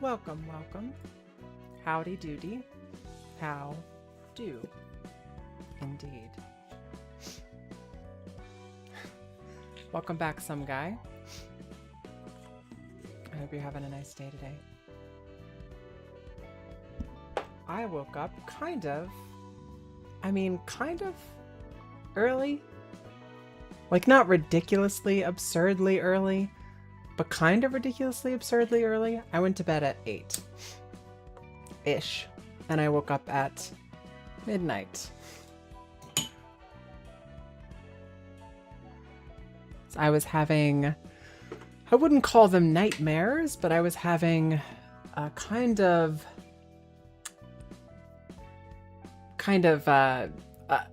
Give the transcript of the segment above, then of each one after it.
Welcome, welcome. Howdy doody. How do indeed. Welcome back, some guy. I hope you're having a nice day today. I woke up kind of early. Like, not ridiculously, absurdly early, but kind of ridiculously, absurdly early. I went to bed at 8-ish, and I woke up at midnight. So I was having, I wouldn't call them nightmares, but I was having a kind of a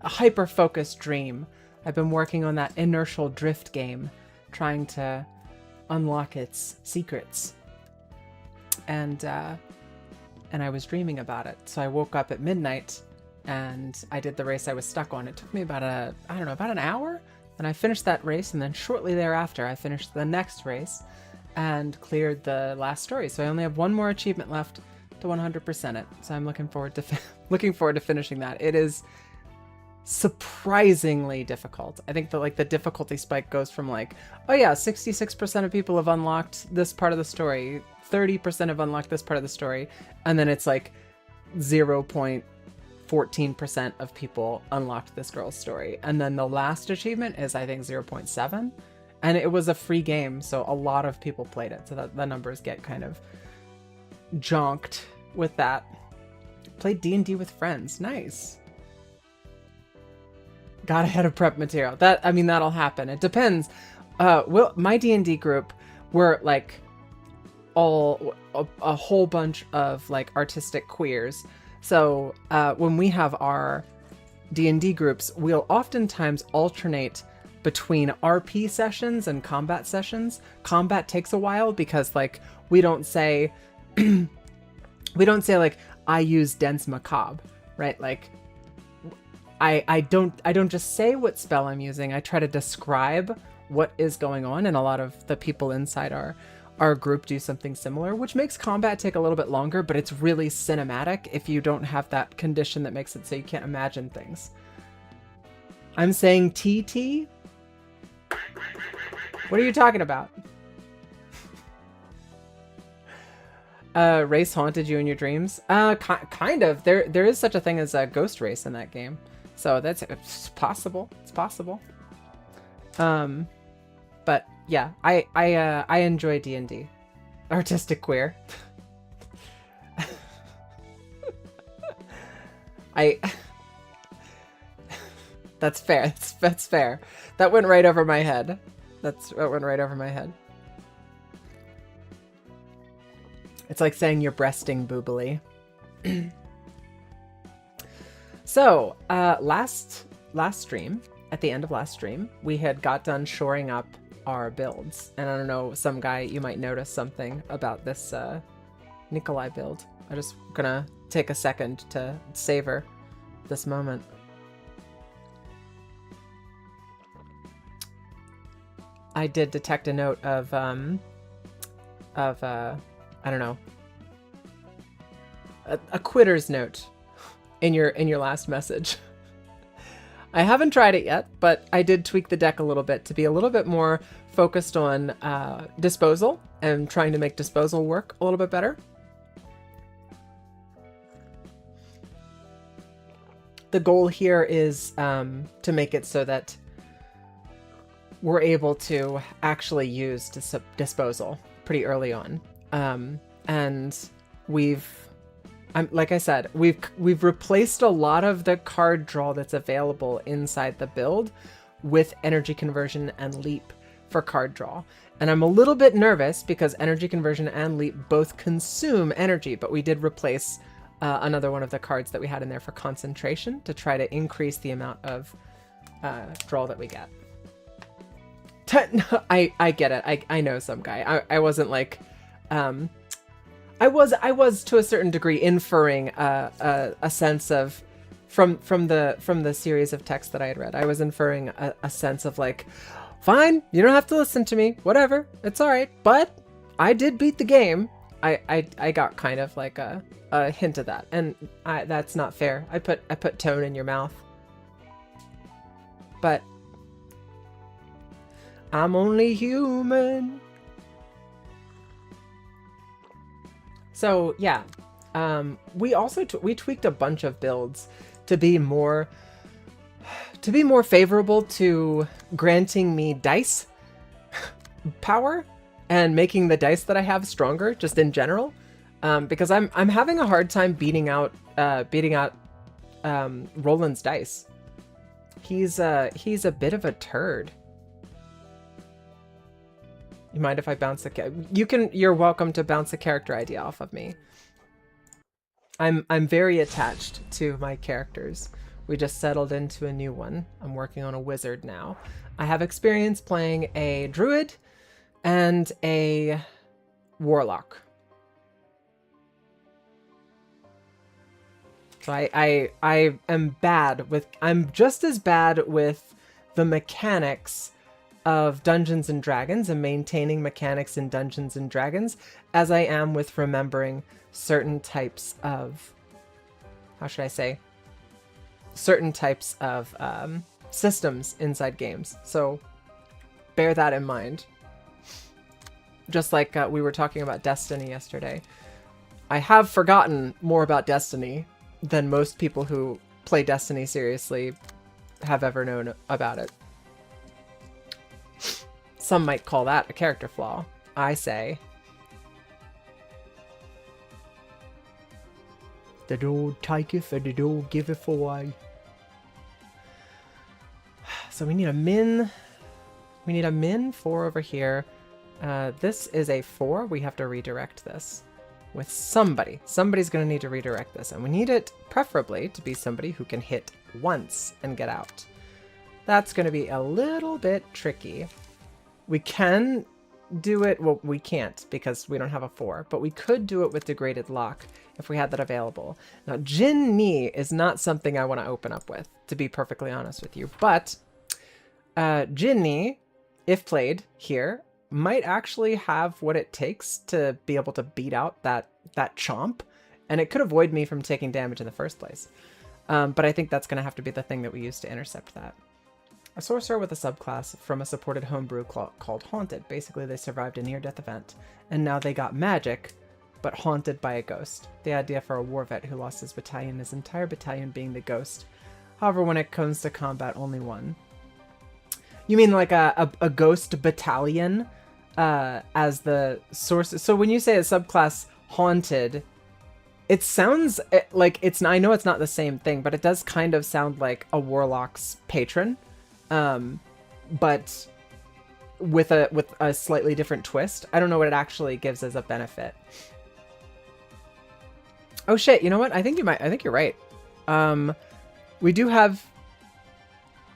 hyper-focused dream. I've been working on that inertial drift game, trying to unlock its secrets. And I was dreaming about it. So I woke up at midnight and I did the race I was stuck on. It took me about an hour. And I finished that race, and then shortly thereafter I finished the next race and cleared the last story. So I only have one more achievement left to 100% it. So I'm looking forward to finishing that. It is surprisingly difficult. I think that the difficulty spike goes from 66% of people have unlocked this part of the story, 30% have unlocked this part of the story, and then it's 0.14% of people unlocked this girl's story. And then the last achievement is, I think, 0.7. And it was a free game, so a lot of people played it. So that the numbers get kind of jonked with that. Played D&D with friends. Nice. Got ahead of prep material. That'll happen. It depends. My D&D group were a whole bunch of artistic queers. So when we have our D&D groups, we'll oftentimes alternate between RP sessions and combat sessions. Combat takes a while because we don't say I use dense macabre, right? I don't just say what spell I'm using. I try to describe what is going on, and a lot of the people inside our group do something similar, which makes combat take a little bit longer, but it's really cinematic if you don't have that condition that makes it so you can't imagine things. I'm saying TT? What are you talking about? Race haunted you in your dreams? Kind of. There is such a thing as a ghost race in that game. So it's possible. It's possible. But yeah, I enjoy D&D. Artistic queer. That's fair. That's fair. That went right over my head. That went right over my head. It's like saying you're breasting boobily. So, last stream, at the end of last stream, we had got done shoring up our builds. And I don't know, some guy, you might notice something about this Nikolai build. I'm just gonna take a second to savor this moment. I did detect a note of I don't know, a quitter's note in your last message. I haven't tried it yet, but I did tweak the deck a little bit to be a little bit more focused on disposal and trying to make disposal work a little bit better. The goal here is to make it so that we're able to actually use disposal pretty early on. And like I said, we've replaced a lot of the card draw that's available inside the build with energy conversion and leap for card draw. And I'm a little bit nervous because energy conversion and leap both consume energy, but we did replace another one of the cards that we had in there for concentration to try to increase the amount of draw that we get. I get it. I know some guy. I wasn't I was to a certain degree inferring a sense of from the series of texts that I had read. I was inferring a sense of fine, you don't have to listen to me, whatever, it's all right. But I did beat the game, I got kind of like a hint of that, and that's not fair. I put tone in your mouth, but I'm only human. So yeah, we also we tweaked a bunch of builds to be more favorable to granting me dice power and making the dice that I have stronger just in general, because I'm having a hard time beating out Roland's dice. He's a bit of a turd. You mind if I bounce you're welcome to bounce a character idea off of me. I'm very attached to my characters. We just settled into a new one. I'm working on a wizard now. I have experience playing a druid and a warlock. So I am bad with, I'm just as bad with the mechanics of Dungeons and Dragons and maintaining mechanics in Dungeons and Dragons as I am with remembering certain types of, how should I say, certain types of systems inside games. So bear that in mind. Just like we were talking about Destiny yesterday. I have forgotten more about Destiny than most people who play Destiny seriously have ever known about it. Some might call that a character flaw. I say, the Lord taketh and the Lord giveth away. So we need a min. We need a min 4 over here. This is a 4. We have to redirect this with somebody. Somebody's going to need to redirect this. And we need it preferably to be somebody who can hit once and get out. That's going to be a little bit tricky. We can do it. Well, we can't because we don't have a 4. But we could do it with degraded lock if we had that available. Now, Jin Ni is not something I want to open up with, to be perfectly honest with you. But Jin Ni, if played here, might actually have what it takes to be able to beat out that chomp, and it could avoid me from taking damage in the first place. But I think that's going to have to be the thing that we use to intercept that. A sorcerer with a subclass from a supported homebrew called Haunted. Basically, they survived a near-death event, and now they got magic, but haunted by a ghost. The idea for a war vet who lost his battalion, his entire battalion being the ghost. However, when it comes to combat, only one. You mean like a ghost battalion as the source? So when you say a subclass haunted, it sounds like it's. I know it's not the same thing, but it does kind of sound like a warlock's patron, but with a slightly different twist. I don't know what it actually gives as a benefit. Oh shit! You know what? I think you're right. We do have.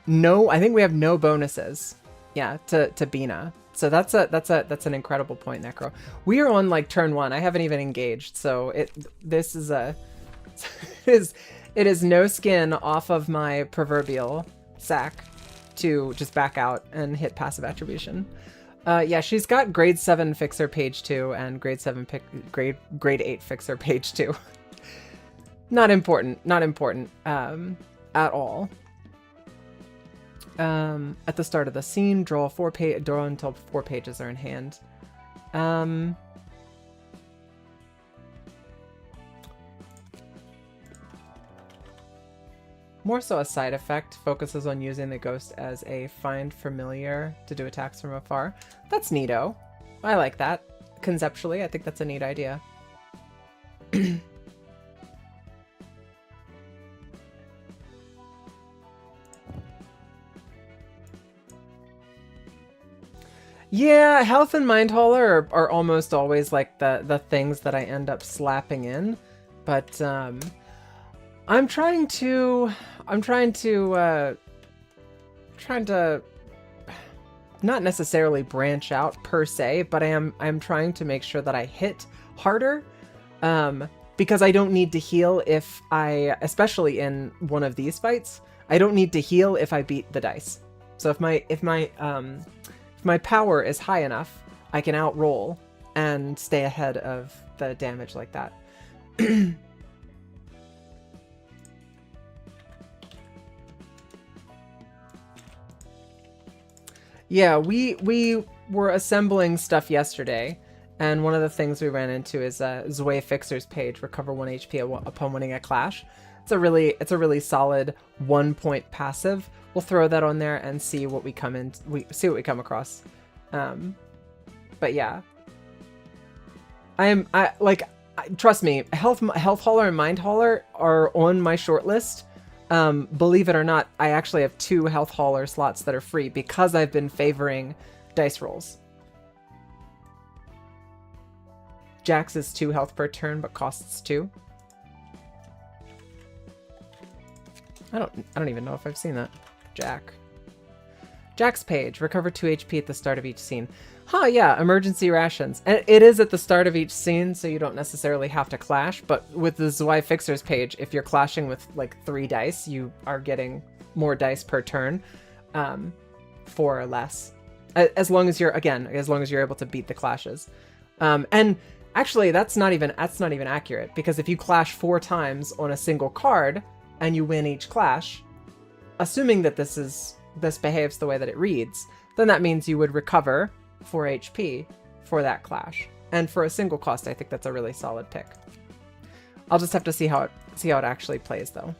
No, I think we have no bonuses. Yeah, to Bina. So that's an incredible point, Necro. We are on like turn 1. I haven't even engaged, so this is a it is no skin off of my proverbial sack to just back out and hit passive attribution. Yeah, she's got grade 7 fixer page 2 and grade 8 fixer page 2. Not important at all. At the start of the scene, draw until 4 pages are in hand. More so a side effect, focuses on using the ghost as a find familiar to do attacks from afar. That's neato. I like that. Conceptually, I think that's a neat idea. Yeah, health and mind hauler are almost always like the things that I end up slapping in, but I'm trying to not necessarily branch out per se, but I'm trying to make sure that I hit harder, because I don't need to heal especially in one of these fights, I don't need to heal if I beat the dice. So if my power is high enough, I can outroll and stay ahead of the damage like that. Yeah, we were assembling stuff yesterday, and one of the things we ran into is Zwei Fixer's page, recover 1 HP upon winning a clash. It's a really solid 1-point passive. We'll throw that on there and see what we come come across. But yeah, trust me, health hauler and mind hauler are on my short list. Believe it or not, I actually have 2 health hauler slots that are free because I've been favoring dice rolls. Jax is 2 health per turn, but costs 2. I don't even know if I've seen that. Jack's page, recover 2 HP at the start of each scene. Huh, yeah, emergency rations. And it is at the start of each scene, so you don't necessarily have to clash, but with the Zwei Fixer's page, if you're clashing with like 3 dice, you are getting more dice per turn, 4 or less. As long as you're able to beat the clashes. And actually, that's not even accurate, because if you clash 4 times on a single card, and you win each clash, assuming that this behaves the way that it reads, then that means you would recover 4 HP for that clash. And for a single cost, I think that's a really solid pick. I'll just have to see how it actually plays, though.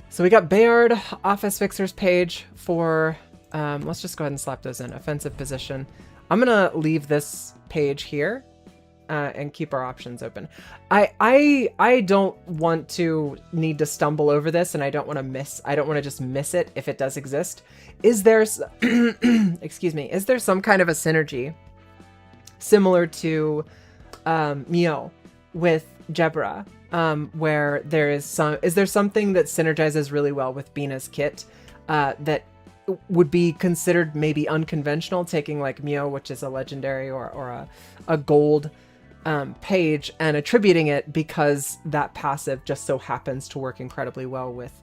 So we got Bayard, Office Fixer's page for, let's just go ahead and slap those in. Offensive position. I'm gonna leave this page here and keep our options open. I don't want to need to stumble over this, and I don't want to just miss it if it does exist. Is there, excuse me, is there some kind of a synergy similar to Mio with Jebra, where is there something that synergizes really well with Bina's kit that would be considered maybe unconventional, taking like Mio, which is a legendary or a gold page, and attributing it because that passive just so happens to work incredibly well with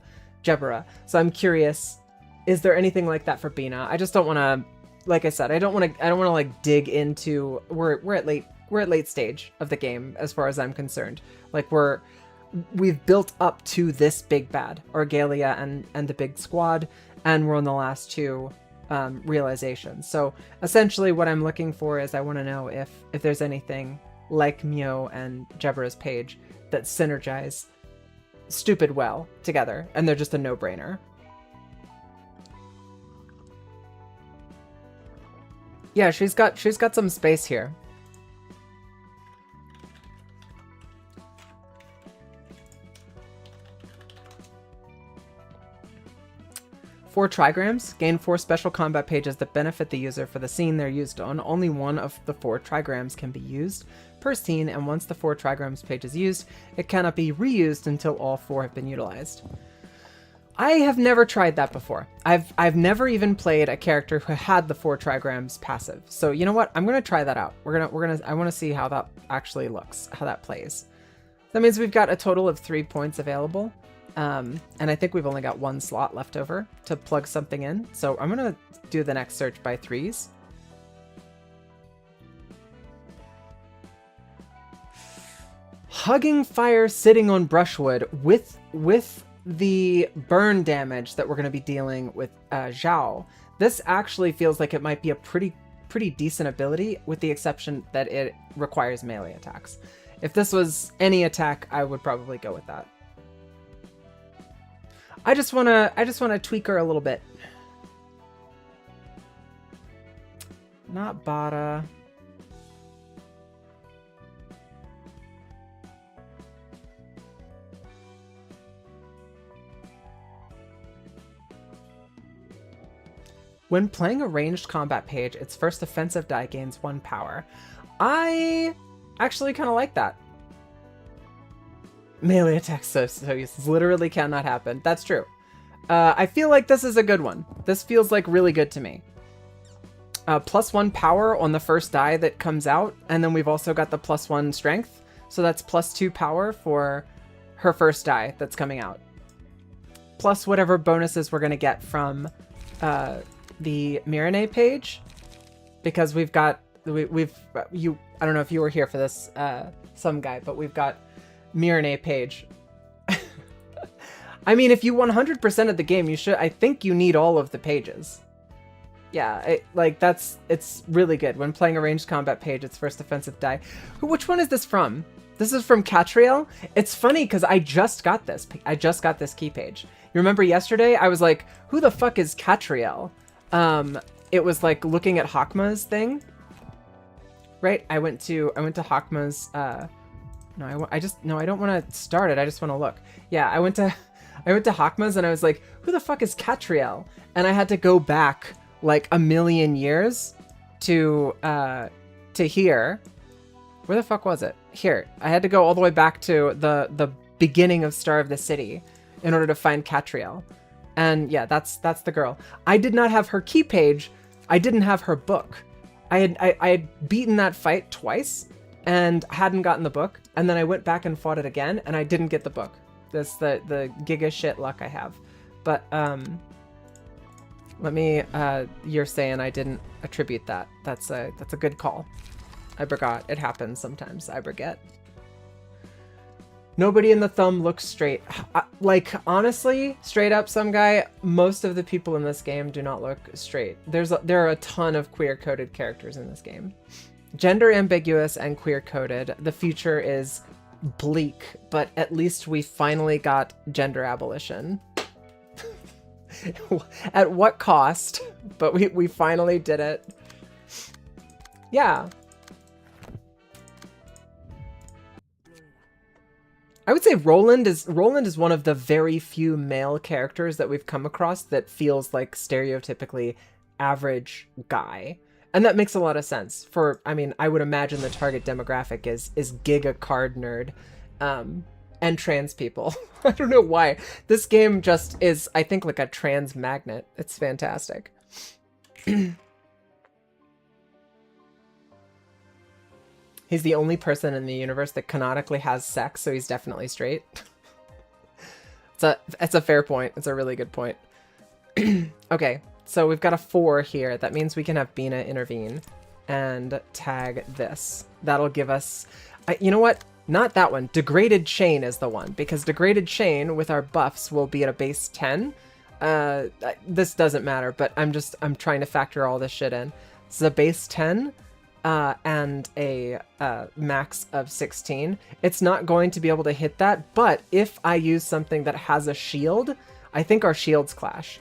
Jebra. So I'm curious, is there anything like that for Bina? I just don't want to, like I said, I don't want to like dig into, we're at late stage of the game as far as I'm concerned. Like we've built up to this big bad, Orgalia and the big squad, and we're on the last 2 realizations. So essentially what I'm looking for is I want to know if there's anything like Mio and Jebra's page that synergize stupid well together, and they're just a no-brainer. Yeah, she's got some space here. Four trigrams gain 4 special combat pages that benefit the user for the scene they're used on. Only one of the 4 trigrams can be used per scene, and once the 4 trigrams page is used, it cannot be reused until all 4 have been utilized. I have never tried that before. I've never even played a character who had the 4 trigrams passive. So you know what? I'm gonna try that out. I want to see how that actually looks, how that plays. That means we've got a total of 3 points available. And I think we've only got 1 slot left over to plug something in. So I'm going to do the next search by 3s. Hugging fire sitting on brushwood with the burn damage that we're going to be dealing with Zhao. This actually feels like it might be a pretty decent ability, with the exception that it requires melee attacks. If this was any attack, I would probably go with that. I just wanna tweak her a little bit. Not Bada. When playing a ranged combat page, its first offensive die gains 1 power. I actually kind of like that. Melee attacks so literally cannot happen. That's true. I feel like this is a good one. This feels like really good to me. +1 power on the first die that comes out, and then we've also got the +1 strength. So that's +2 power for her first die that's coming out. Plus whatever bonuses we're going to get from the Mirene page, because we've got I don't know if you were here for this, some guy, but we've got Mirane page. I mean, if you 100% of the game, I think you need all of the pages. Yeah, it's really good. When playing a ranged combat page, it's first offensive die. Which one is this from? This is from Catriel. It's funny because I just got this key page. You remember yesterday? I was like, who the fuck is Catriel? It was like looking at Hakma's thing. Right? I went to Hakma's, I don't want to start it. I just want to look. Yeah, I went to Hakma's and I was like, who the fuck is Catriel? And I had to go back like a million years to here. Where the fuck was it? Here. I had to go all the way back to the beginning of Star of the City in order to find Catriel. And yeah, that's the girl. I did not have her key page. I didn't have her book. I had beaten that fight twice and hadn't gotten the book. And then I went back and fought it again and I didn't get the book. That's the giga shit luck I have. But let me you're saying I didn't attribute that. That's a good call. I forgot. It happens sometimes. I forget. Nobody in the thumb looks straight. Like, honestly, straight up, some guy, most of the people in this game do not look straight. There are a ton of queer-coded characters in this game. Gender ambiguous and queer-coded. The future is bleak, but at least we finally got gender abolition. At what cost? But we finally did it. Yeah. I would say Roland is one of the very few male characters that we've come across that feels like stereotypically average guy. And that makes a lot of sense. I mean, I would imagine the target demographic is giga card nerd and trans people. I don't know why. This game just is, I think, like a trans magnet. It's fantastic. He's the only person in the universe that canonically has sex, so he's definitely straight. It's a fair point. It's a really good point. Okay, so we've got a 4 here. That means we can have Bina intervene and tag this. That'll give us... you know what? Not that one. Degraded Chain is the one, because Degraded Chain with our buffs will be at a base 10. This doesn't matter, but I'm trying to factor all this shit in. This is a base 10. And a max of 16. It's not going to be able to hit that, but if I use something that has a shield, I think our shields clash.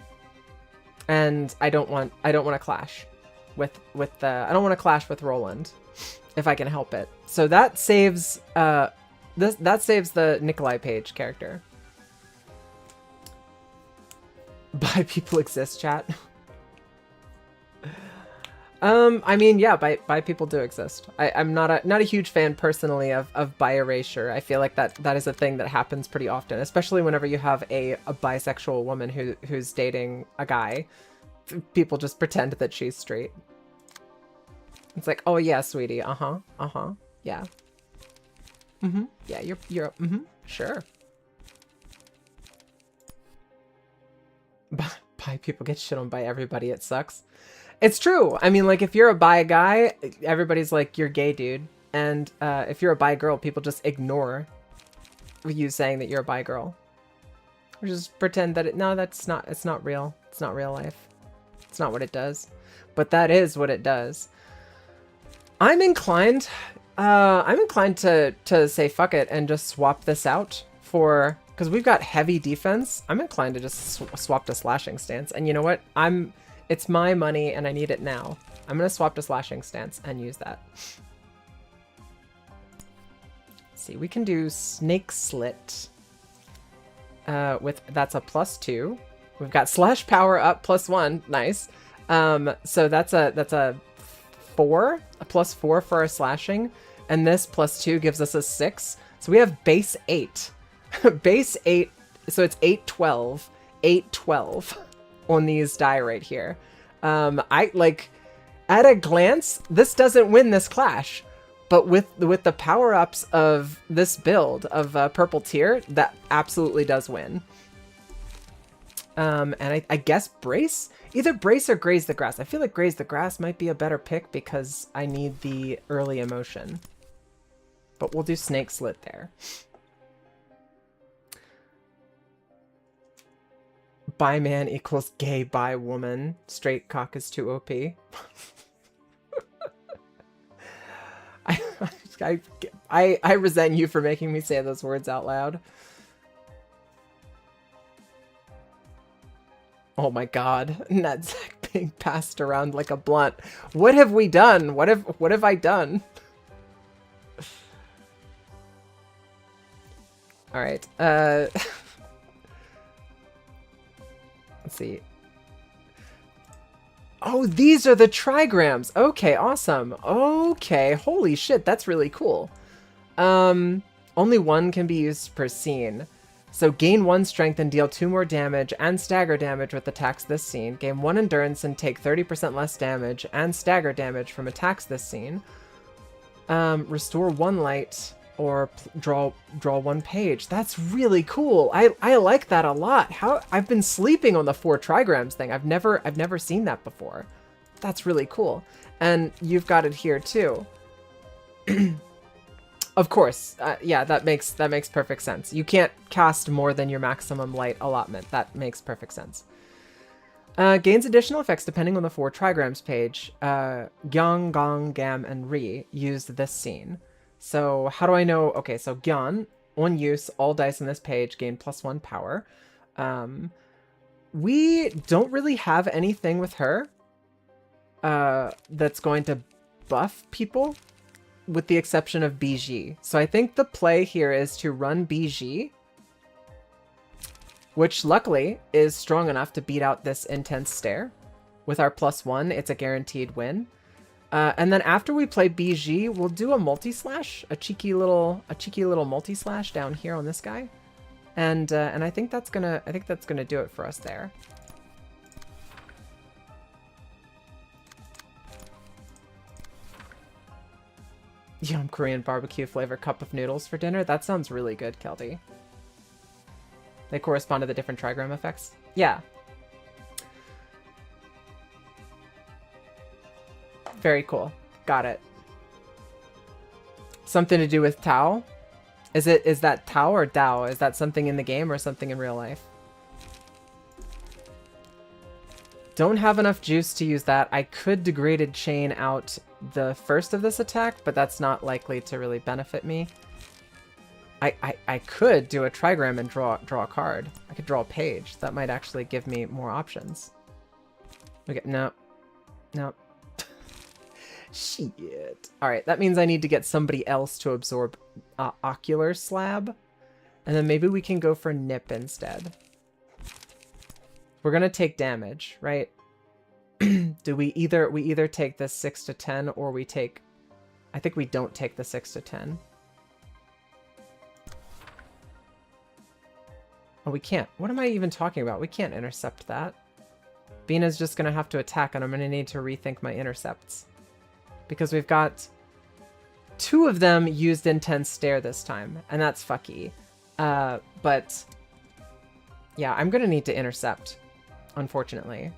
And I don't want to clash with I don't want to clash with Roland if I can help it. So that saves that saves the Nikolai Page character. Bi people exist, chat. I mean, yeah, bi people do exist. I'm not a huge fan personally of bi erasure. I feel like that is a thing that happens pretty often, especially whenever you have a bisexual woman who's dating a guy. People just pretend that she's straight. It's like, oh yeah, sweetie, yeah. Yeah, you're sure. Bi people get shit on by everybody. It sucks. It's true. I mean, like, if you're a bi guy, everybody's like, you're gay, dude. And if you're a bi girl, people just ignore you saying that you're a bi girl. Or just pretend that it's not real. It's not real life. It's not what it does. But that is what it does. I'm inclined to say fuck it and just swap this out for, because we've got heavy defense. I'm inclined to just swap to slashing stance. And you know what? It's my money and I need it now. I'm going to swap to slashing stance and use that. Let's see, we can do snake slit. That's a +2. We've got slash power up +1. Nice. So that's a 4, a +4 for our slashing. And this +2 gives us a 6. So we have base 8. Base 8. So it's 8-12. 8-12. On these die right here. I like, at a glance, this doesn't win this clash, but with the power-ups of this build of purple tier, that absolutely does win. And I guess Brace? Either Brace or Graze the Grass. I feel like Graze the Grass might be a better pick because I need the early emotion. But we'll do Snake Slit there. Bi man equals gay bi woman. Straight cock is too OP. I resent you for making me say those words out loud. Oh my god, Nutsack being passed around like a blunt. What have we done? What have I done? All right. Let's see. Oh, these are the trigrams. Okay, awesome. Okay, holy shit, that's really cool. Only one can be used per scene. So gain 1 strength and deal 2 more damage and stagger damage with attacks this scene. Gain 1 endurance and take 30% less damage and stagger damage from attacks this scene. Restore 1 light or draw 1 page. That's really cool. I like that a lot. I've been sleeping on the 4 trigrams thing. I've never seen that before. That's really cool. And you've got it here too. Of course, yeah, that makes perfect sense. You can't cast more than your maximum light allotment. That makes perfect sense. Gains additional effects depending on the 4 trigrams page. Gyang, Gong, Gam, and Ri used this scene. So how do I know? Okay, so Gyan, on use, all dice on this page gain +1 power. We don't really have anything with her that's going to buff people, with the exception of BG. So I think the play here is to run BG, which luckily is strong enough to beat out this intense stare. With our +1, it's a guaranteed win. And then after we play BG, we'll do a multi-slash, a cheeky little multi-slash down here on this guy. And I think that's gonna do it for us there. Yum, Korean barbecue flavor cup of noodles for dinner. That sounds really good, Keldy. They correspond to the different trigram effects. Yeah. Very cool. Got it. Something to do with Tao? Is that Tao or Dao? Is that something in the game or something in real life? Don't have enough juice to use that. I could degraded chain out the first of this attack, but that's not likely to really benefit me. I could do a trigram and draw a card. I could draw a page. That might actually give me more options. Okay, no. No. Shit. Alright, that means I need to get somebody else to absorb Ocular Slab. And then maybe we can go for Nip instead. We're gonna take damage, right? Do we either take this 6 to 10 or we take... I think we don't take the 6 to 10. Oh, we can't. What am I even talking about? We can't intercept that. Bina's just gonna have to attack and I'm gonna need to rethink my intercepts. Because we've got 2 of them used Intense Stare this time, and that's fucky. But yeah, I'm gonna need to intercept, unfortunately.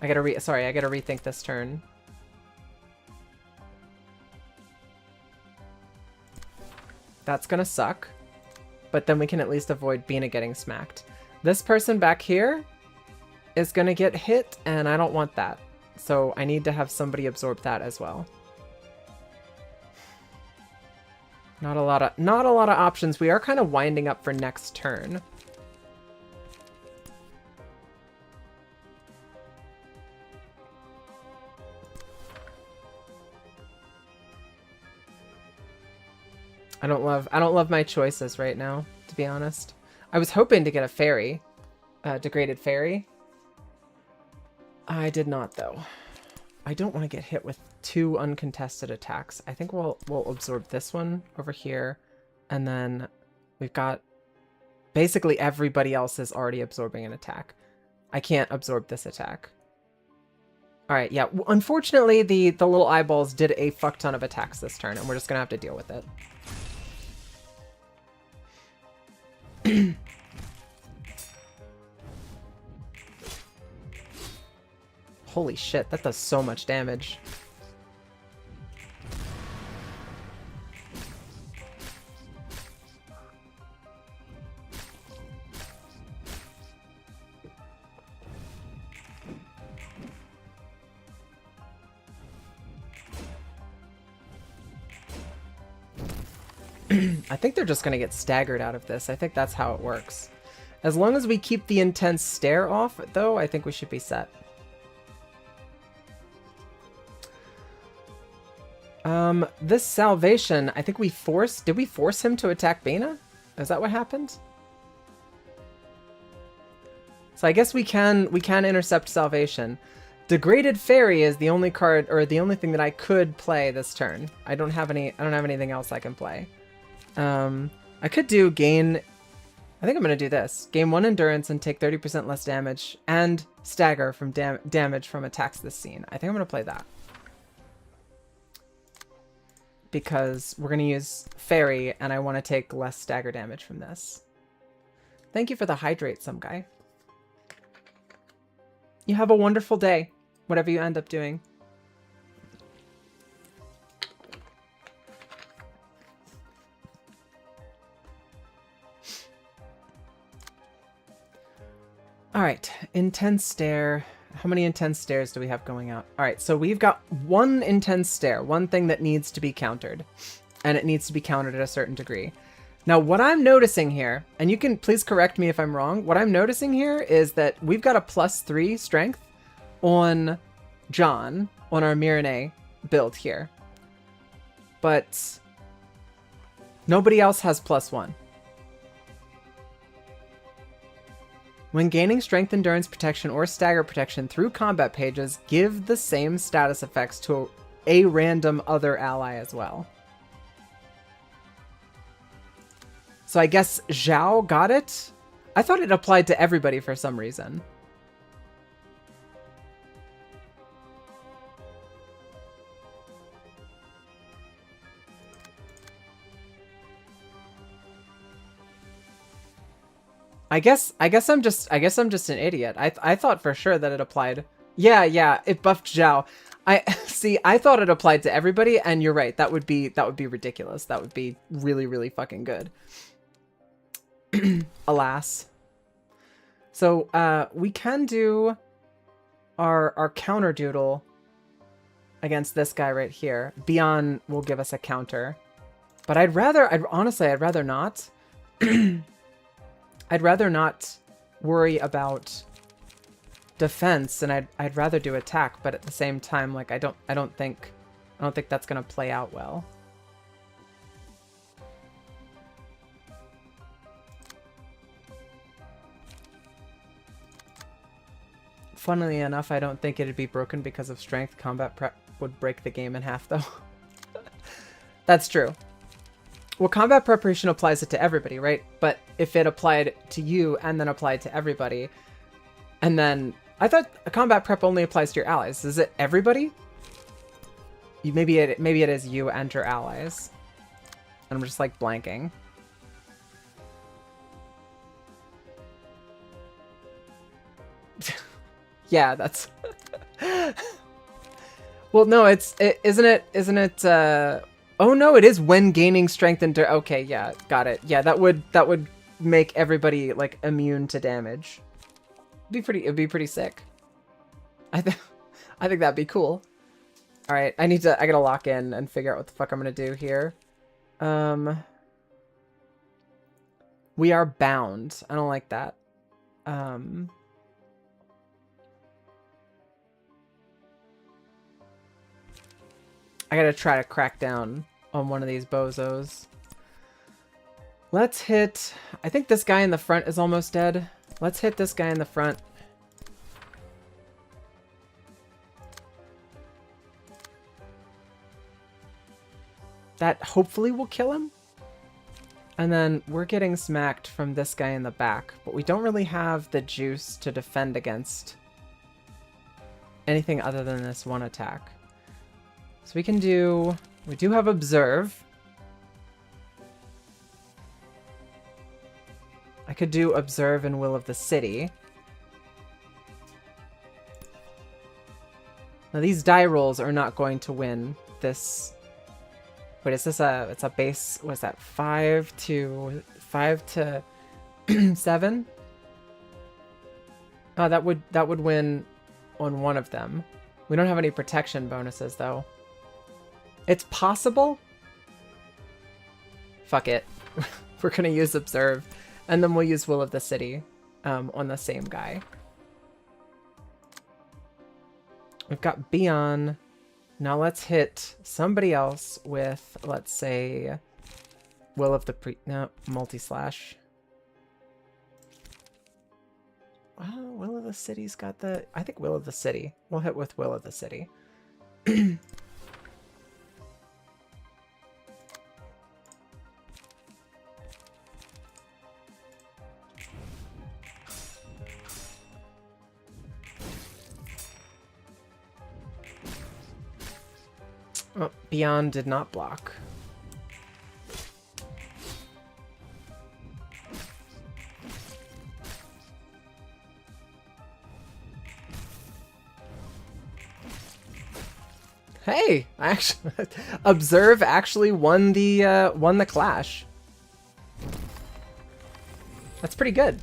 I gotta rethink this turn. That's gonna suck, but then we can at least avoid Bina getting smacked. This person back here is gonna get hit, and I don't want that. So I need to have somebody absorb that as well. Not a lot of options. We are kind of winding up for next turn. I don't love my choices right now, to be honest. I was hoping to get a fairy, degraded fairy. I did not, though. I don't want to get hit with 2 uncontested attacks. I think we'll absorb this one over here, and then we've got basically everybody else is already absorbing an attack. I can't absorb this attack. All right, yeah. Unfortunately, the little eyeballs did a fuck ton of attacks this turn, and we're just gonna have to deal with it. Holy shit, that does so much damage. I think they're just going to get staggered out of this. I think that's how it works. As long as we keep the intense stare off, though, I think we should be set. This salvation, I think we forced... Did we force him to attack Bana? Is that what happened? So I guess we can intercept salvation. Degraded Fairy is the only card, or the only thing that I could play this turn. I don't have anything else I can play. I could do gain... I think I'm going to do this. Gain 1 endurance and take 30% less damage, and stagger from damage from attacks this scene. I think I'm going to play that. Because we're going to use Fairy, and I want to take less stagger damage from this. Thank you for the hydrate, some guy. You have a wonderful day, whatever you end up doing. All right, intense stare. How many intense stares do we have going out? All right, so we've got one intense stare, one thing that needs to be countered, and it needs to be countered at a certain degree. Now, what I'm noticing here, and you can please correct me if I'm wrong, what I'm noticing here is that we've got a +3 strength on John, on our Mirene build here. But nobody else has +1. When gaining strength, endurance, protection, or stagger protection through combat pages, give the same status effects to a random other ally as well. So I guess Zhao got it? I thought it applied to everybody for some reason. I guess I'm just an idiot. I thought for sure that it applied. Yeah, it buffed Zhao. I thought it applied to everybody, and you're right. That would be ridiculous. That would be really, really fucking good. Alas. So we can do our counter doodle against this guy right here. Bian will give us a counter. But honestly, I'd rather not. I'd rather not worry about defense, and I'd rather do attack, but at the same time, like I don't think that's gonna play out well. Funnily enough, I don't think it'd be broken because of strength. Combat prep would break the game in half, though. That's true. Well, combat preparation applies it to everybody, right? But if it applied to you and then applied to everybody, and then I thought a combat prep only applies to your allies. Is it everybody? Maybe it is you and your allies. And I'm just like blanking. Yeah, that's. Well, no, isn't it? Oh no, it is when gaining strength and okay, yeah, got it. Yeah, that would make everybody like immune to damage. It'd be pretty sick. I think that'd be cool. All right, I gotta lock in and figure out what the fuck I'm gonna do here. We are bound. I don't like that. I gotta try to crack down on one of these bozos. Let's hit... I think this guy in the front is almost dead. Let's hit this guy in the front. That hopefully will kill him. And then we're getting smacked from this guy in the back. But we don't really have the juice to defend against anything other than this one attack. So we do have Observe. I could do Observe and Will of the City. Now these die rolls are not going to win this. Wait, is this it's a base, what's that, 5 to 7? Oh, that would win on one of them. We don't have any protection bonuses though. It's possible. Fuck it. We're gonna use Observe, and then we'll use Will of the City on the same guy. We've got Beyond. Now let's hit somebody else with, let's say, Will of the Multi-Slash. Well, Will of the City's got the... I think Will of the City. We'll hit with Will of the City. Oh, Beyond did not block. Hey, actually, Observe actually won the clash. That's pretty good.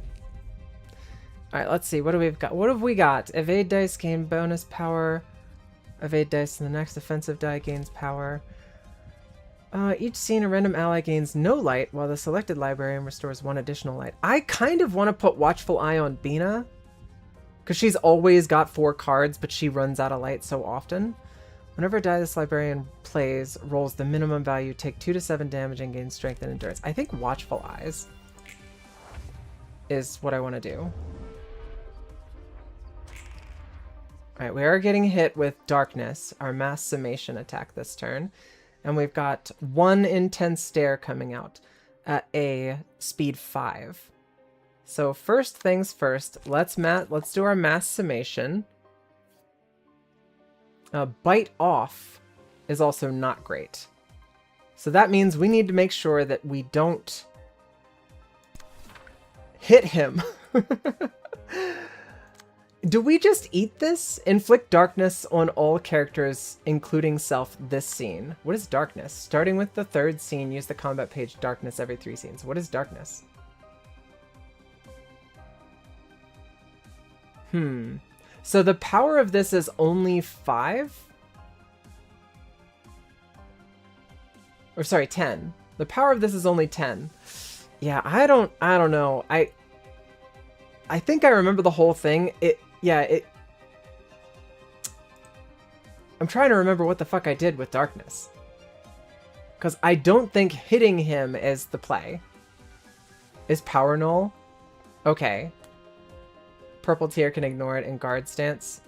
All right, let's see. What do we've got? What have we got? Evade dice gain bonus power. Evade dice and the next offensive die gains power. Each scene a random ally gains no light, while the selected librarian restores 1 additional light. I kind of want to put Watchful Eye on Bina, because she's always got 4 cards, but she runs out of light so often. Whenever a die this librarian plays rolls the minimum value, take 2 to 7 damage and gain strength and endurance. I think Watchful Eyes is what I want to do. Alright, we are getting hit with Darkness, our mass summation attack this turn. And we've got 1 intense stare coming out at a speed 5. So first things first, let's do our mass summation. Bite off is also not great. So that means we need to make sure that we don't hit him. Do we just eat this? Inflict darkness on all characters, including self, this scene. What is darkness? Starting with the 3rd scene, use the combat page darkness every 3 scenes. What is darkness? So the power of this is only 5? Or sorry, 10. The power of this is only 10. Yeah, I don't know. I think I remember the whole thing. I'm trying to remember what the fuck I did with Darkness. Because I don't think hitting him is the play. Is power null? Okay. Purple tier can ignore it in guard stance.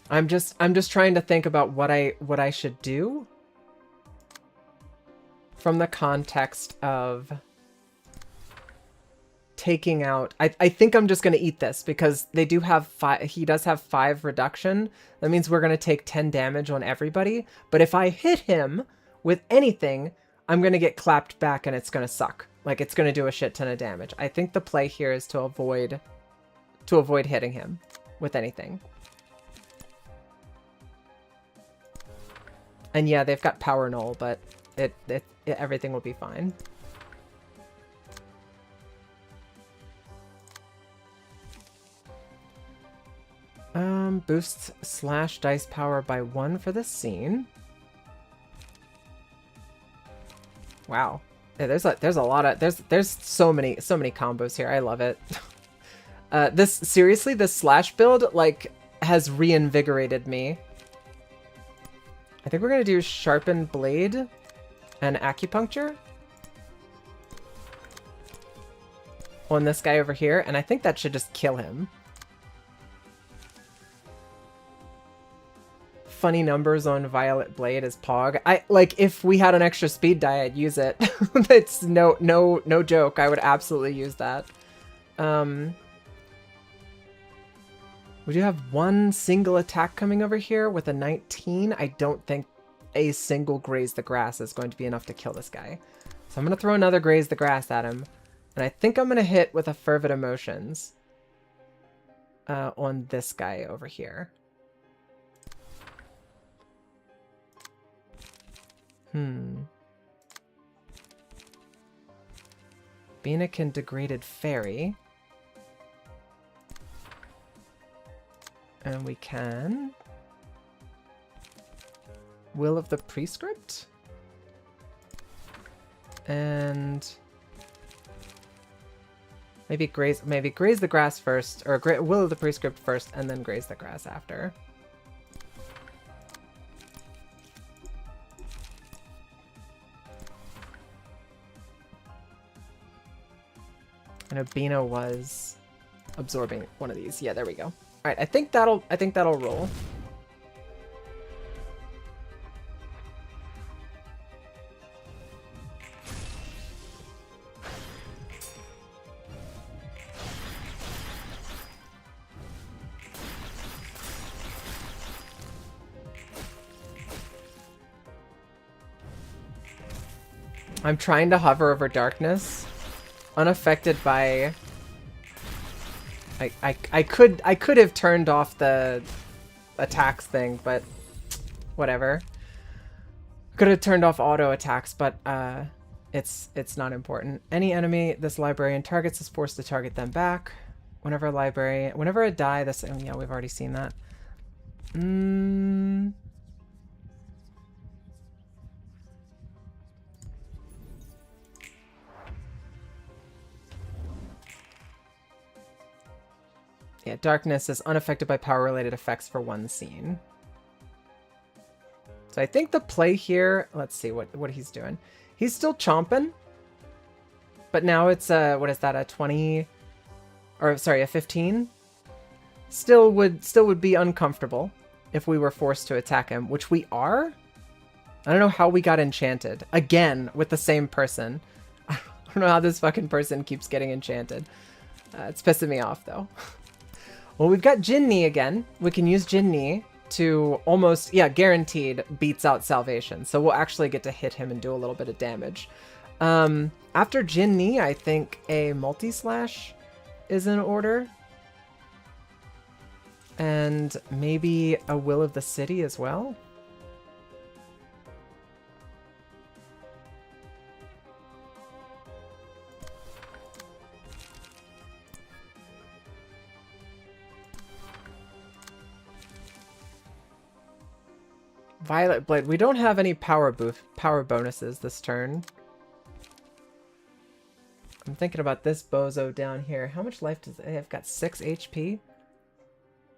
I'm just trying to think about what I should do from the context of taking out. I think I'm just going to eat this because they do have 5. He does have 5 reduction. That means we're going to take 10 damage on everybody. But if I hit him with anything, I'm going to get clapped back and it's going to suck. Like, it's going to do a shit ton of damage. I think the play here is to avoid hitting him with anything. And yeah, they've got power null, but everything will be fine. Boosts slash dice power by 1 for this scene. Wow. Yeah, there's a lot of there's so many combos here. I love it. Seriously, this slash build like has reinvigorated me. I think we're gonna do Sharpened Blade and Acupuncture on this guy over here, and I think that should just kill him. Funny numbers on Violet Blade as Pog. If we had an extra speed die, I'd use it. It's no joke. I would absolutely use that. We do have 1 single attack coming over here with a 19. I don't think a single Graze the Grass is going to be enough to kill this guy. So I'm going to throw another Graze the Grass at him. And I think I'm going to hit with a Fervid Emotions on this guy over here. Beanikin Degraded Fairy. And we can... Will of the Prescript? And... maybe graze the grass first, or Will of the Prescript first, and then graze the grass after. I know Bino was absorbing one of these. Yeah, there we go. All right, I think that'll roll. I'm trying to hover over darkness, unaffected by... I could have turned off the attacks thing, but whatever. Could have turned off auto attacks, but it's not important. Any enemy this librarian targets is forced to target them back. Whenever a die, this... oh, yeah, we've already seen that. Yeah, darkness is unaffected by power-related effects for one scene. So I think the play here... let's see what he's doing. He's still chomping. But now it's what is that, a 20... or sorry, a 15? Still would be uncomfortable if we were forced to attack him, which we are? I don't know how we got enchanted. Again, with the same person. I don't know how this fucking person keeps getting enchanted. It's pissing me off, though. Well, we've got Jinni again. We can use Jinni to almost, yeah, guaranteed beats out Salvation. So we'll actually get to hit him and do a little bit of damage. After Jinni, I think a multi-slash is in order. And maybe a Will of the City as well. Violet Blade. We don't have any power bonuses this turn. I'm thinking about this bozo down here. How much life does it have? Got 6 HP?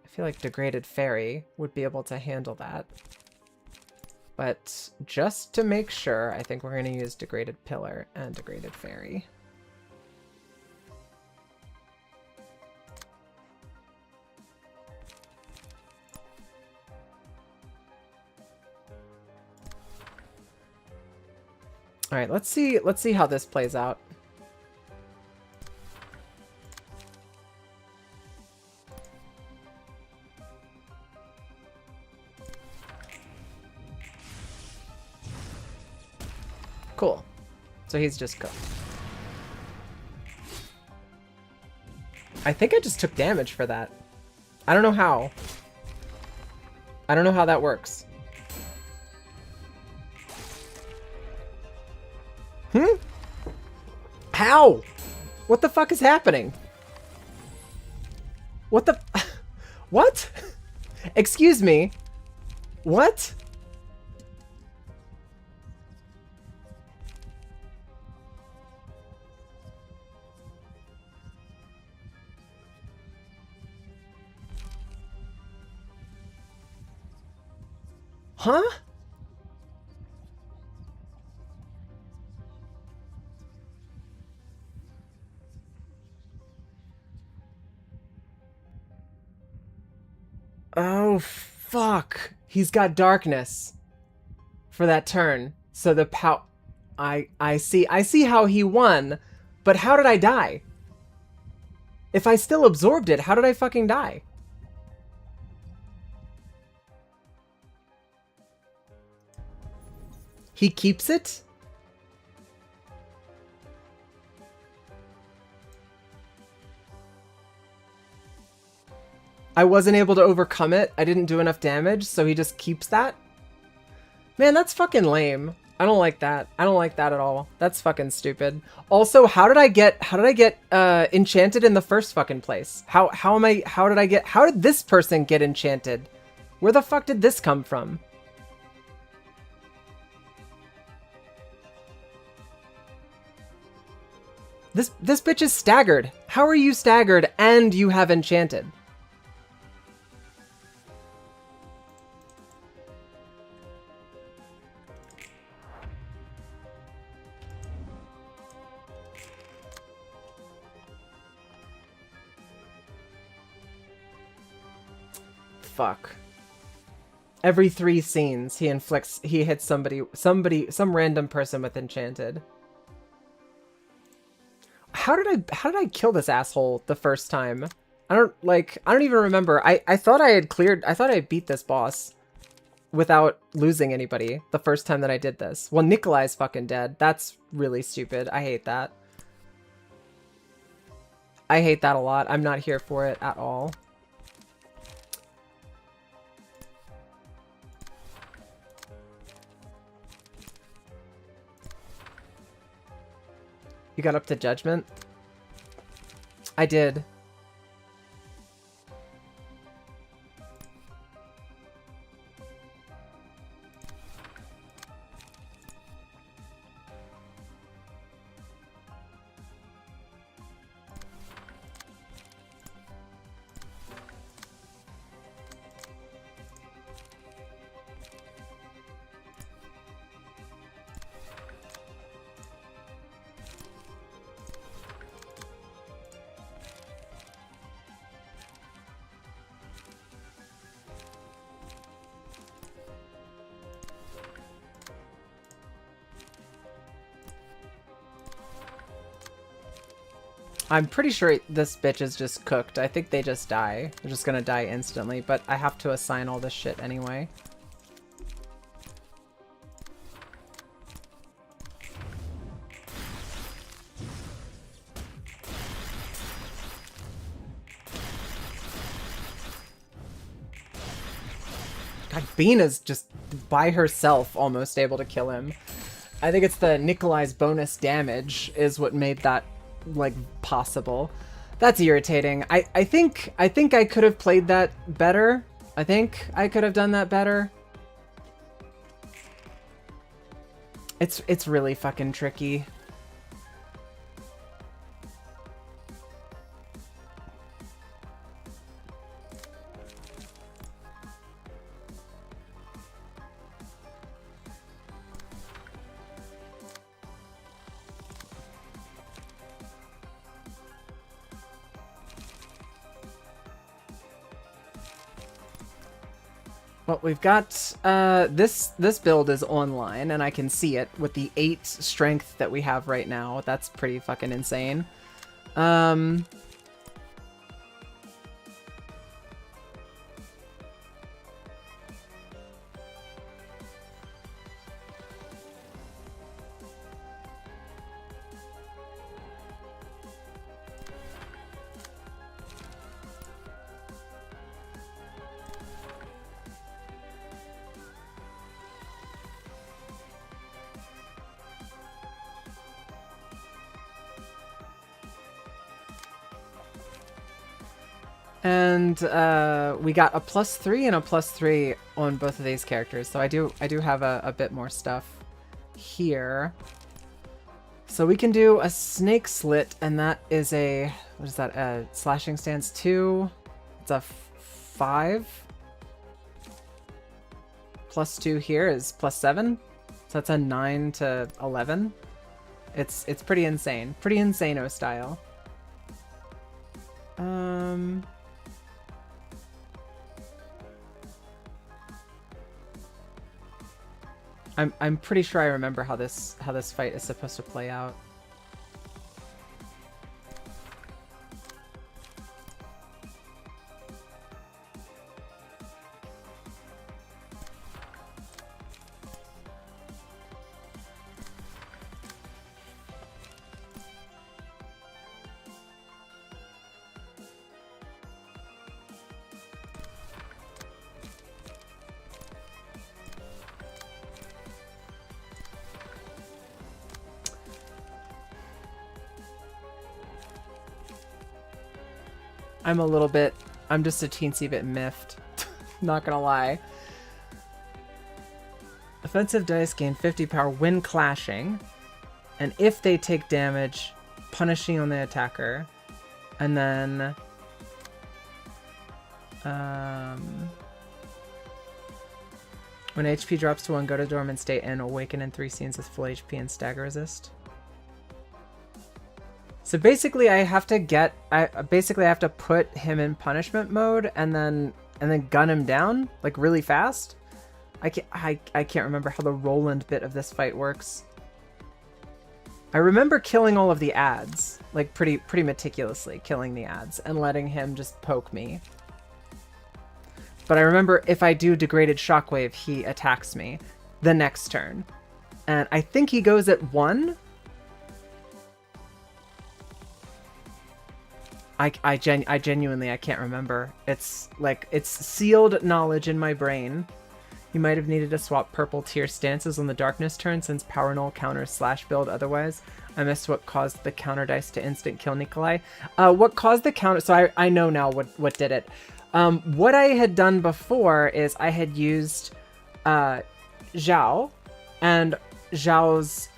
I feel like Degraded Fairy would be able to handle that. But just to make sure, I think we're going to use Degraded Pillar and Degraded Fairy. All right, let's see how this plays out. Cool. So he's just cooked. I think I just took damage for that. I don't know how. I don't know how that works. How? What the fuck is happening? What the... what? Excuse me. What? Huh? Oh, fuck. He's got darkness for that turn. So the I see how he won, but how did I die? If I still absorbed it, how did I fucking die? He keeps it? I wasn't able to overcome it. I didn't do enough damage, so he just keeps that. Man, that's fucking lame. I don't like that. I don't like that at all. That's fucking stupid. Also, how did I get enchanted in the first fucking place? How did this person get enchanted? Where the fuck did this come from? This bitch is staggered. How are you staggered and you have enchanted? Fuck. Every 3 scenes, he hits some random person with enchanted. How did I kill this asshole the first time? I don't even remember. I thought I had beat this boss without losing anybody the first time that I did this. Well, Nikolai's fucking dead. That's really stupid. I hate that. I hate that a lot. I'm not here for it at all. You got up to Judgment? I did. I'm pretty sure this bitch is just cooked. I think they just die. They're just gonna die instantly, but I have to assign all this shit anyway. God, Bina's just by herself almost able to kill him. I think it's the Nikolai's bonus damage is what made that like possible. That's irritating. I think I could have played that better. I think I could have done that better. It's really fucking tricky. Well, we've got, this build is online, and I can see it with the 8 strength that we have right now. That's pretty fucking insane. And we got a +3 and a +3 on both of these characters, so I do have a bit more stuff here. So we can do a snake slit, and that is a, what is that? Slashing stance 2. It's a 5. +2 here is +7, so that's a 9 to 11. It's pretty insane, pretty insano style. I'm pretty sure I remember how this fight is supposed to play out. I'm a little bit, I'm just a teensy bit miffed. Not gonna lie. Offensive dice gain 50 power when clashing, and if they take damage, punishing on the attacker, and then when HP drops to 1, go to dormant state and awaken in 3 scenes with full HP and stagger resist. So basically I have to put him in punishment mode and then gun him down like really fast. I can't remember how the Roland bit of this fight works. I remember killing all of the ads, like pretty meticulously killing the ads and letting him just poke me. But I remember if I do degraded shockwave, he attacks me the next turn. And I think he goes at 1. I genuinely, I can't remember. It's like, it's sealed knowledge in my brain. You might have needed to swap purple tier stances on the darkness turn since power null counters slash build otherwise. I missed what caused the counter dice to instant kill Nikolai. What caused the counter, so I know now what did it. What I had done before is I had used Zhao and Zhao's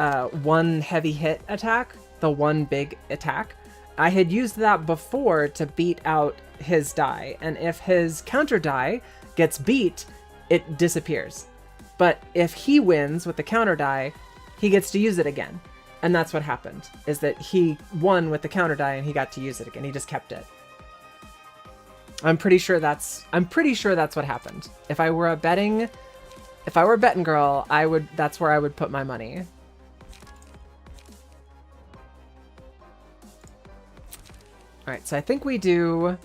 1 heavy hit attack, the 1 big attack. I had used that before to beat out his die, and if his counter die gets beat, it disappears. But if he wins with the counter die, he gets to use it again. And that's what happened, is that he won with the counter die and he got to use it again. He just kept it. I'm pretty sure that's what happened. If I were a betting girl, that's where I would put my money. All right, so I think we do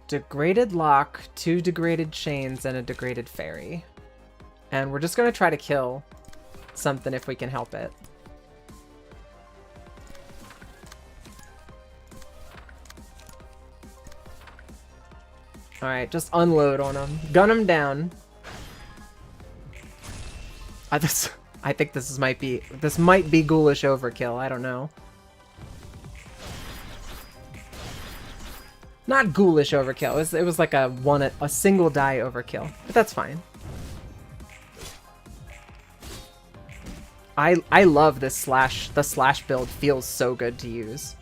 degraded lock, 2 degraded chains, and a degraded fairy. And we're just gonna try to kill something if we can help it. All right, just unload on him, gun him down. I think this might be ghoulish overkill. I don't know. Not ghoulish overkill. It was like a single die overkill, but that's fine. I love this slash. The slash build feels so good to use.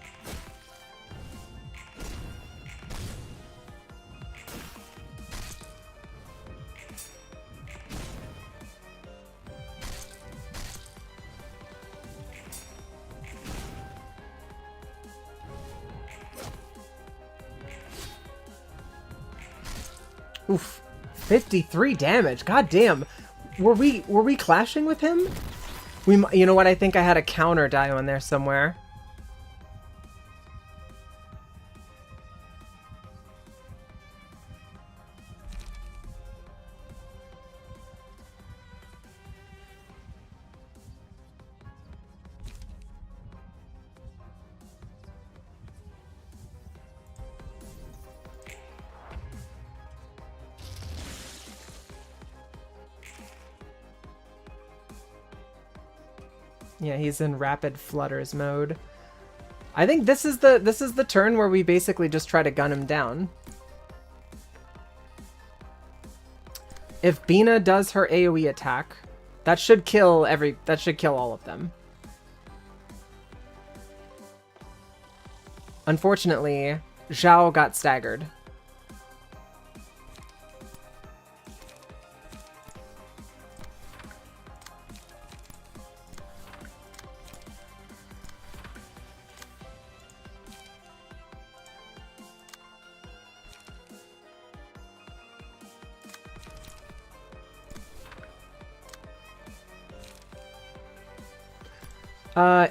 Oof, 53 damage. God damn. Were we clashing with him? You know what? I think I had a counter die on there somewhere. Yeah, he's in rapid flutters mode. I think this is the turn where we basically just try to gun him down. If Bina does her AoE attack, that should kill all of them. Unfortunately, Zhao got staggered.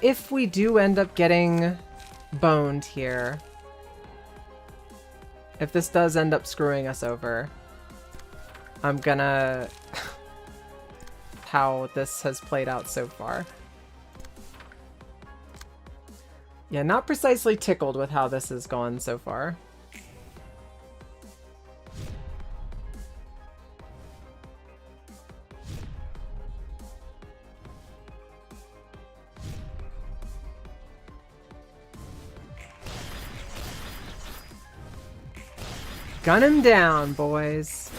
If we do end up getting boned here, if this does end up screwing us over, I'm gonna how this has played out so far. Yeah, not precisely tickled with how this has gone so far. Gun him down, boys.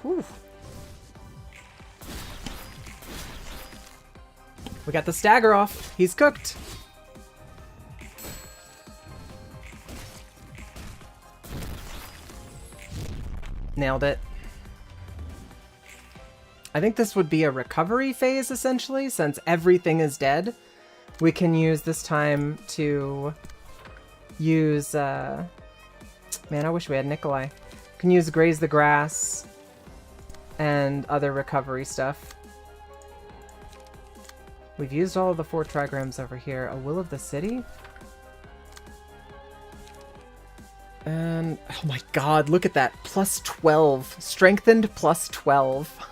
Whew. We got the stagger off. He's cooked. Nailed it. I think this would be a recovery phase, essentially, since everything is dead. We can use this time to use, man, I wish we had Nikolai. Can use Graze the Grass and other recovery stuff. We've used all of the 4 trigrams over here. A Will of the City? And, oh my god, look at that. Plus 12. Strengthened plus 12.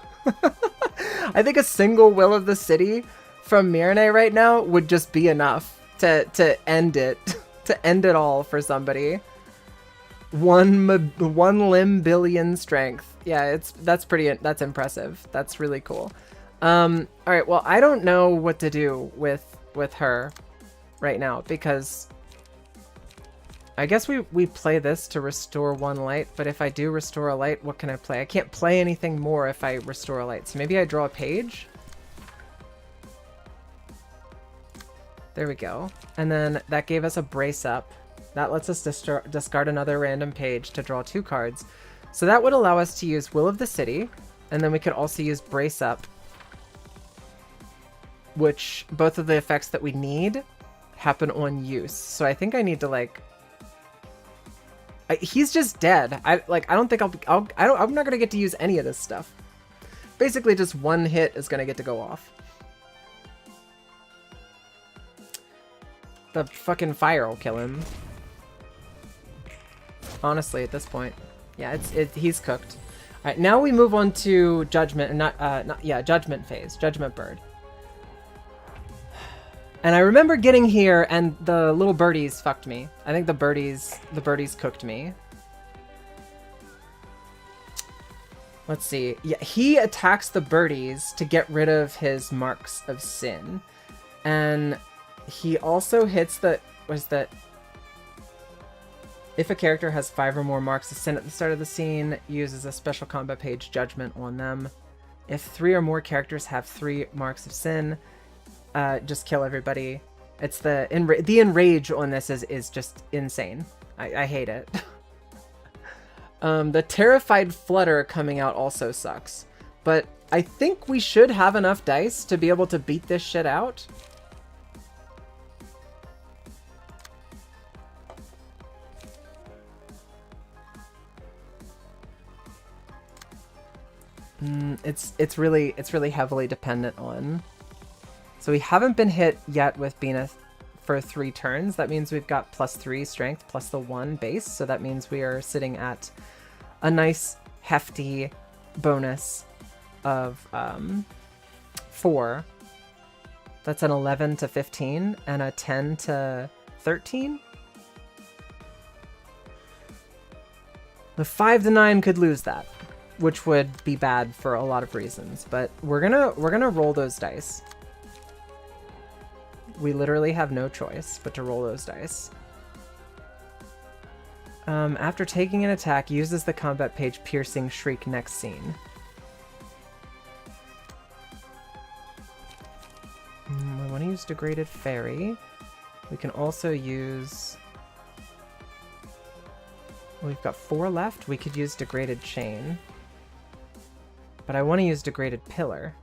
I think a single Will of the City from Mirene right now would just be enough to end it. To end it all for somebody. One limb billion strength. Yeah, that's impressive. That's really cool. Alright, well, I don't know what to do with her right now, because I guess we play this to restore 1 light, but if I do restore a light, what can I play? I can't play anything more if I restore a light, so maybe I draw a page? There we go. And then that gave us a brace up. That lets us discard another random page to draw 2 cards. So that would allow us to use Will of the City, and then we could also use Brace Up, which both of the effects that we need happen on use. So I think I need to, like... he's just dead. I don't think I'm not gonna get to use any of this stuff. Basically, just 1 hit is gonna get to go off. The fucking fire will kill him. Honestly, at this point. Yeah, he's cooked. Alright, now we move on to Judgment, Judgment phase. Judgment Bird. And I remember getting here and the little birdies fucked me. I think the birdies cooked me. Let's see. Yeah, he attacks the birdies to get rid of his marks of sin. And he also hits if a character has 5 or more marks of sin at the start of the scene, uses a special combat page Judgment on them. If 3 or more characters have 3 marks of sin, just kill everybody. It's the enrage on this is just insane. I hate it. The Terrified Flutter coming out also sucks. But I think we should have enough dice to be able to beat this shit out. It's really heavily dependent on. So we haven't been hit yet with Bina for 3 turns. That means we've got +3 strength plus the 1 base. So that means we are sitting at a nice hefty bonus of 4. That's an 11 to 15 and a 10 to 13. The 5 to 9 could lose that, which would be bad for a lot of reasons. But we're gonna roll those dice. We literally have no choice but to roll those dice. After taking an attack, uses the combat page Piercing Shriek next scene. We want to use Degraded Fairy. We can also use... We've got 4 left. We could use Degraded Chain. But I want to use Degraded Pillar.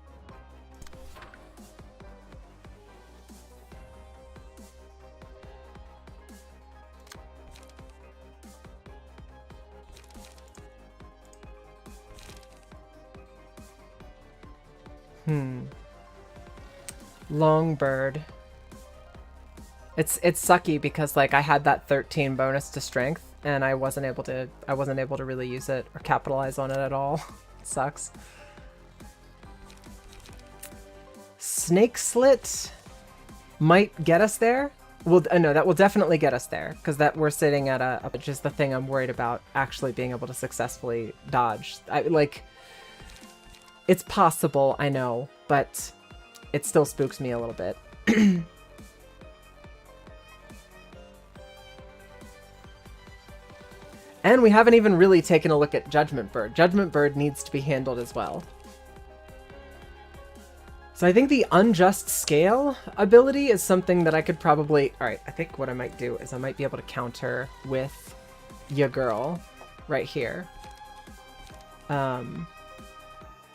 Longbird. It's sucky because like I had that 13 bonus to strength and I wasn't able to really use it or capitalize on it at all. It sucks. Snake Slit might get us there. Well, no, that will definitely get us there because that we're sitting at which is the thing I'm worried about actually being able to successfully dodge. It's possible, I know, but it still spooks me a little bit. And we haven't even really taken a look at Judgment Bird. Judgment Bird needs to be handled as well. So I think the Unjust Scale ability is something that I could probably... Alright, I think what I might do is I might be able to counter with Ya Girl right here. We're going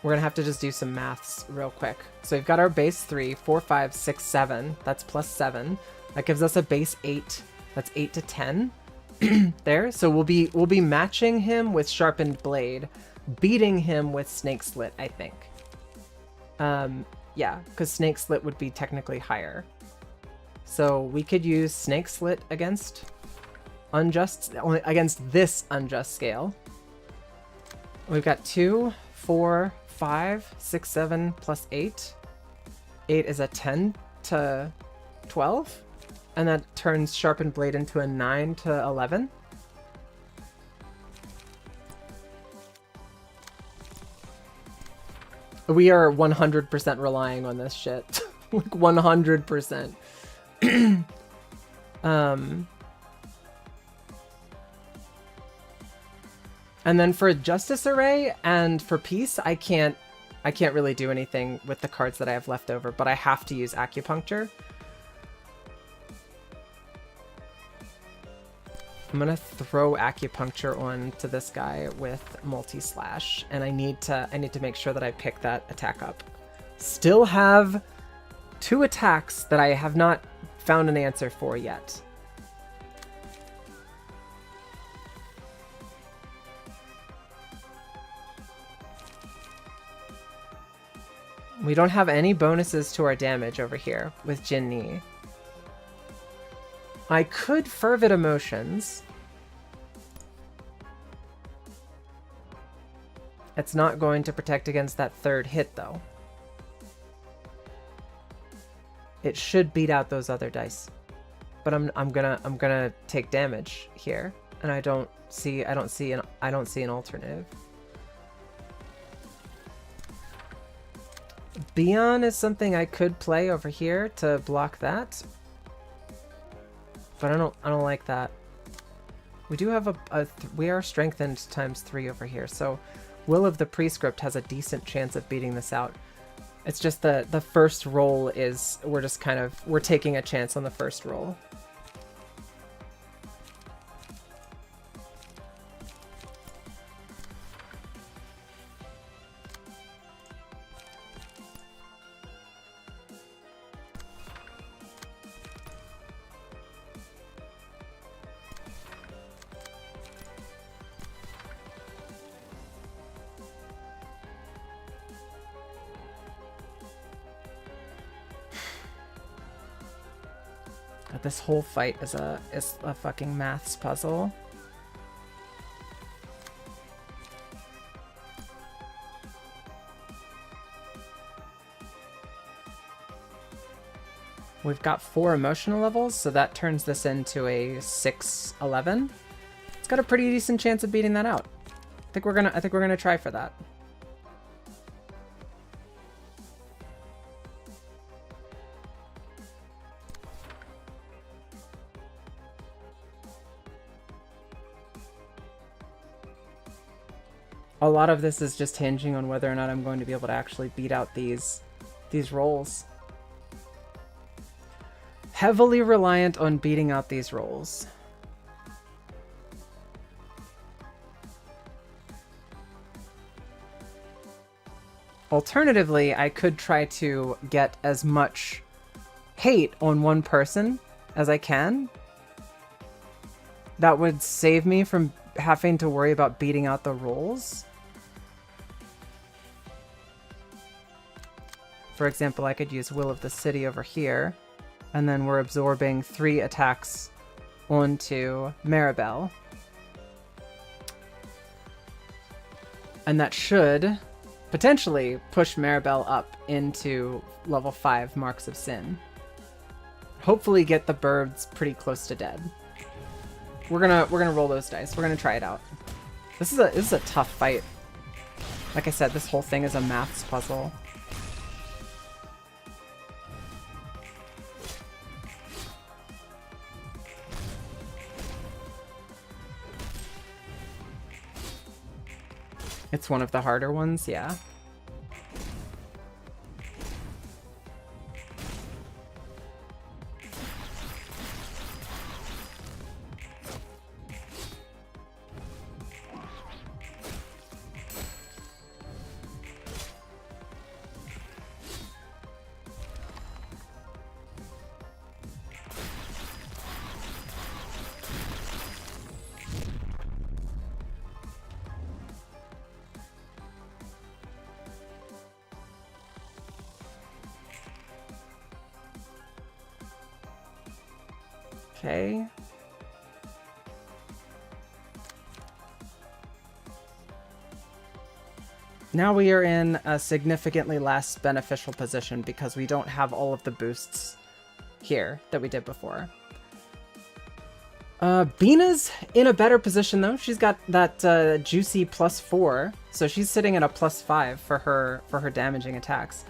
to have to just do some maths real quick. So we've got our base 3, 4, 5, 6, 7. That's plus 7. That gives us a base 8. That's 8 to 10. There. So we'll be matching him with Sharpened Blade, beating him with Snake Slit, I think. Yeah, because Snake Slit would be technically higher. So we could use Snake Slit against this Unjust Scale. We've got 2, 4, 5, 6, 7 plus 8. 8 is a 10 to 12. And that turns Sharpened Blade into a 9 to 11. We are 100% relying on this shit. Like 100%. And then for Justice Array and for Peace, I can't really do anything with the cards that I have left over, but I have to use Acupuncture. I'm gonna throw Acupuncture on to this guy with Multi-Slash, and I need to make sure that I pick that attack up. Still have 2 attacks that I have not found an answer for yet. We don't have any bonuses to our damage over here with Jinni. I could Fervid Emotions. It's not going to protect against that 3rd hit, though. It should beat out those other dice, but I'm gonna take damage here, and I don't see an alternative. Bion is something I could play over here to block that. But I don't like that. We do have we are strengthened ×3 over here, so Will of the Prescript has a decent chance of beating this out. It's just the first roll is we're taking a chance on the first roll. This whole fight is a fucking maths puzzle. We've got 4 emotional levels, so that turns this into a 6-11. It's got a pretty decent chance of beating that out. I think we're gonna try for that. A lot of this is just hinging on whether or not I'm going to be able to actually beat out these rolls. Heavily reliant on beating out these rolls. Alternatively, I could try to get as much hate on one person as I can. That would save me from having to worry about beating out the rolls. For example, I could use Will of the City over here, and then we're absorbing 3 attacks onto Maribel. And that should potentially push Maribel up into level 5 Marks of Sin. Hopefully get the Birbs pretty close to dead. We're gonna roll those dice. We're gonna try it out. This is a tough fight. Like I said, this whole thing is a maths puzzle. It's one of the harder ones, yeah. Okay. Now we are in a significantly less beneficial position because we don't have all of the boosts here that we did before. Bina's in a better position though. She's got that juicy +4, so she's sitting at a +5 for her damaging attacks,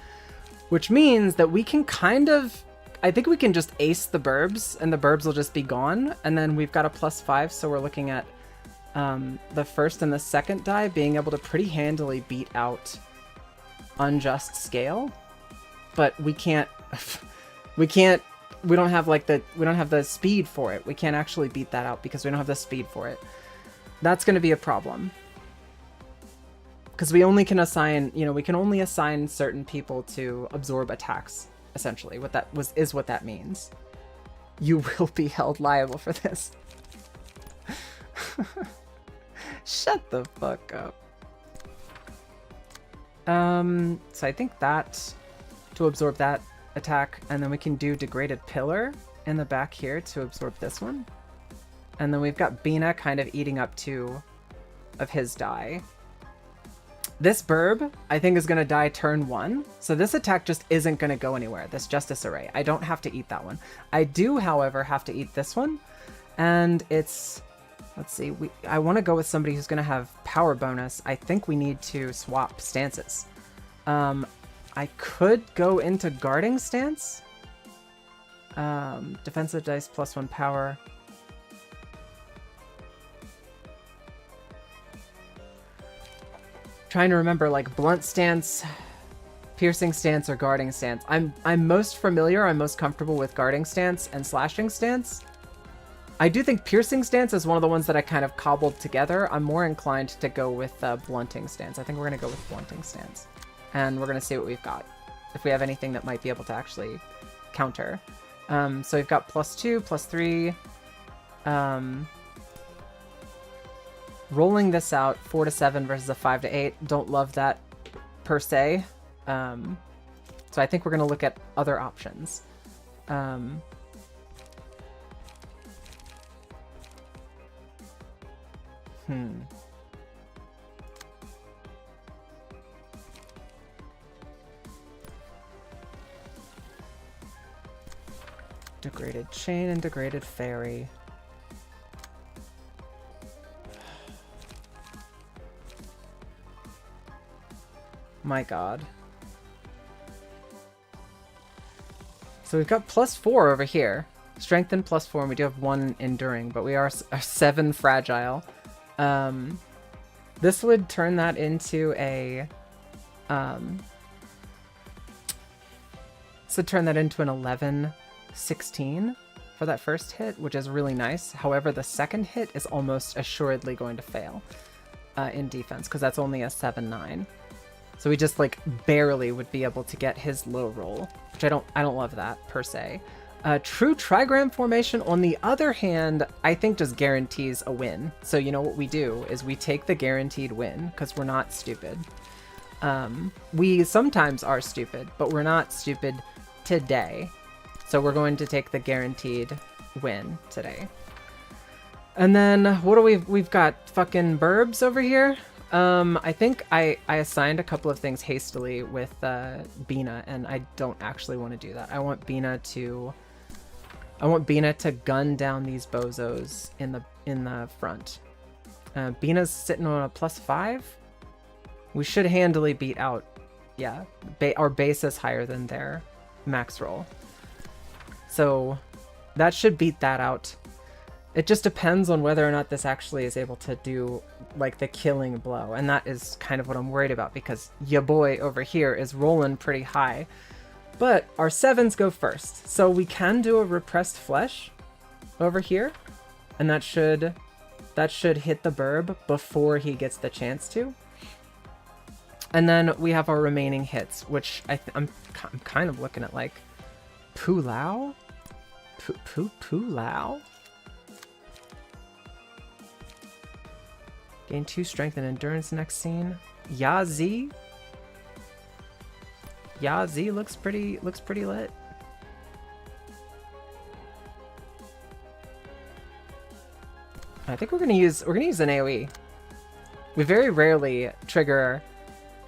which means that we can kind of, I think we can just ace the Birbs, and the Birbs will just be gone, and then we've got a +5, so we're looking at the first and the second die being able to pretty handily beat out Unjust Scale, but we can't, we don't have like we don't have the speed for it. We can't actually beat that out because we don't have the speed for it. That's going to be a problem. Because we only can assign, you know, we can only assign certain people to absorb attacks, essentially. What that is what that means. You will be held liable for this. Shut the fuck up. So I think that, to absorb that attack, and then we can do Degraded Pillar in the back here to absorb this one. And then we've got Bina kind of eating up 2 of his die. This Burb, I think, is going to die turn 1. So this attack just isn't going to go anywhere, this Justice Array. I don't have to eat that one. I do, however, have to eat this one. And it's... Let's see. I want to go with somebody who's going to have power bonus. I think we need to swap stances. I could go into guarding stance. Defensive dice +1 power. Trying to remember, like, blunt stance, piercing stance, or guarding stance. I'm most familiar, I'm most comfortable with guarding stance and slashing stance. I do think piercing stance is one of the ones that I kind of cobbled together. I'm more inclined to go with blunting stance. I think we're going to go with blunting stance. And we're going to see what we've got. If we have anything that might be able to actually counter. So we've got +2, +3. Rolling this out, 4 to 7 versus a 5 to 8. Don't love that per se. So I think we're going to look at other options. Degraded Chain and Degraded Fairy. My god. So we've got +4 over here. Strength and +4, and we do have 1 enduring, but we are 7 fragile. This would turn that into a... So turn that into an 11-16 for that first hit, which is really nice. However, the second hit is almost assuredly going to fail in defense, because that's only a 7-9. So we just like barely would be able to get his low roll, which I don't love that per se. True Trigram Formation, on the other hand, I think just guarantees a win. So you know what we do is we take the guaranteed win, because we're not stupid. We sometimes are stupid, but we're not stupid today. So we're going to take the guaranteed win today. And then what do we've got fucking Birbs over here. I think I assigned a couple of things hastily with Bina, and I don't actually want to do that. I want Bina to gun down these bozos in the front. Bina's sitting on a +5. We should handily beat out. Yeah, our base is higher than their max roll, so that should beat that out. It just depends on whether or not this actually is able to do, like, the killing blow. And that is kind of what I'm worried about, because ya boy over here is rolling pretty high. But our 7s go first. So we can do a repressed flesh over here. And that should hit the burb before he gets the chance to. And then we have our remaining hits, which I'm kind of looking at, like, Pulao? Pulao? Gain 2 strength and endurance next scene. Yazi? Yazi looks pretty lit. I think we're gonna use an AoE. We very rarely trigger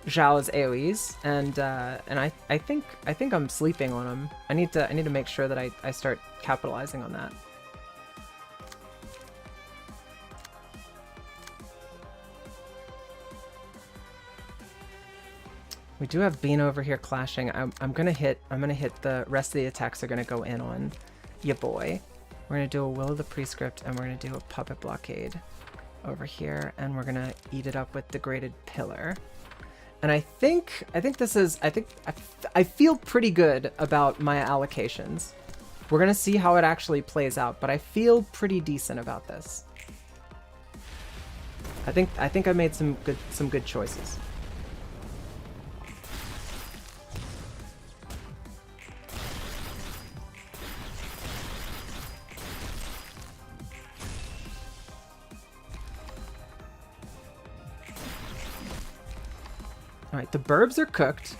Zhao's AoEs, and I think I'm sleeping on him. I need to make sure that I start capitalizing on that. We do have Bean over here clashing. I'm gonna hit the rest of the attacks are gonna go in on ya boy. We're gonna do a Will of the Prescript, and we're gonna do a Puppet Blockade over here, and we're gonna eat it up with Degraded Pillar. And I feel pretty good about my allocations. We're gonna see how it actually plays out, but I feel pretty decent about this. I think I made some good choices. Alright, the Birbs are cooked.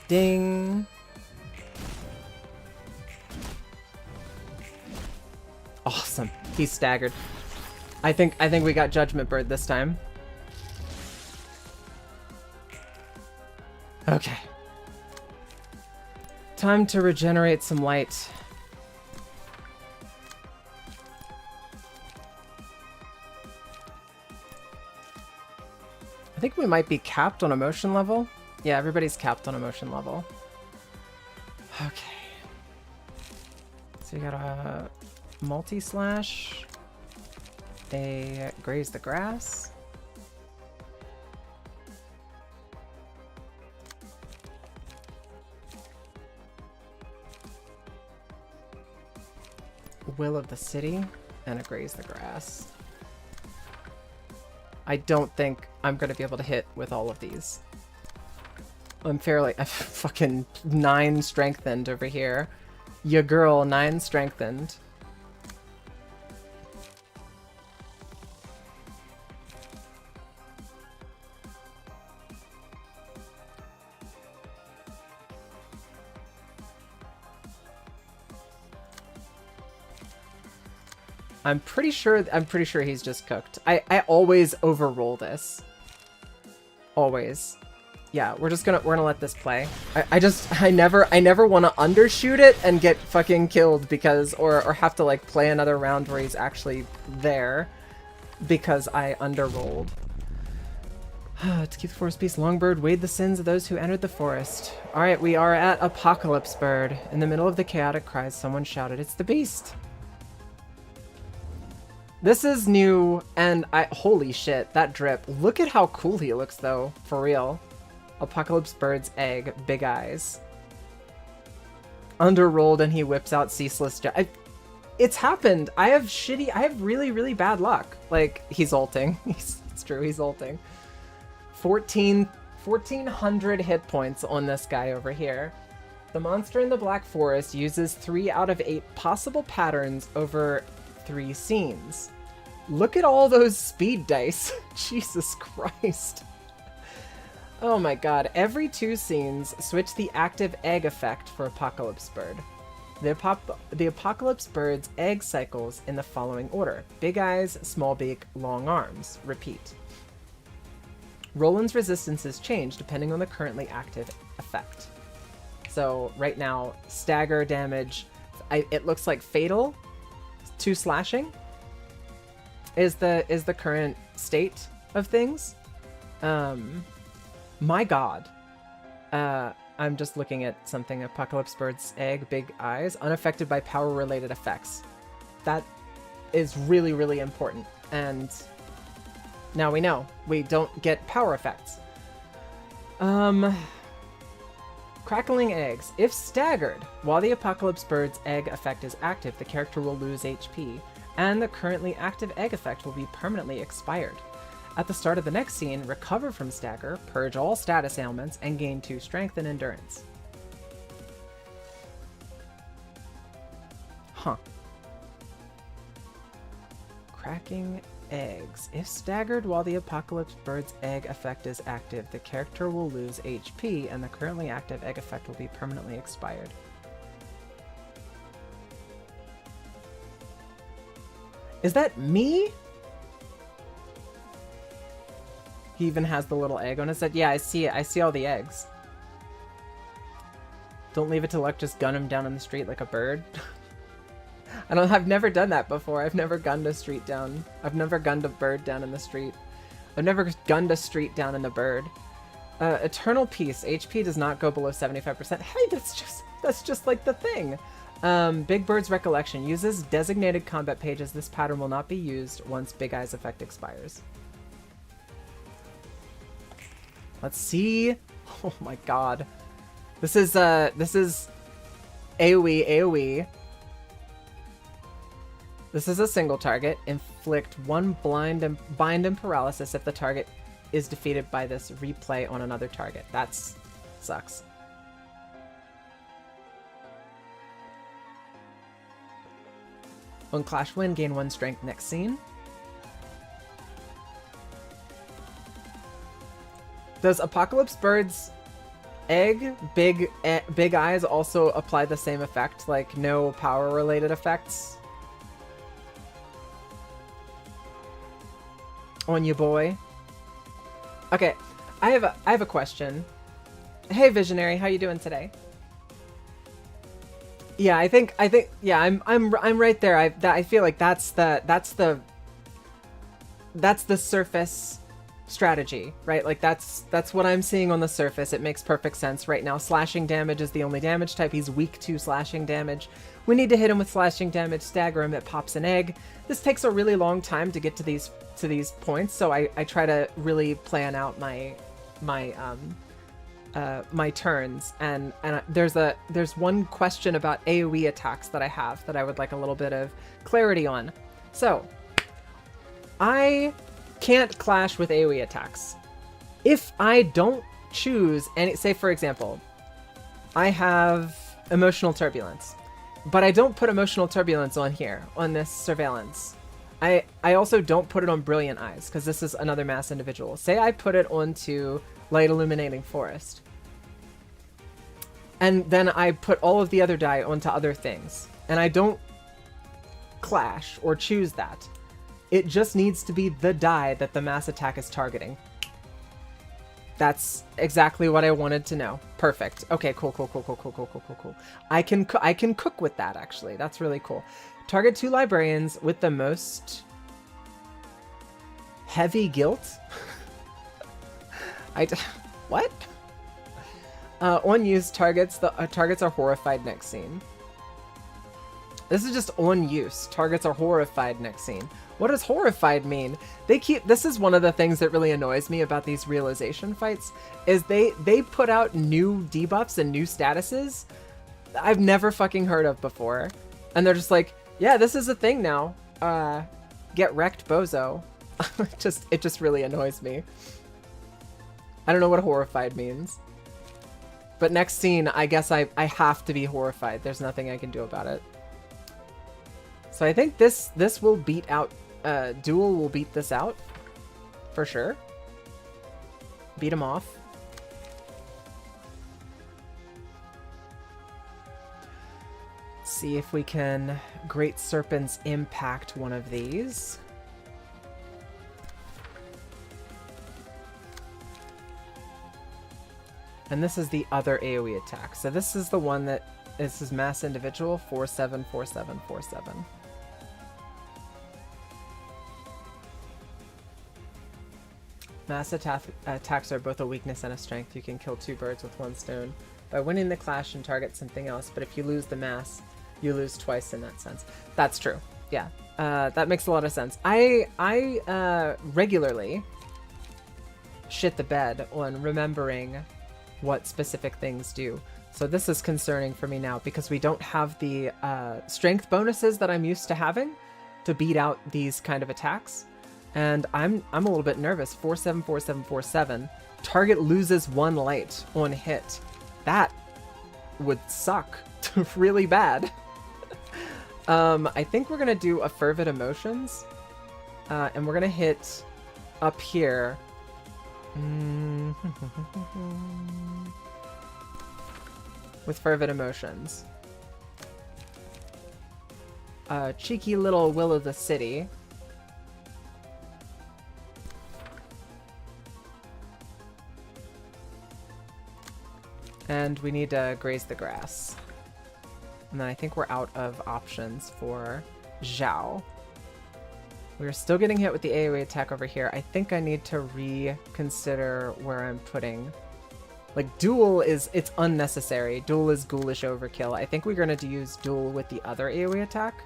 Ding. Awesome. He's staggered. I think we got Judgment Bird this time. Okay. Time to regenerate some light. I think we might be capped on emotion level. Yeah, everybody's capped on emotion level. Okay. So we got a multi-slash, a Graze the Grass, Will of the City, and a Graze the Grass. I don't think I'm going to be able to hit with all of these. I'm fucking 9 strengthened over here. Ya girl, 9 strengthened. I'm pretty sure he's just cooked. I always overroll this. Always. Yeah, we're gonna let this play. I never want to undershoot it and get fucking killed because or have to like play another round where he's actually there because I underrolled. To keep the forest peace, Longbird weighed the sins of those who entered the forest. All right, we are at Apocalypse Bird. In the middle of the chaotic cries, someone shouted, "It's the beast!" This is new, and holy shit, that drip. Look at how cool he looks, though, for real. Apocalypse Bird's egg, big eyes. Underrolled, and he whips out Ceaseless. It's happened. I have really, really bad luck. Like, he's ulting. It's true, he's ulting. 1,400 hit points on this guy over here. The monster in the Black Forest uses 3 out of 8 possible patterns over 3 scenes. Look at all those speed dice. Jesus Christ. Oh my god. Every 2 scenes, switch the active egg effect for Apocalypse Bird. The Apocalypse Bird's egg cycles in the following order. Big eyes, small beak, long arms. Repeat. Roland's resistances change depending on the currently active effect. So right now, stagger damage, it looks like fatal, 2 slashing is the current state of things. My god. I'm just looking at something. Apocalypse Bird's egg, big eyes, unaffected by power-related effects. That is really, really important. And now we know. We don't get power effects. Crackling eggs. If staggered, while the Apocalypse Bird's egg effect is active, the character will lose HP, and the currently active egg effect will be permanently expired. At the start of the next scene, recover from stagger, purge all status ailments, and gain 2 strength and endurance. Huh. Cracking eggs. If staggered while the Apocalypse Bird's egg effect is active, the character will lose HP, and the currently active egg effect will be permanently expired. Is that me? He even has the little egg on his head. Yeah, I see it. I see all the eggs. Don't leave it to luck, just gun him down in the street like a bird. I've never done that before. I've never gunned a street down. I've never gunned a bird down in the street. I've never gunned a street down in the bird. Eternal Peace. HP does not go below 75%. Hey, that's just like the thing. Big Bird's Recollection. Uses designated combat pages. This pattern will not be used once Big Eye's effect expires. Let's see. Oh my god. This is AoE. This is a single target. Inflict 1 bind and paralysis if the target is defeated by this replay on another target. That's sucks. On Clash Win, gain 1 strength next scene. Does Apocalypse Bird's egg, big eyes also apply the same effect? Like no power related effects? On you, boy. Okay, I have a question. Hey Visionary, how you doing today? Yeah, I think yeah, I'm right there. I feel like that's the surface strategy, right? Like that's what I'm seeing on the surface. It makes perfect sense right now. Slashing damage is the only damage type. He's weak to slashing damage. We need to hit him with slashing damage, stagger him, it pops an egg. This takes a really long time to get to these points, so I try to really plan out my turns, and there's one question about AoE attacks that I have that I would like a little bit of clarity on. So I can't clash with AoE attacks. If I don't choose any, say for example, I have Emotional Turbulence, but I don't put Emotional Turbulence on here, on this Surveillance. I also don't put it on Brilliant Eyes, because this is another mass individual. Say I put it onto Light Illuminating Forest, and then I put all of the other die onto other things, and I don't clash or choose that. It just needs to be the die that the mass attack is targeting. That's exactly what I wanted to know. Perfect. Okay, cool. I can cook with that, actually. That's really cool. Target 2 librarians with the most heavy guilt. What? On use targets, the targets are horrified next scene. This is just on use. Targets are horrified next scene. What does horrified mean? This is one of the things that really annoys me about these realization fights, is they put out new debuffs and new statuses I've never fucking heard of before. And they're just like, yeah, this is a thing now. Get wrecked, bozo. It just really annoys me. I don't know what horrified means. But next scene, I guess I have to be horrified. There's nothing I can do about it. So I think this will beat out, Duel will beat this out. For sure. Beat him off. See if we can Great Serpent's Impact one of these. And this is the other AoE attack. So this is the one that, this is Mass Individual, 474747. Mass attacks are both a weakness and a strength. You can kill 2 birds with 1 stone by winning the clash and target something else, but if you lose the mass, you lose twice in that sense. That's true. Yeah, that makes a lot of sense. I regularly shit the bed on remembering what specific things do. So this is concerning for me now because we don't have the strength bonuses that I'm used to having to beat out these kind of attacks. And I'm a little bit nervous. 474747. Target loses 1 light on hit. That would suck really bad. I think we're gonna do a fervid emotions, and we're gonna hit up here. With fervid emotions. Cheeky little will of the city. And we need to graze the grass. And then I think we're out of options for Zhao. We're still getting hit with the AoE attack over here. I think I need to reconsider where I'm putting... Like, duel is... It's unnecessary. Duel is ghoulish overkill. I think we're going to use duel with the other AoE attack.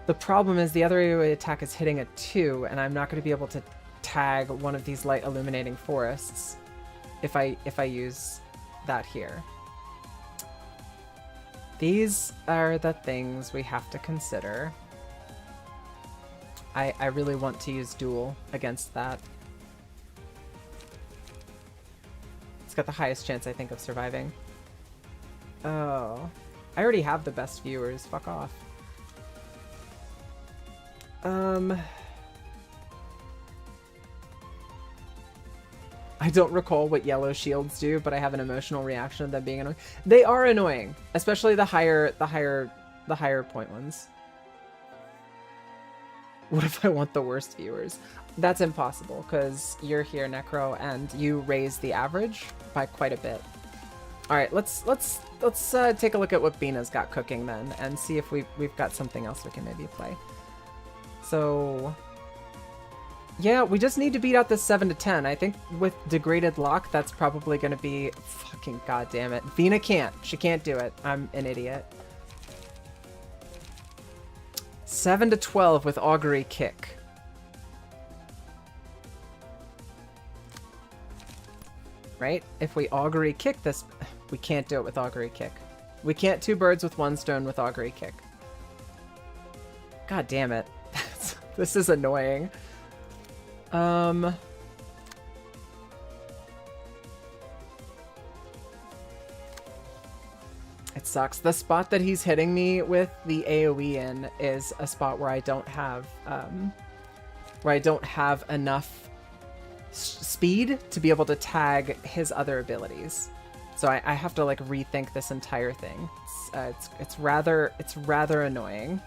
The problem is the other AoE attack is hitting a 2, and I'm not going to be able to tag one of these light illuminating forests if I use that here. These are the things we have to consider. I really want to use duel against that. It's got the highest chance, I think, of surviving. Oh. I already have the best viewers. Fuck off. I don't recall what yellow shields do, but I have an emotional reaction of them being annoying. They are annoying, especially the higher point ones. What if I want the worst viewers? That's impossible, because you're here, Necro, and you raise the average by quite a bit. All right, let's take a look at what Bina's got cooking then, and see if we've got something else we can maybe play. So, yeah, we just need to beat out this 7 to 10. I think with degraded lock, that's probably going to be fucking goddamn it. Bina can't. She can't do it. I'm an idiot. 7 to 12 with augury kick. Right? If we augury kick this, we can't do it with augury kick. We can't 2 birds with 1 stone with augury kick. God damn it. This is annoying. It sucks. The spot that he's hitting me with the AoE in is a spot where I don't have enough speed to be able to tag his other abilities. So I have to like rethink this entire thing. It's rather annoying.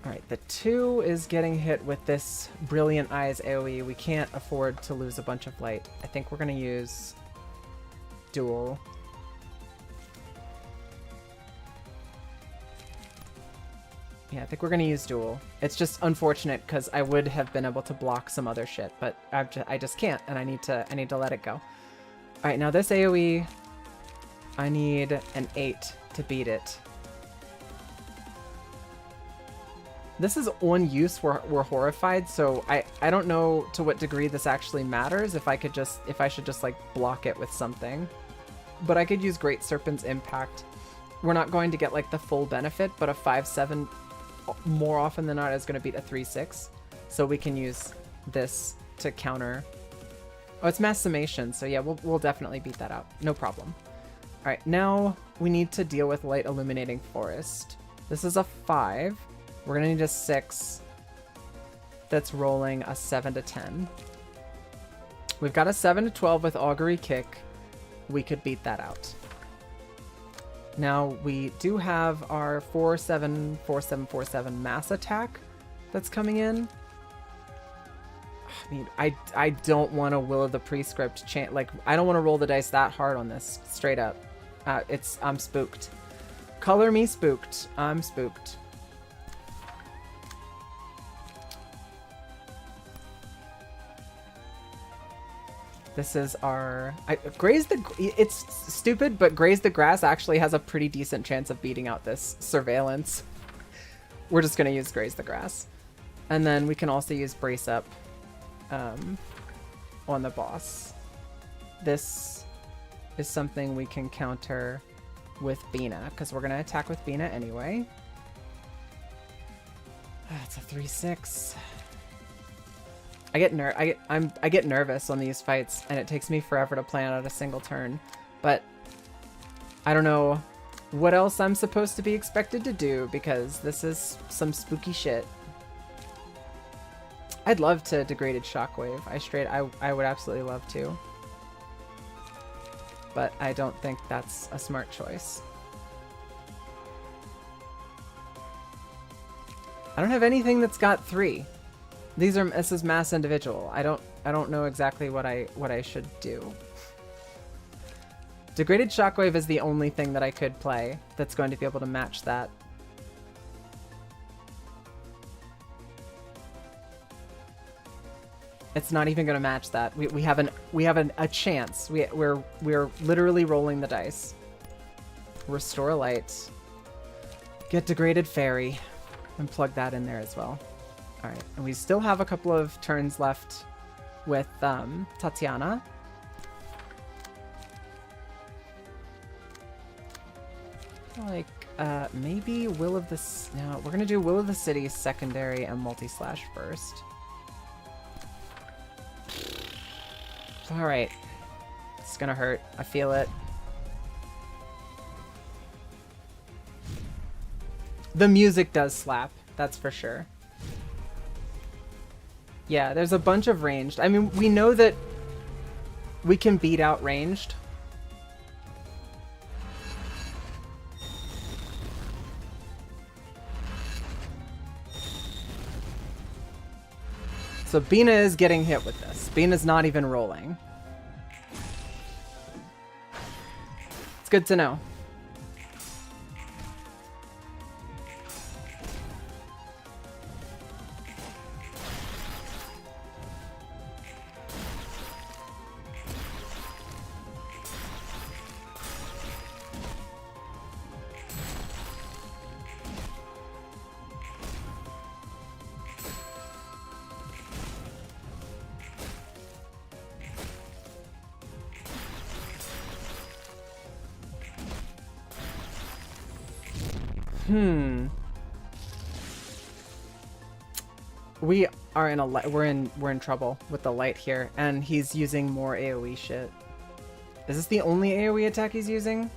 Alright, the 2 is getting hit with this Brilliant Eyes AoE. We can't afford to lose a bunch of light. I think we're going to use duel. Yeah, I think we're going to use duel. It's just unfortunate because I would have been able to block some other shit, but I just can't, and I need to let it go. Alright, now this AoE, I need an 8 to beat it. This is on use, we're horrified, so I don't know to what degree this actually matters, if I should just like block it with something. But I could use Great Serpent's Impact. We're not going to get like the full benefit, but a 5-7 more often than not is going to beat a 3-6. So we can use this to counter. Oh, it's mass summation, so yeah, we'll definitely beat that out. No problem. Alright, now we need to deal with Light Illuminating Forest. This is a 5. We're gonna need a 6 that's rolling a 7 to 10. We've got a 7 to 12 with Augury Kick. We could beat that out. Now we do have our 4-7-4-7-4-7 mass attack that's coming in. mean, I don't want to Will of the Prescript chant. Like, I don't want to roll the dice that hard on this. Straight up. I'm spooked. Color me spooked. I'm spooked. This is our... It's stupid, but Graze the Grass actually has a pretty decent chance of beating out this Surveillance. We're just going to use Graze the Grass. And then we can also use Brace Up on the boss. This is something we can counter with Bina, because we're going to attack with Bina anyway. It's a 3-6. I get nervous on these fights, and it takes me forever to plan out a single turn. But I don't know what else I'm supposed to be expected to do, because this is some spooky shit. I'd love to Degraded Shockwave. I would absolutely love to. But I don't think that's a smart choice. I don't have anything that's got 3. This is mass individual. I don't know exactly what I should do. Degraded Shockwave is the only thing that I could play that's going to be able to match that. It's not even going to match that. We have a chance. We're literally rolling the dice. Restore Light. Get Degraded Fairy, and plug that in there as well. All right, and we still have a couple of turns left with Tatiana. Like maybe Will of the... No, we're gonna do Will of the City secondary and multi-slash first. All right, it's gonna hurt. I feel it. The music does slap, that's for sure. Yeah, there's a bunch of ranged. I mean, we know that we can beat out ranged. So Bina is getting hit with this. Bina's not even rolling. It's good to know. We are in we're in trouble with the light here, and he's using more AoE shit. Is this the only AoE attack he's using?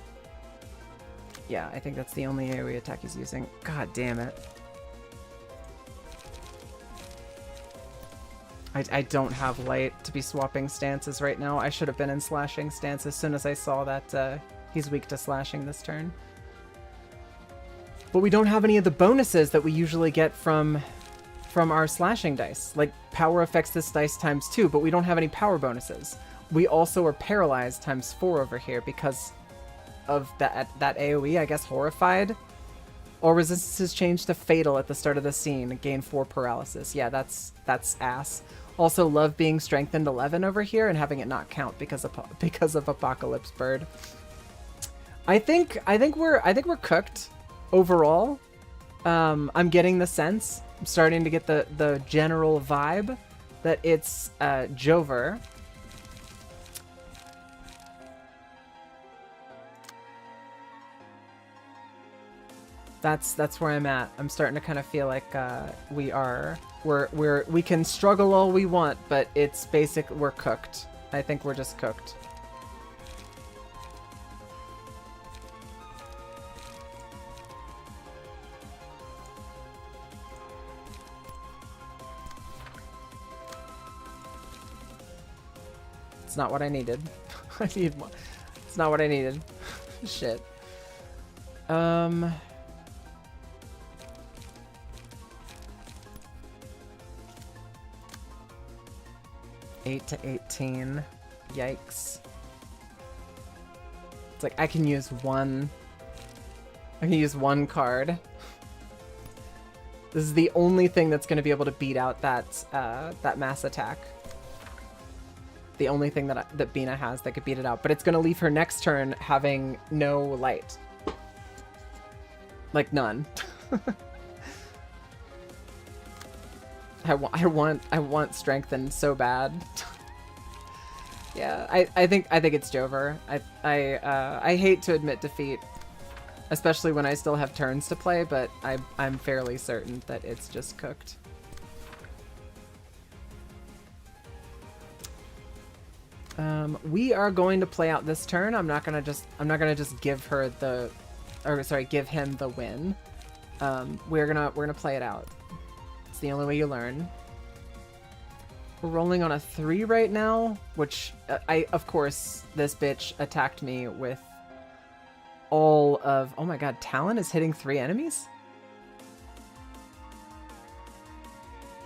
Yeah, I think that's the only AoE attack he's using. God damn it. I don't have light to be swapping stances right now. I should have been in slashing stance as soon as I saw that he's weak to slashing this turn. But we don't have any of the bonuses that we usually get from our slashing dice. Like, power affects this dice ×2, but we don't have any power bonuses. We also are paralyzed ×4 over here because of that AoE, I guess, Horrified. Or resistance is changed to Fatal at the start of the scene. Gain 4 paralysis. Yeah, that's ass. Also, love being strengthened 11 over here and having it not count because of Apocalypse Bird. I think we're cooked overall. I'm getting the sense. I'm starting to get the general vibe that it's Jover. That's where I'm at. I'm starting to kind of feel like we can struggle all we want, but it's basic. We're cooked. I think we're just cooked. It's not what I needed. I need more. It's not what I needed. Shit. 8 to 18. Yikes. It's like I can use one. I can use one card. This is the only thing that's going to be able to beat out that mass attack. The only thing that Bina has that could beat it out. But it's going to leave her next turn having no light. Like none. I want strengthened so bad. Yeah, I think it's Jover. I hate to admit defeat, especially when I still have turns to play, but I'm fairly certain that it's just cooked. We are going to play out this turn. I'm not gonna just give her the, or sorry, give him the win. We're gonna play it out. It's the only way you learn. We're rolling on a 3 right now, which of course, this bitch attacked me with all of, oh my god, Talon is hitting 3 enemies?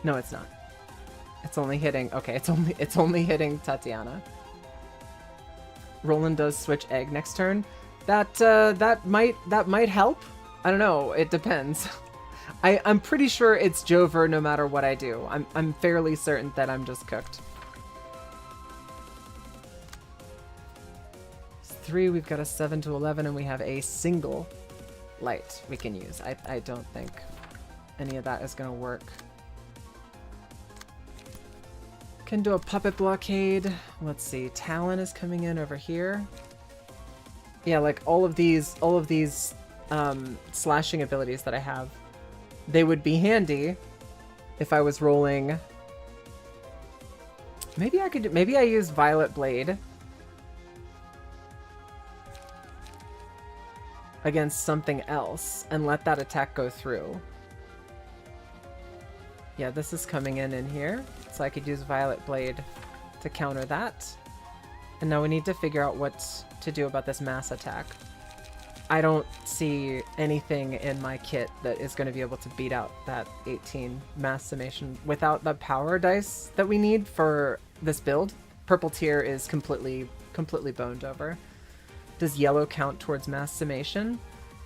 No, it's not. It's only hitting, okay, it's only hitting Tatiana. Roland does switch egg next turn. That might help. I don't know, it depends. I'm pretty sure it's Jover no matter what I do. I'm fairly certain that I'm just cooked. 3, we've got a 7 to 11, and we have a single light we can use. I don't think any of that is gonna work. Can do a puppet blockade. Let's see, Talon is coming in over here. Yeah, like all of these slashing abilities that I have, they would be handy if I was rolling. Maybe I use Violet Blade against something else and let that attack go through. Yeah, this is coming in here, so I could use Violet Blade to counter that. And now we need to figure out what to do about this mass attack. I don't see anything in my kit that is going to be able to beat out that 18 mass summation without the power dice that we need for this build. Purple tier is completely boned over. Does yellow count towards mass summation?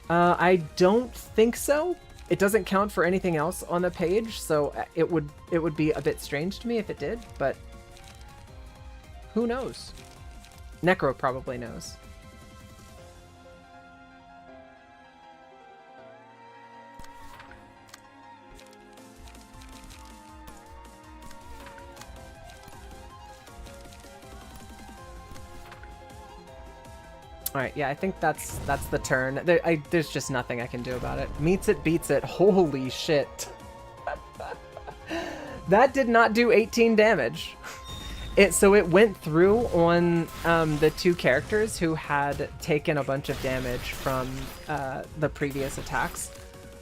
I don't think so. It doesn't count for anything else on the page, so it would be a bit strange to me if it did, but who knows? Necro probably knows. Alright, yeah, I think that's the turn. There's just nothing I can do about it. Meets it, beats it. Holy shit. That did not do 18 damage. So it went through on the 2 characters who had taken a bunch of damage from the previous attacks.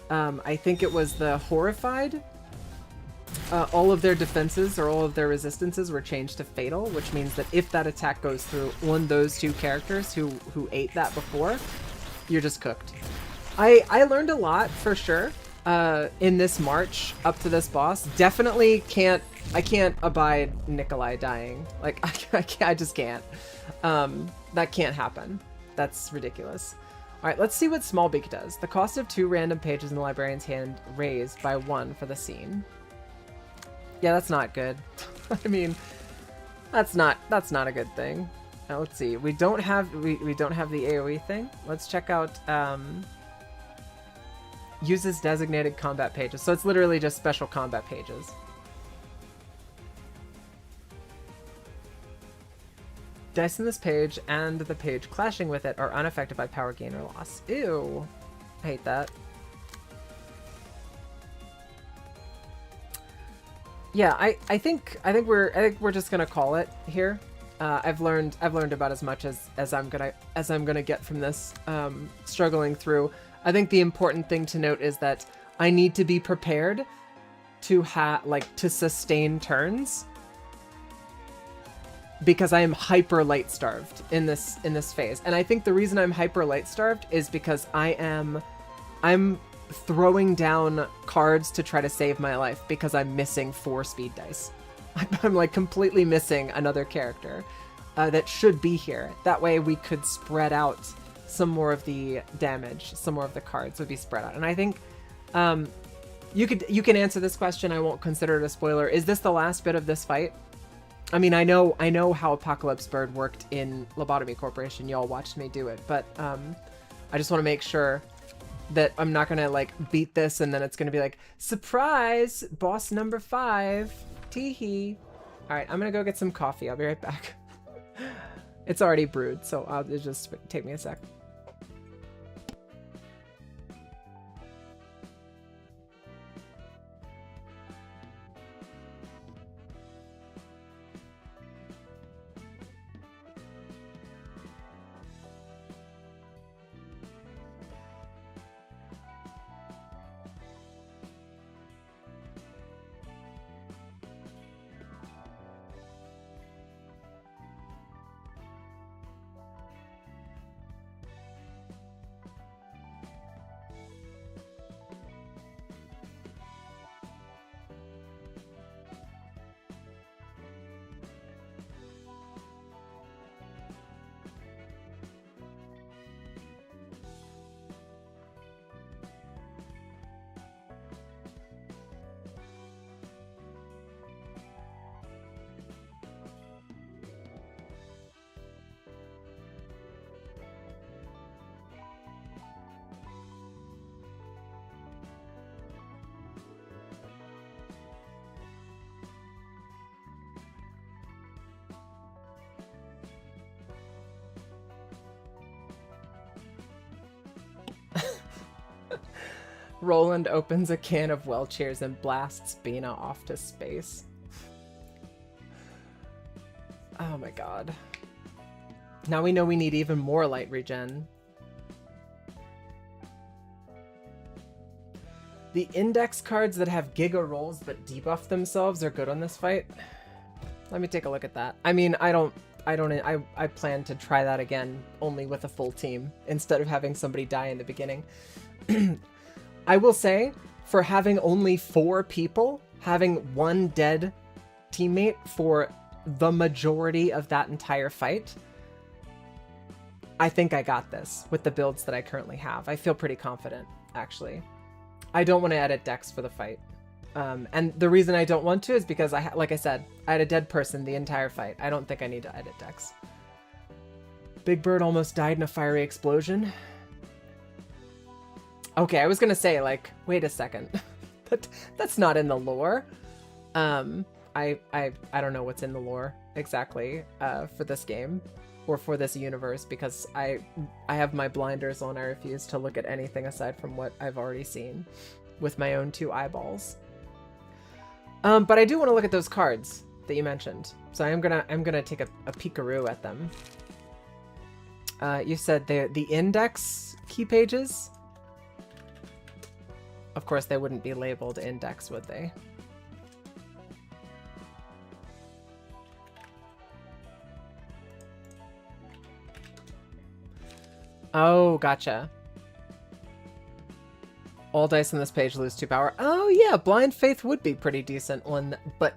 I think it was the Horrified. All of their defenses or all of their resistances were changed to fatal, which means that if that attack goes through on those 2 characters who ate that before, you're just cooked. I learned a lot for sure in this march up to this boss. Definitely I can't abide Nikolai dying. Like I just can't. That can't happen. That's ridiculous. All right, let's see what Smallbeak does. The cost of 2 random pages in the librarian's hand raised by 1 for the scene. Yeah, that's not good. I mean, that's not a good thing. Now let's see. We don't have the AoE thing. Let's check out uses designated combat pages. So it's literally just special combat pages. Dice in this page and the page clashing with it are unaffected by power gain or loss. Ew. I hate that. Yeah, I think we're just gonna call it here. I've learned about as much as I'm gonna get from this struggling through. I think the important thing to note is that I need to be prepared to to sustain turns, because I am hyper light starved in this phase. And I think the reason I'm hyper light starved is because I'm throwing down cards to try to save my life because I'm missing 4 speed dice. I'm like completely missing another character that should be here. That way we could spread out some more of the damage, some more of the cards would be spread out. And I think you can answer this question. I won't consider it a spoiler. Is this the last bit of this fight? I mean, I know how Apocalypse Bird worked in Lobotomy Corporation. Y'all watched me do it, but I just want to make sure that I'm not gonna like beat this and then it's gonna be like, surprise, boss number 5. Teehee. All right, I'm gonna go get some coffee. I'll be right back. It's already brewed, so it'll just take me a sec. Roland opens a can of Welchers and blasts Bina off to space. Oh my god. Now we know we need even more light regen. The index cards that have Giga rolls but debuff themselves are good on this fight. Let me take a look at that. I mean, I plan to try that again, only with a full team, instead of having somebody die in the beginning. I will say, for having only 4 people, having 1 dead teammate for the majority of that entire fight, I think I got this with the builds that I currently have. I feel pretty confident, actually. I don't want to edit decks for the fight. And the reason I don't want to is because, like I said, I had a dead person the entire fight. I don't think I need to edit decks. Big Bird almost died in a fiery explosion. Okay, I was gonna say, like, wait a second. That's not in the lore. I don't know what's in the lore exactly for this game or for this universe, because I have my blinders on. I refuse to look at anything aside from what I've already seen with my own 2 eyeballs. But I do want to look at those cards that you mentioned, so I'm gonna take a peekaroo at them. You said the index key pages. Of course, they wouldn't be labeled index, would they? Oh, gotcha. All dice on this page lose 2 power. Oh yeah, Blind Faith would be pretty decent on, but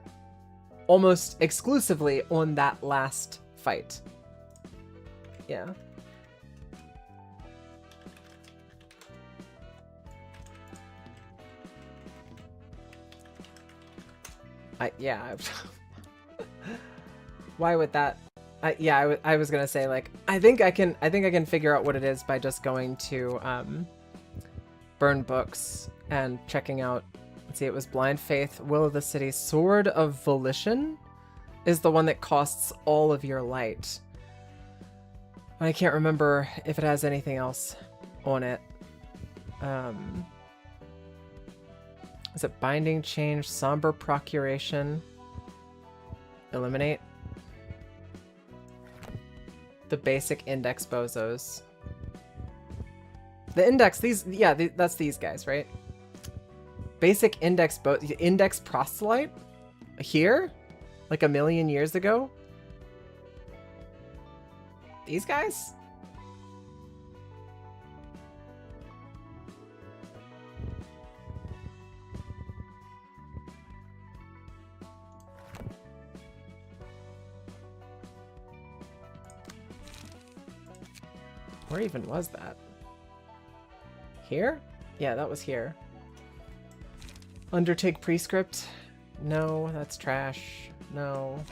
almost exclusively on that last fight. Yeah. Yeah. Why would that? Yeah, I was gonna say, like, I think I can figure out what it is by just going to Burn Books and checking out. Let's see, it was Blind Faith, Will of the City, Sword of Volition is the one that costs all of your light. I can't remember if it has anything else on it. Is it Binding Change, Somber Procuration, Eliminate? The basic index bozos. The index, that's these guys, right? Basic index index proselyte? Here? Like a million years ago? These guys? Where even was that? Here? Yeah, that was here. Undertake prescript? No, that's trash. No.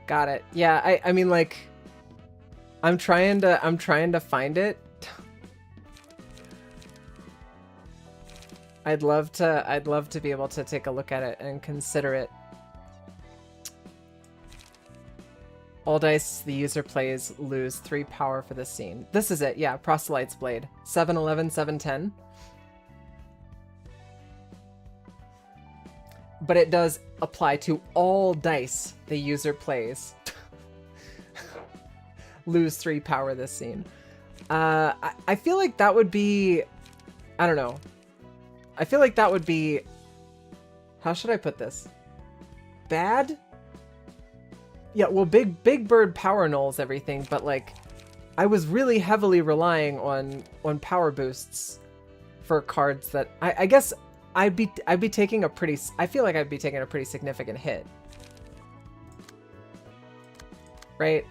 Got it. Yeah, I mean, like, I'm trying to find it. I'd love to be able to take a look at it and consider it. All dice the user plays lose 3 power for this scene. This is it, yeah, Proselyte's Blade. 711, 710. But it does apply to all dice the user plays. Lose 3 power this scene. I feel like that would be... I don't know. I feel like that would be... How should I put this? Bad? Yeah, well, Big Bird power nulls everything, but like, I was really heavily relying on power boosts for cards that I guess I'd be taking a pretty... I feel like I'd be taking a pretty significant hit. Right?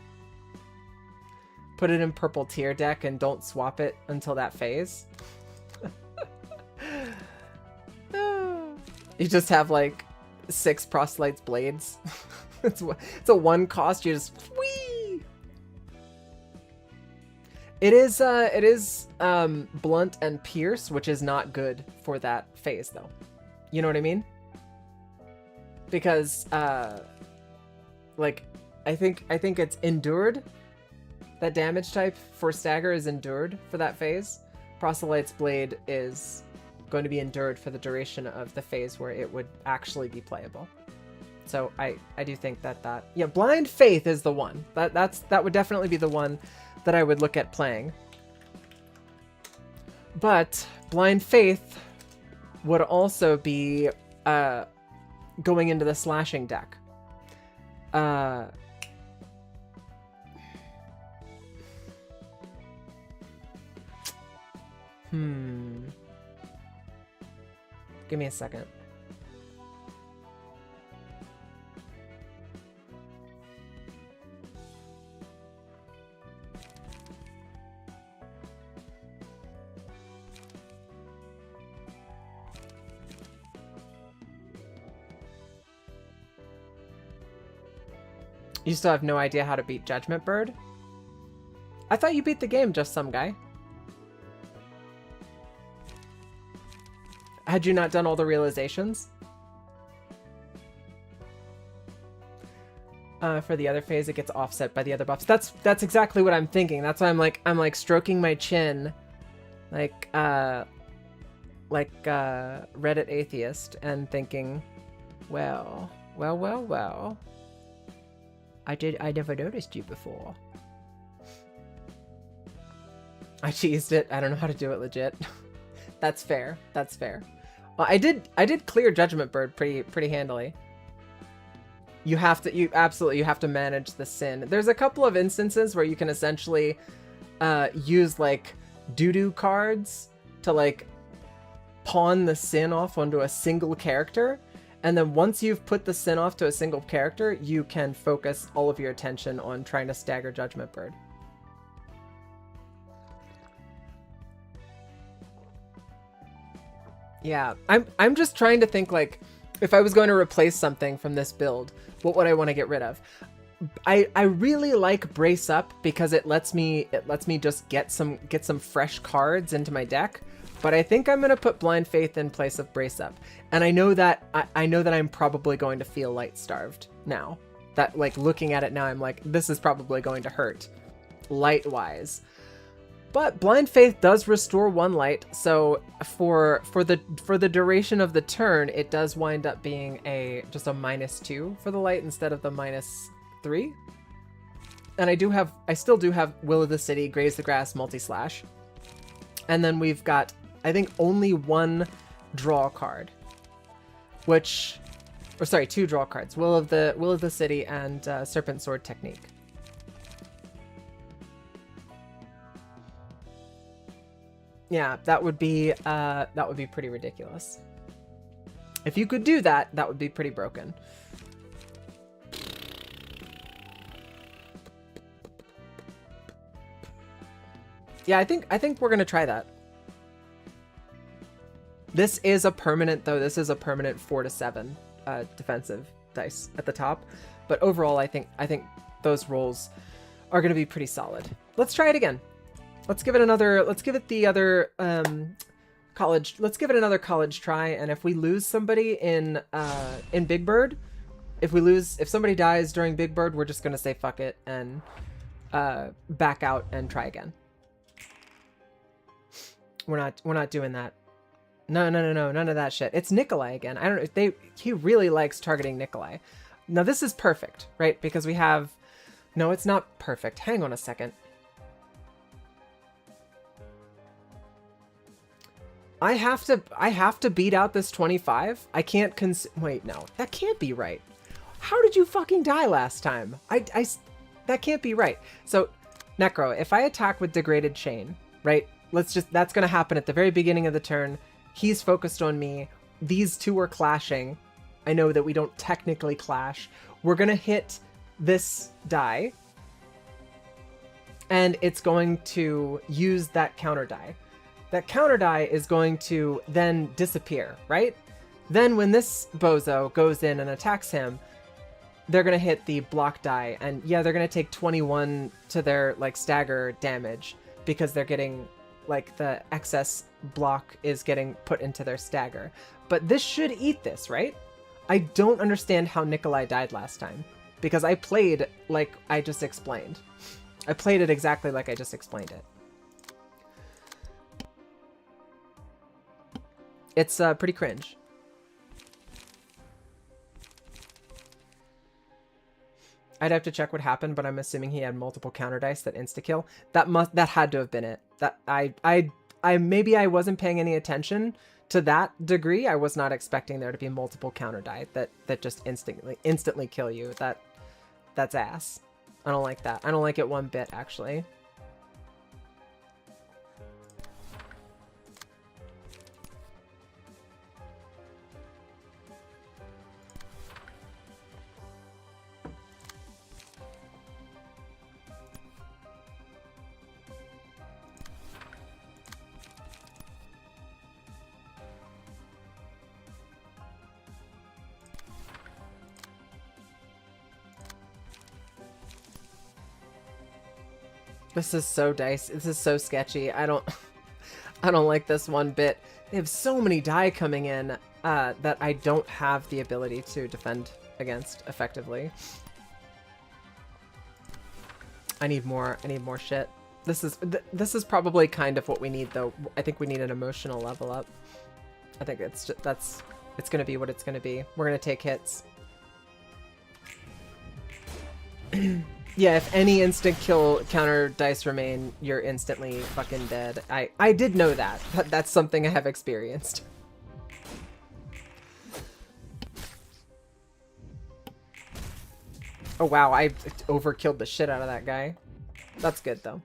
Put it in purple tier deck and don't swap it until that phase. You just have like 6 Proselyte's Blades. It's a 1 cost. You just whee. It is blunt and pierce, which is not good for that phase though. You know what I mean? Because like I think it's endured. That damage type for stagger is endured for that phase. Proselyte's Blade is going to be endured for the duration of the phase where it would actually be playable. So I do think that yeah, Blind Faith is the one. That would definitely be the one that I would look at playing. But Blind Faith would also be going into the slashing deck. Give me a second. You still have no idea how to beat Judgment Bird? I thought you beat the game, just some guy. Had you not done all the realizations? For the other phase, it gets offset by the other buffs. That's exactly what I'm thinking. That's why I'm like stroking my chin, like Reddit atheist, and thinking, well. I never noticed you before. I cheesed it. I don't know how to do it legit. That's fair. That's fair. Well, I did clear Judgment Bird pretty handily. You absolutely have to manage the sin. There's a couple of instances where you can essentially use like doo-doo cards to like pawn the sin off onto a single character. And then once you've put the sin off to a single character, you can focus all of your attention on trying to stagger Judgment Bird. Yeah, I'm just trying to think, like, if I was going to replace something from this build, what would I want to get rid of? I really like Brace Up because it lets me just get some fresh cards into my deck. But I think I'm gonna put Blind Faith in place of Brace Up, and I know that I'm probably going to feel light starved now. That, like, looking at it now, I'm like, this is probably going to hurt, light wise. But Blind Faith does restore 1 light, so for the duration of the turn, it does wind up being just a -2 for the light instead of the -3. And I still do have Will of the City, Graze the Grass, Multi-Slash, and then we've got, I think, only 1 draw card, or sorry, 2 draw cards: Will of the City and Serpent Sword Technique. Yeah, that would be pretty ridiculous. If you could do that, that would be pretty broken. Yeah, I think we're gonna try that. This is a permanent, though. This is a permanent 4 to 7 defensive dice at the top. But overall, I think those rolls are gonna be pretty solid. Let's try it again. Let's give it another. Let's give it the other college. Let's give it another college try. And if we lose somebody in Big Bird, if somebody dies during Big Bird, we're just gonna say fuck it and back out and try again. We're not doing that. No, none of that shit. It's Nikolai again. I don't know. He really likes targeting Nikolai. Now this is perfect, right? Because we have, no, it's not perfect. Hang on a second. I have to beat out this 25. I can't wait, no, that can't be right. How did you fucking die last time? That can't be right. So Necro, if I attack with Degraded Chain, right? That's going to happen at the very beginning of the turn. He's focused on me. These two are clashing. I know that we don't technically clash. We're going to hit this die. And it's going to use that counter die. That counter die is going to then disappear, right? Then when this bozo goes in and attacks him, they're going to hit the block die. And yeah, they're going to take 21 to their like stagger damage because they're getting like the excess block is getting put into their stagger. But this should eat this, right? I don't understand how Nikolai died last time because I played like I just explained. I played it exactly like I just explained it. It's pretty cringe. I'd have to check what happened, but I'm assuming he had multiple counter dice that insta-kill. That had to have been it. That maybe I wasn't paying any attention to that degree. I was not expecting there to be multiple counter die that just instantly kill you. That's ass. I don't like that. I don't like it one bit, actually. This is so dicey. This is so sketchy. I don't like this one bit. They have so many die coming in that I don't have the ability to defend against effectively. I need more shit. This is probably kind of what we need, though. I think we need an emotional level up. I think it's gonna be what it's gonna be. We're gonna take hits. Yeah, if any instant kill counter dice remain, you're instantly fucking dead. I did know that. That's something I have experienced. Oh wow, I overkilled the shit out of that guy. That's good though.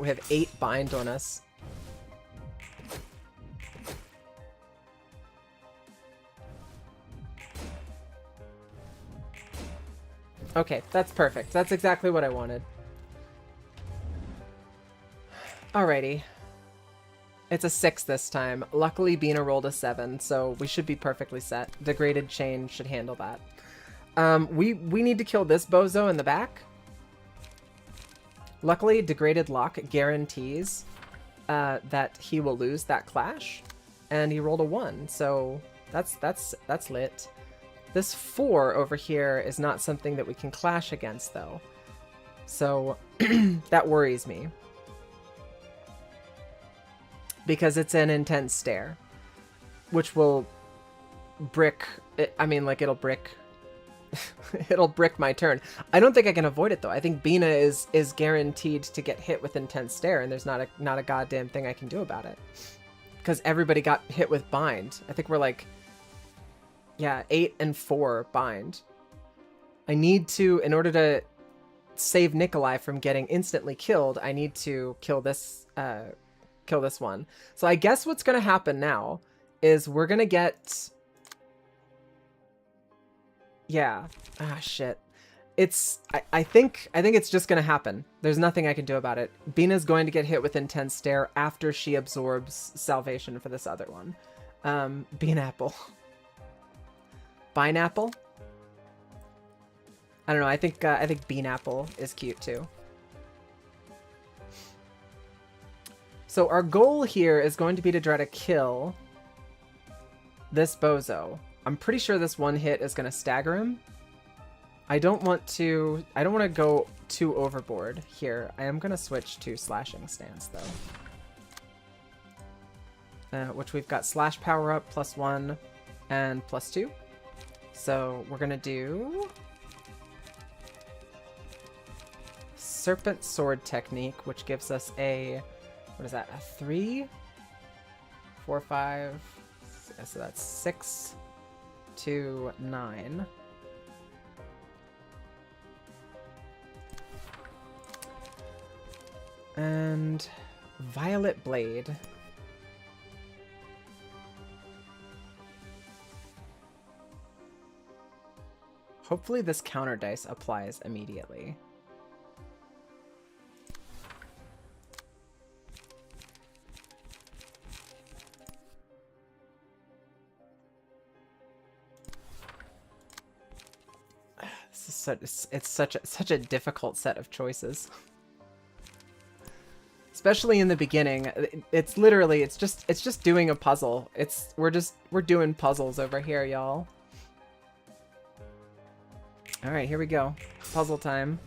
We have 8 bind on us. Okay, that's perfect. That's exactly what I wanted. Alrighty. It's a 6 this time. Luckily, Bina rolled a 7, so we should be perfectly set. Degraded Chain should handle that. We need to kill this bozo in the back. Luckily, Degraded Lock guarantees that he will lose that clash, and he rolled a 1, so that's lit. This 4 over here is not something that we can clash against, though. So that worries me. Because it's an intense stare. Which will brick... I mean, like, it'll brick... it'll brick my turn. I don't think I can avoid it, though. I think Bina is guaranteed to get hit with intense stare, and there's not a goddamn thing I can do about it. Because everybody got hit with bind. I think we're like... Yeah, 8 and 4 bind. I need to, in order to save Nikolai from getting instantly killed, I need to kill this one. So I guess what's going to happen now is we're going to get... Yeah. Ah, shit. I think it's just going to happen. There's nothing I can do about it. Bina's going to get hit with Intense Stare after she absorbs Salvation for this other one. Beanapple. Bineapple? I don't know. I think Beanapple is cute too. So our goal here is going to be to try to kill this bozo. I'm pretty sure this one hit is going to stagger him. I don't want to go too overboard here. I am going to switch to slashing stance though. Which we've got slash power up +1 and +2. So we're going to do Serpent Sword Technique, which gives us a, what is that, a 3, 4, 5, so that's 6 to 9. And Violet Blade. Hopefully this counter dice applies immediately. It's such a difficult set of choices. Especially in the beginning. It's literally it's just doing a puzzle. We're doing puzzles over here, y'all. All right, here we go. Puzzle time.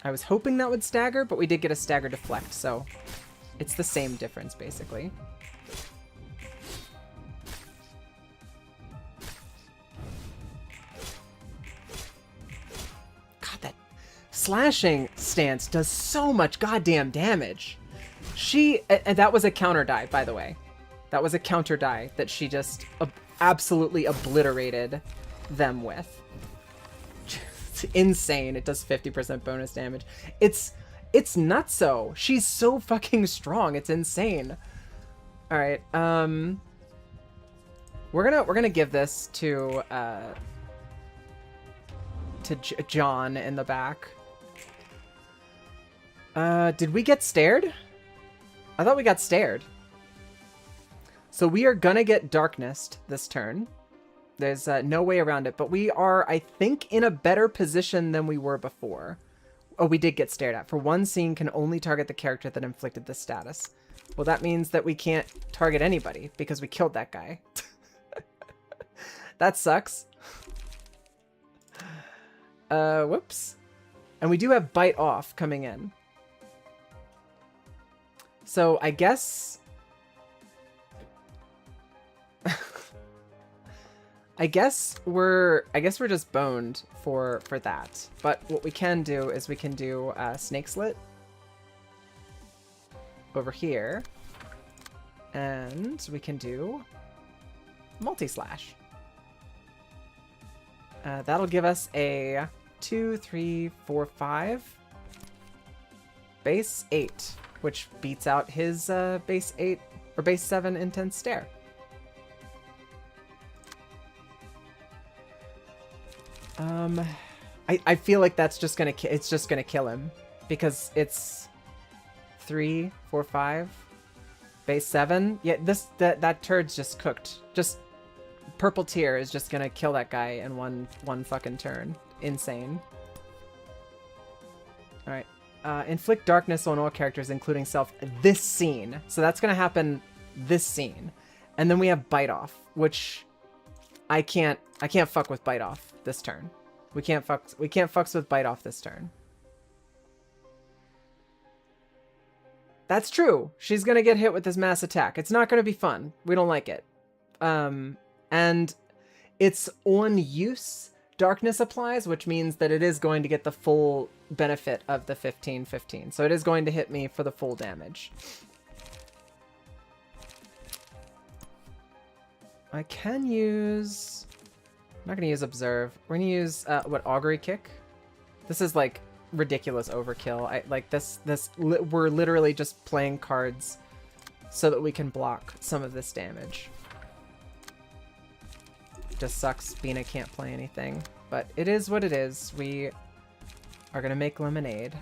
I was hoping that would stagger, but we did get a stagger deflect, so it's the same difference basically. Slashing stance does so much goddamn damage. And that was a counter die, by the way. That was a counter die that she just absolutely obliterated them with. It's insane. It does 50% bonus damage. It's nutso. She's so fucking strong. It's insane. All right. We're gonna give this to John in the back. Did we get stared? I thought we got stared. So we are gonna get darkness this turn. There's no way around it, but we are, I think, in a better position than we were before. Oh, we did get stared at. For one scene, can only target the character that inflicted this status. Well, that means that we can't target anybody because we killed that guy. That sucks. Whoops. And we do have Bite Off coming in. So I guess... I guess we're just boned for that. But what we can do is we can do Snake Slit over here. And we can do Multi-Slash. That'll give us a 2, 3, 4, 5. Base 8. Which beats out his base 8 or base 7 Intense Stare. I feel like that's just gonna it's just gonna kill him because it's 3, 4, 5, base 7. Yeah, that turd's just cooked. Just Purple Tear is just gonna kill that guy in one fucking turn. Insane. All right. Inflict darkness on all characters, including self, this scene. So that's going to happen this scene. And then we have Bite Off, which I can't fuck with Bite Off this turn. We can't fucks with Bite Off this turn. That's true. She's going to get hit with this mass attack. It's not going to be fun. We don't like it. And it's on use. Darkness applies, which means that it is going to get the full benefit of the 15/15. So it is going to hit me for the full damage. I can use not gonna use observe. We're gonna use what, augury kick. This is like ridiculous overkill. I like this. We're literally just playing cards so that we can block some of this damage. Just sucks. Bina can't play anything, but it is what it is. We are gonna make lemonade.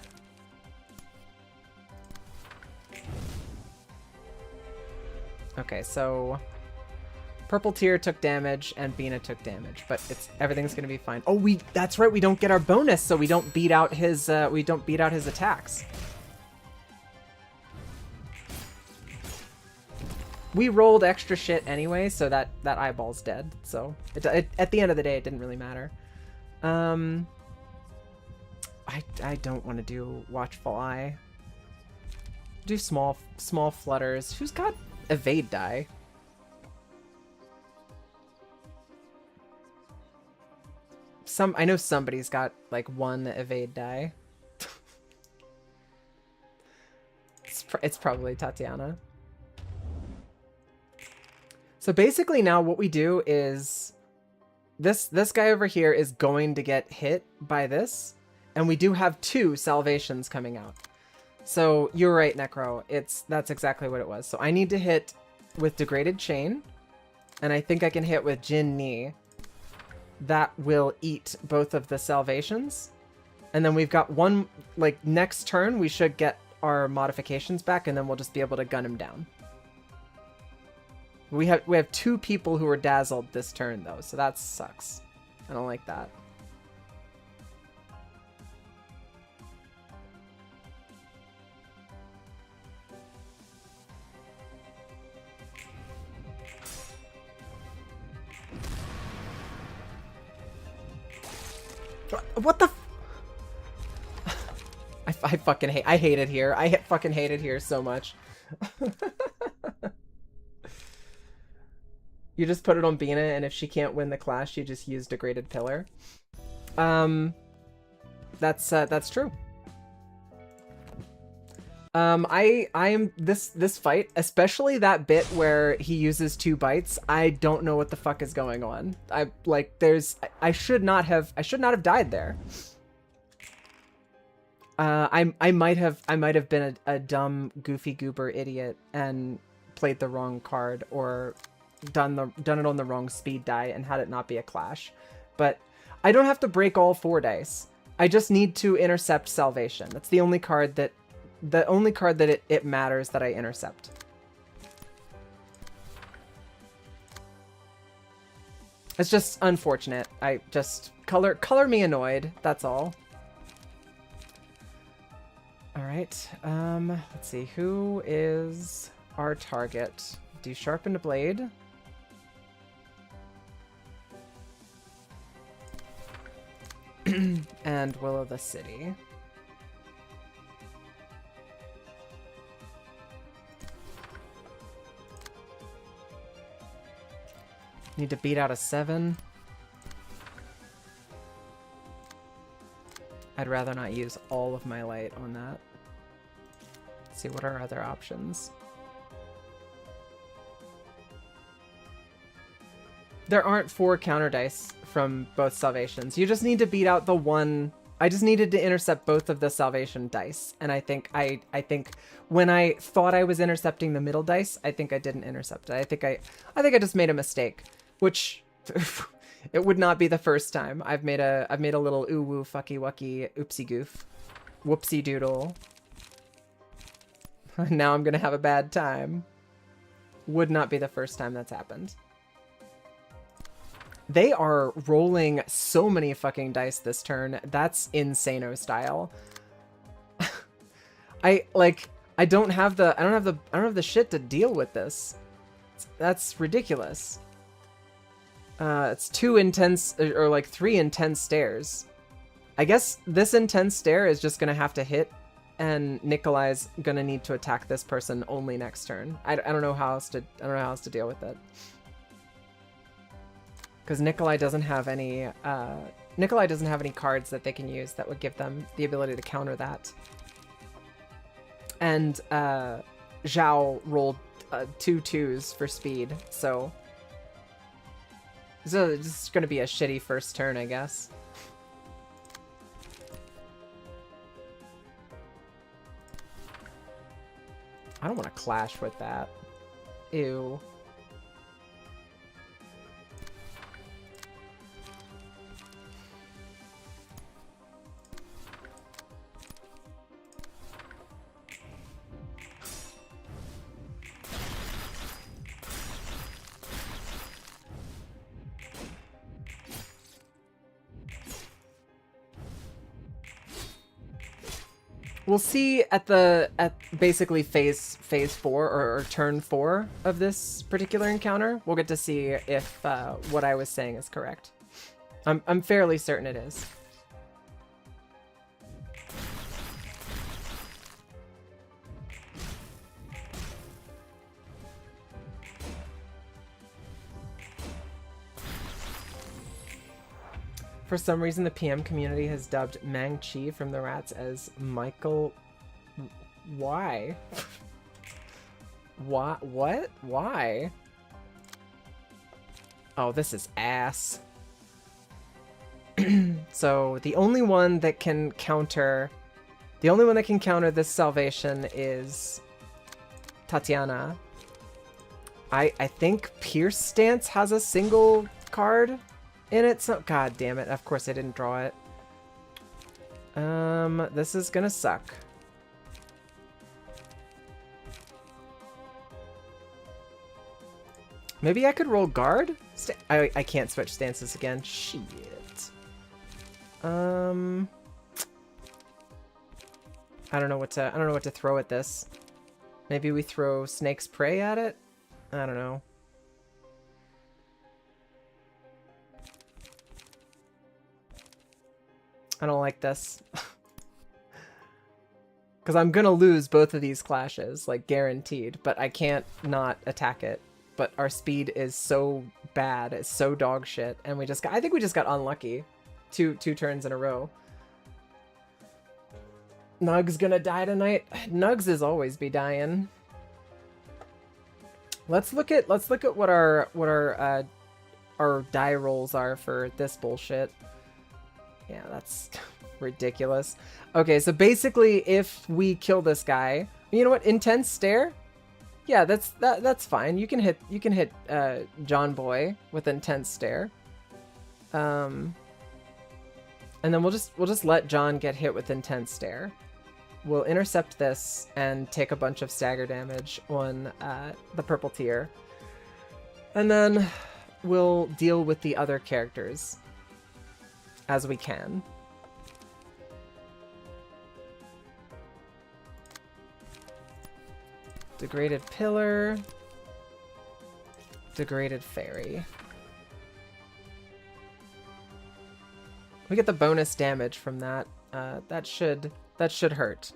Okay, so purple tier took damage and Bina took damage, but everything's gonna be fine. Oh, that's right, we don't get our bonus, so we don't beat out his attacks. We rolled extra shit anyway, so that eyeball's dead. So at the end of the day, it didn't really matter. I don't want to do Watchful Eye. Do small flutters. Who's got evade die? I know somebody's got like one evade die. It's probably Tatiana. So basically now what we do is this guy over here is going to get hit by this, and we do have 2 salvations coming out. So you're right, Necro. That's exactly what it was. So I need to hit with Degraded Chain, and I think I can hit with Jin Ni. That will eat both of the salvations. And then we've got one, like, next turn we should get our modifications back, and then we'll just be able to gun him down. We have 2 people who are dazzled this turn though, so that sucks. I don't like that. What the I fucking hate it here. I fucking hate it here so much. You just put it on Bina, and if she can't win the clash, you just use Degraded Pillar. That's true. I am this fight, especially that bit where he uses 2 bites. I don't know what the fuck is going on. I should not have died there. I might have been a dumb goofy goober idiot and played the wrong card, or done it on the wrong speed die and had it not be a clash. But I don't have to break all 4 dice. I just need to intercept salvation. That's the only card that it matters that I intercept. It's just unfortunate. I just color me annoyed. That's all. All right. Let's see. Who is our target? Do Sharpened Blade. And Will of the City. Need to beat out a 7. I'd rather not use all of my light on that. Let's see, what are our other options? There aren't 4 counter dice from both salvations. You just need to beat out the one. I just needed to intercept both of the salvation dice, and I think I think when I thought I was intercepting the middle dice, I think I didn't intercept it. I think I just made a mistake, which it would not be the first time. I've made a little ooh woo fucky wucky oopsie goof, whoopsie doodle. Now I'm gonna have a bad time. Would not be the first time that's happened. They are rolling so many fucking dice this turn. That's insano style. I don't have the shit to deal with this. That's ridiculous. It's 2 intense, or like 3 intense stares. I guess this intense stare is just gonna have to hit, and Nikolai's gonna need to attack this person only next turn. I don't know how else to deal with it. Because Nikolai doesn't have any cards that they can use that would give them the ability to counter that. And Zhao rolled 2 2s for speed, so So it's just gonna be a shitty first turn, I guess. I don't want to clash with that. Ew. We'll see at basically phase 4 or turn 4 of this particular encounter. We'll get to see if what I was saying is correct. I'm fairly certain it is. For some reason, the PM community has dubbed Mang Chi from the Rats as Michael. Why? What? Why? Oh, this is ass. So the only one that can counter this salvation is Tatiana. I think Pierce Stance has a single card in it, so god damn it, of course I didn't draw it. This is gonna suck. Maybe I could roll guard? I can't switch stances again. Shit. I don't know what to throw at this. Maybe we throw Snake's Prey at it? I don't know. I don't like this. Because I'm gonna lose both of these clashes, like guaranteed, but I can't not attack it. But our speed is so bad, it's so dog shit, and I think we just got unlucky. Two turns in a row. Nug's gonna die tonight. Nugs is always be dying. Let's look at what our die rolls are for this bullshit. Yeah, that's ridiculous. Okay, so basically, if we kill this guy, you know what? Intense Stare. Yeah, that's fine. You can hit John Boy with Intense Stare. And then we'll just let John get hit with Intense Stare. We'll intercept this and take a bunch of stagger damage on the purple tier. And then we'll deal with the other characters as we can. Degraded Pillar. Degraded Fairy. We get the bonus damage from that. That should hurt.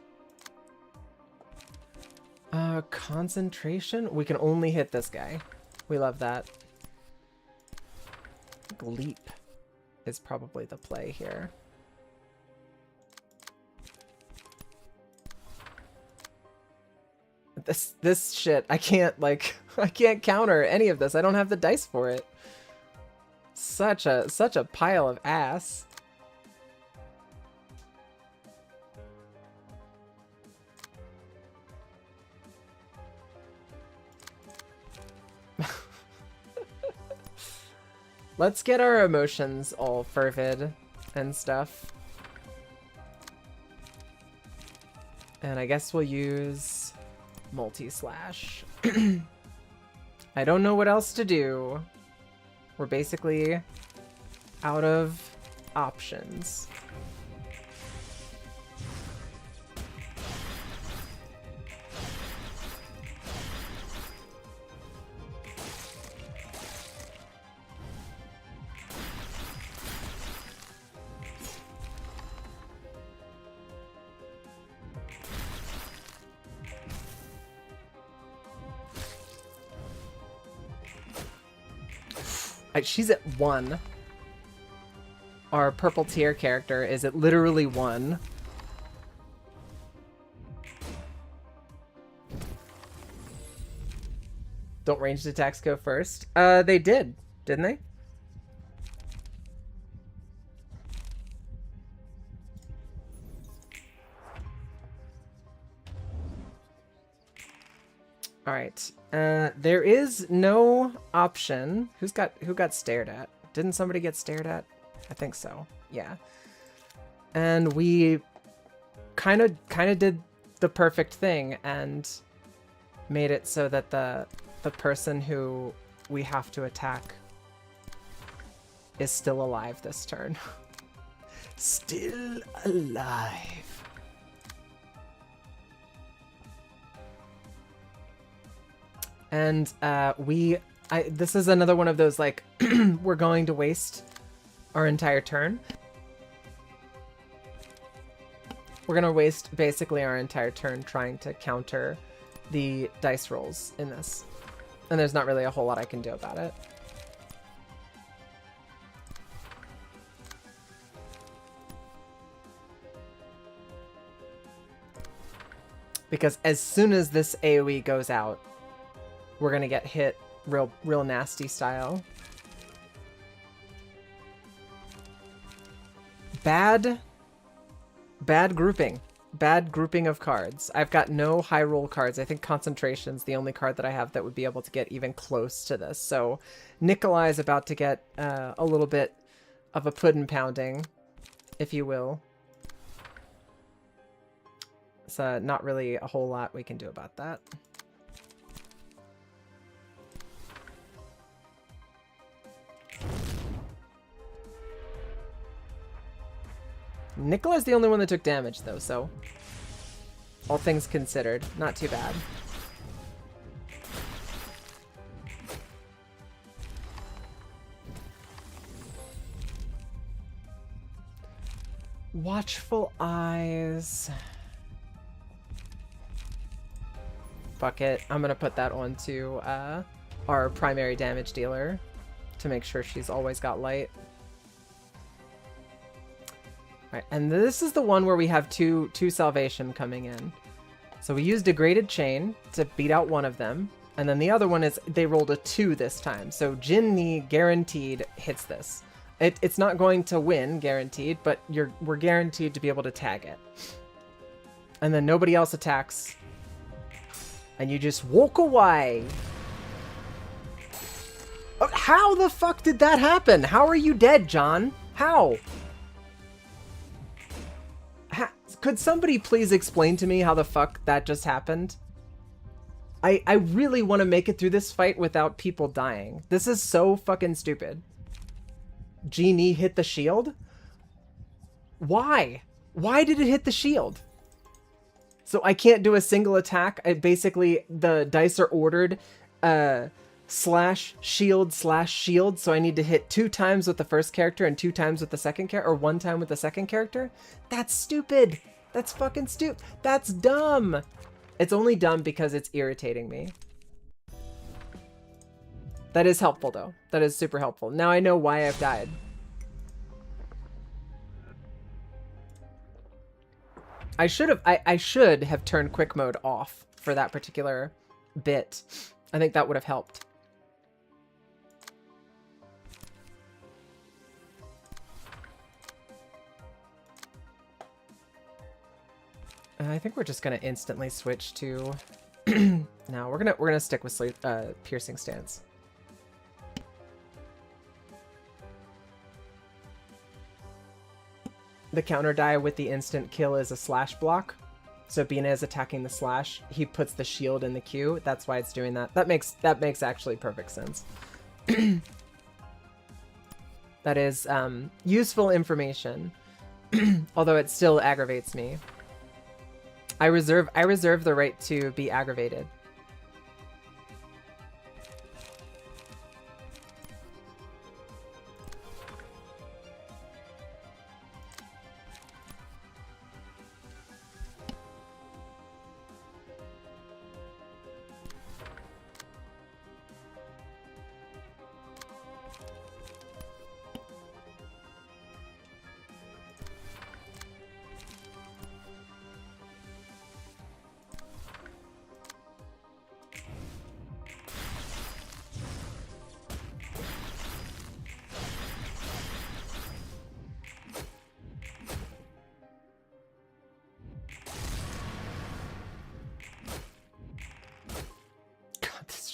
Concentration? We can only hit this guy. We love that. Leap is probably the play here. This shit, I can't counter any of this. I don't have the dice for it. Such a pile of ass. Let's get our emotions all fervid and stuff. And I guess we'll use multi-slash. I don't know what else to do. We're basically out of options. She's at 1. Our purple tier character is at literally 1. Don't ranged attacks go first? They did, didn't they? All right. There is no option. Who got stared at? Didn't somebody get stared at? I think so. Yeah. And we kind of did the perfect thing and made it so that the person who we have to attack is still alive this turn. Still alive. And this is another one of those, like, we're going to waste our entire turn. We're going to waste basically our entire turn trying to counter the dice rolls in this. And there's not really a whole lot I can do about it. Because as soon as this AoE goes out, we're going to get hit real nasty style. Bad grouping. Bad grouping of cards. I've got no high roll cards. I think Concentration's the only card that I have that would be able to get even close to this. So Nikolai's about to get a little bit of a puddin' pounding, if you will. So not really a whole lot we can do about that. Nikolai's the only one that took damage, though, so all things considered, not too bad. Watchful Eyes. Fuck it. I'm gonna put that onto our primary damage dealer to make sure she's always got light. Right, and this is the one where we have two salvation coming in. So we used Degraded Chain to beat out one of them, and then the other one is they rolled a 2 this time. So Jinni guaranteed hits this. It's not going to win, guaranteed, but we're guaranteed to be able to tag it. And then nobody else attacks, and you just walk away. Oh, how the fuck did that happen? How are you dead, John? How? Could somebody please explain to me how the fuck that just happened? I really want to make it through this fight without people dying. This is so fucking stupid. Genie hit the shield? Why? Why did it hit the shield? So I can't do a single attack. Basically, the dice are ordered /shield/shield, so I need to hit 2 times with the first character and 2 times with the second character, or 1 time with the second character? That's stupid. That's fucking stupid. That's dumb. It's only dumb because it's irritating me. That is helpful, though. That is super helpful. Now I know why I've died. I should have turned quick mode off for that particular bit. I think that would have helped. I think we're just gonna instantly switch to. No, we're gonna stick with piercing stance. The counter die with the instant kill is a slash block. So Bina is attacking the slash. He puts the shield in the queue. That's why it's doing that. That makes actually perfect sense. That is useful information, although it still aggravates me. I reserve the right to be aggravated.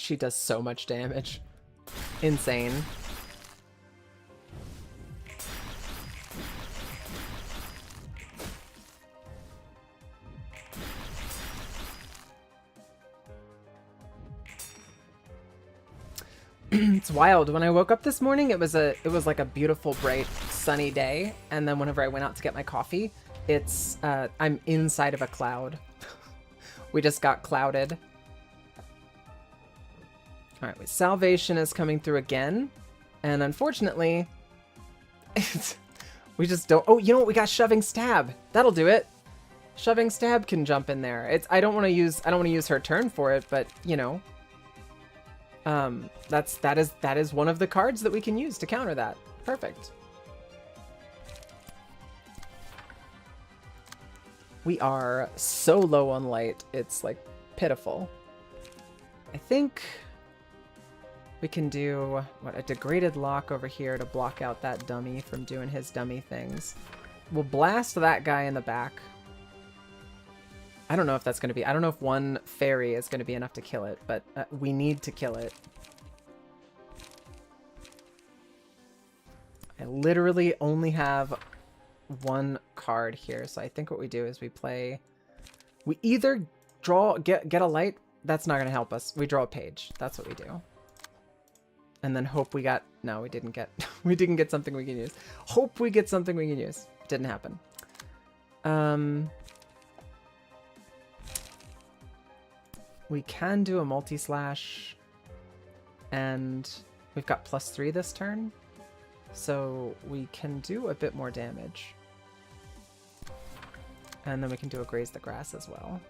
She does so much damage. Insane. It's wild. When I woke up this morning, it was like a beautiful, bright, sunny day, and then whenever I went out to get my coffee, it's I'm inside of a cloud. We just got clouded. All right, salvation is coming through again, and unfortunately, we just don't. Oh, you know what? We got shoving stab. That'll do it. Shoving stab can jump in there. I don't want to use her turn for it, but you know. That is one of the cards that we can use to counter that. Perfect. We are so low on light, it's like pitiful. I think we can do a degraded lock over here to block out that dummy from doing his dummy things. We'll blast that guy in the back. I don't know if that's going to be... I don't know if one fairy is going to be enough to kill it, but we need to kill it. I literally only have one card here, so I think what we do is we play... We either get a light. That's not going to help us. We draw a page. That's what we do. And then hope we got... No, we didn't get... we didn't get something we can use. Hope we get something we can use. Didn't happen. We can do a multi-slash, and we've got +3 this turn, so we can do a bit more damage. And then we can do a graze the grass as well.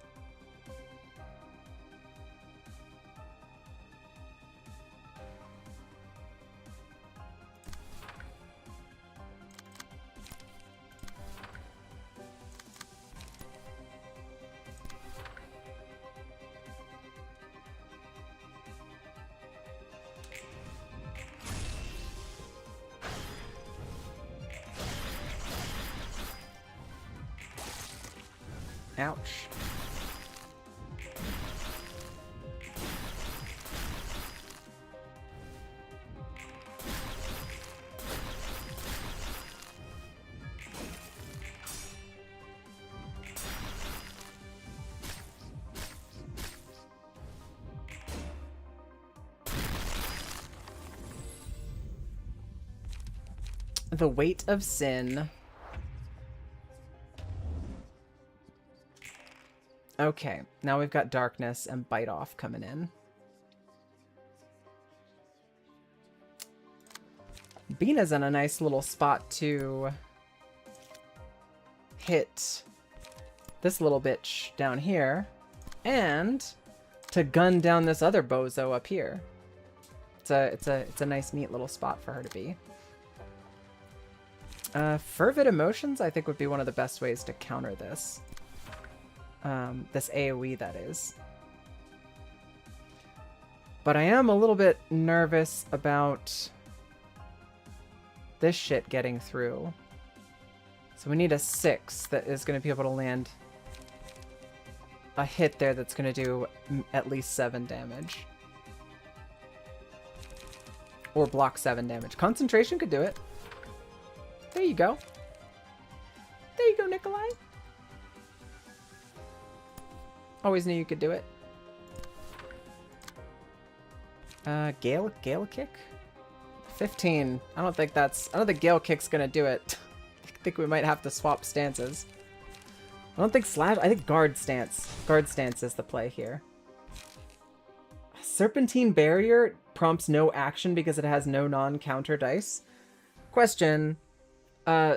Ouch. The weight of sin. Okay, now we've got darkness and bite off coming in. Bina's in a nice little spot to hit this little bitch down here and to gun down this other bozo up here. It's a nice neat little spot for her to be. Fervid emotions I think would be one of the best ways to counter this. This AoE, that is. But I am a little bit nervous about this shit getting through. So we need a 6 that is going to be able to land a hit there that's going to do at least 7 damage. Or block 7 damage. Concentration could do it. There you go. There you go, Nikolai. Always knew you could do it. Gale kick? 15. I don't think Gale kick's gonna do it. I think we might have to swap stances. I don't think slash, I think guard stance. Guard stance is the play here. Serpentine barrier prompts no action because it has no non-counter dice. Question.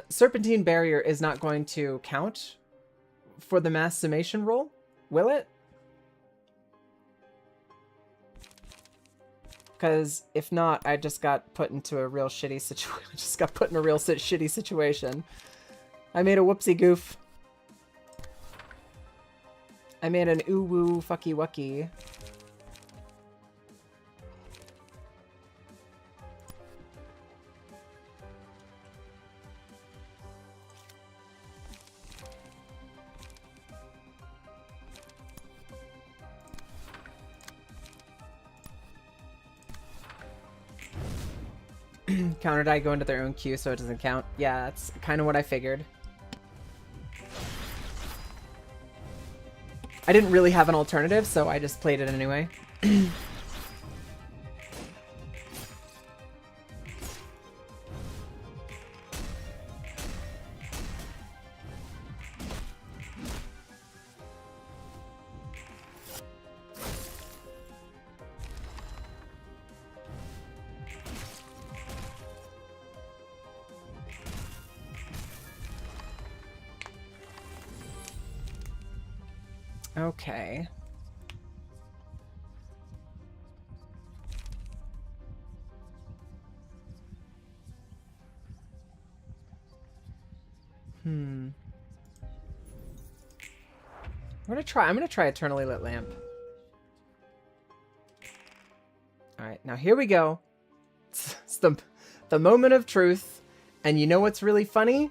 Serpentine barrier is not going to count for the mass summation roll. Will it? Because if not, I just got put into a real shitty situation. I just got put in a real shitty situation. I made a whoopsie goof. I made an ooh-woo fucky-wucky. Counter die go into their own queue so it doesn't count. Yeah, that's kind of what I figured. I didn't really have an alternative, so I just played it anyway. Okay. I'm gonna try Eternally Lit Lamp. Alright, now here we go. It's the moment of truth. And you know what's really funny?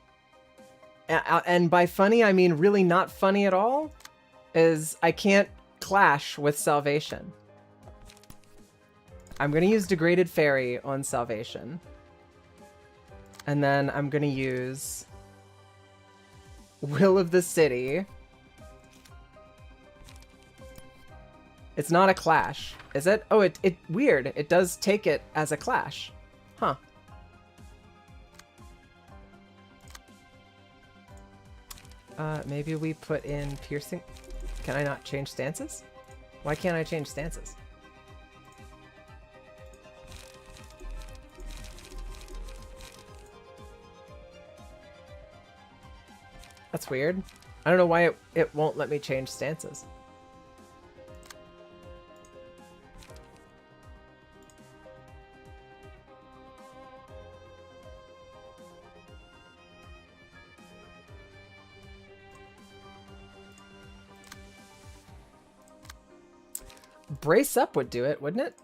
And by funny, I mean really not funny at all. Is I can't clash with Salvation. I'm gonna use Degraded Fairy on Salvation. And then I'm gonna use Will of the City. It's not a clash, is it? Oh, it weird. It does take it as a clash. Huh. Maybe we put in Piercing. Can I not change stances? Why can't I change stances? That's weird. I don't know why it won't let me change stances. Brace Up would do it, wouldn't it?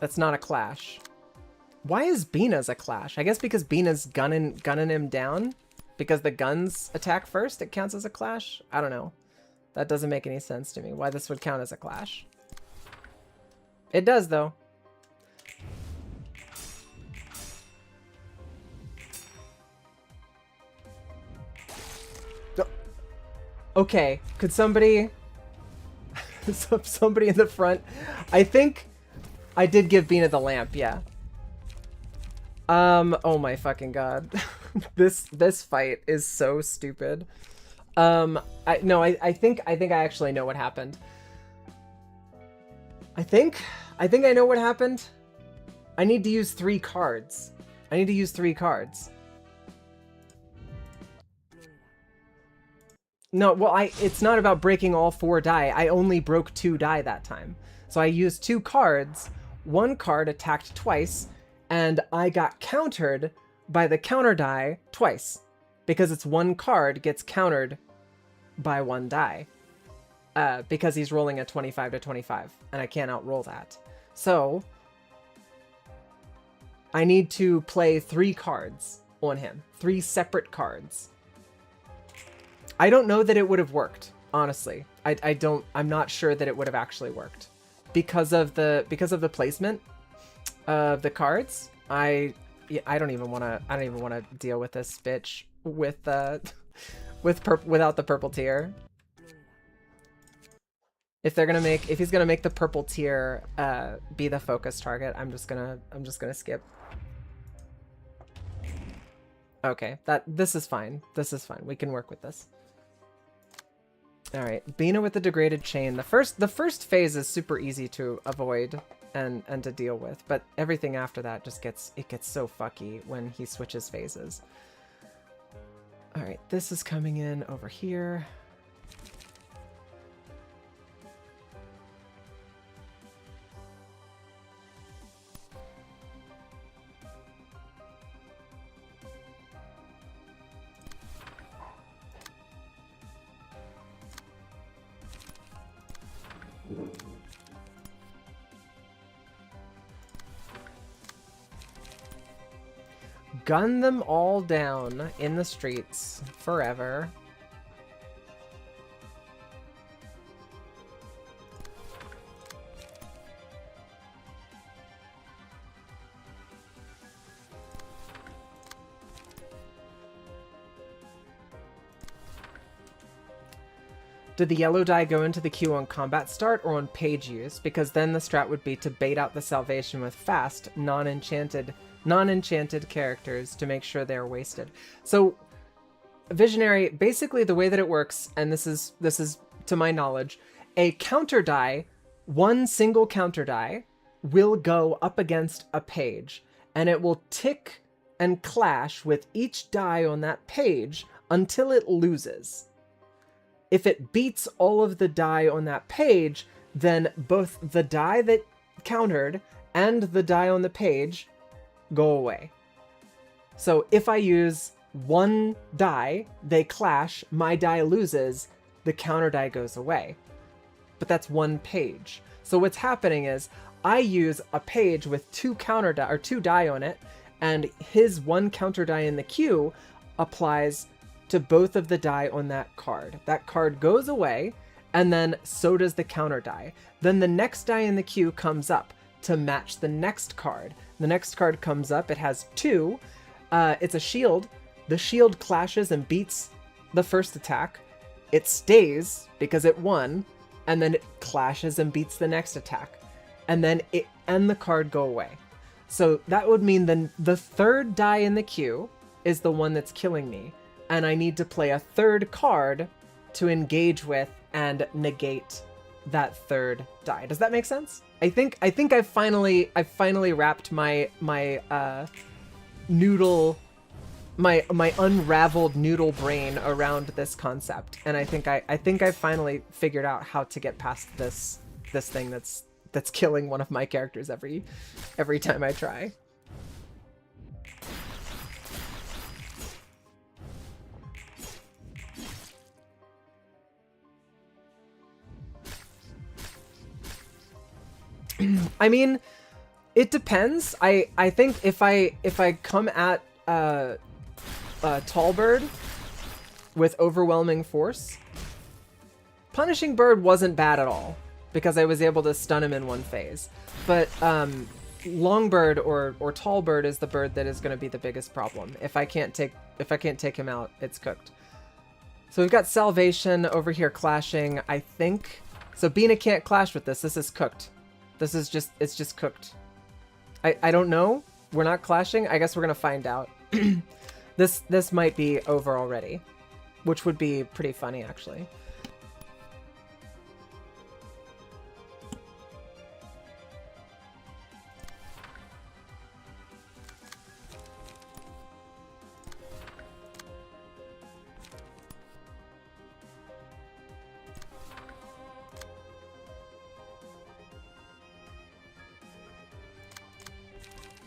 That's not a clash. Why is Bina's a clash? I guess because Bina's gunning him down. Because the guns attack first, it counts as a clash? I don't know. That doesn't make any sense to me. Why this would count as a clash. It does, though. Okay, could somebody... somebody in the front... I think I did give Bina the lamp, yeah. Oh my fucking god. This fight is so stupid. I think I actually know what happened. I think I know what happened. I need to use 3 cards. I need to use 3 cards. No, well, it's not about breaking all 4 die. I only broke 2 die that time. So I used 2 cards. 1 card attacked twice, and I got countered by the counter die twice. Because it's 1 card gets countered by 1 die. Because he's rolling a 25 to 25, and I can't outroll that. So I need to play 3 cards on him. 3 separate cards. I don't know that it would have worked, honestly. I'm not sure that it would have actually worked. Because of the placement of the cards. I don't even want to deal with this bitch without the purple tier. If he's gonna make the purple tier be the focus target, I'm just gonna skip. Okay, this is fine. This is fine. We can work with this. All right, Bina with the degraded chain. The first phase is super easy to avoid and to deal with, but everything after that just gets so fucky when he switches phases. All right, this is coming in over here. Gun them all down in the streets forever. Did the yellow die go into the queue on combat start or on page use? Because then the strat would be to bait out the salvation with fast, non-enchanted characters to make sure they're wasted. So, Visionary, basically the way that it works, and this is to my knowledge, a counter die, one single counter die, will go up against a page, and it will tick and clash with each die on that page until it loses. If it beats all of the die on that page, then both the die that countered and the die on the page go away. So if I use one die, they clash, my die loses, the counter die goes away. But that's one page. So what's happening is I use a page with two die on it, and his one counter die in the queue applies to both of the die on that card. That card goes away, and then so does the counter die. Then the next die in the queue comes up to match the next card. The next card comes up, it has two, it's a shield. The shield clashes and beats the first attack. It stays because it won, and then it clashes and beats the next attack. And then it and the card go away. So that would mean then the third die in the queue is the one that's killing me, and I need to play a third card to engage with and negate that third die. Does that make sense? I think I've finally wrapped my unraveled noodle brain around this concept, and I think I've finally figured out how to get past this thing that's killing one of my characters every time I try. I mean, it depends. I think if I come at Tallbird with overwhelming force, Punishing Bird wasn't bad at all because I was able to stun him in one phase. But Longbird or Tallbird is the bird that is going to be the biggest problem. If I can't take him out, it's cooked. So we've got Salvation over here clashing, I think. So Bina can't clash with this. This is cooked. It's just cooked. I don't know. We're not clashing. I guess we're gonna find out. This might be over already, which would be pretty funny actually.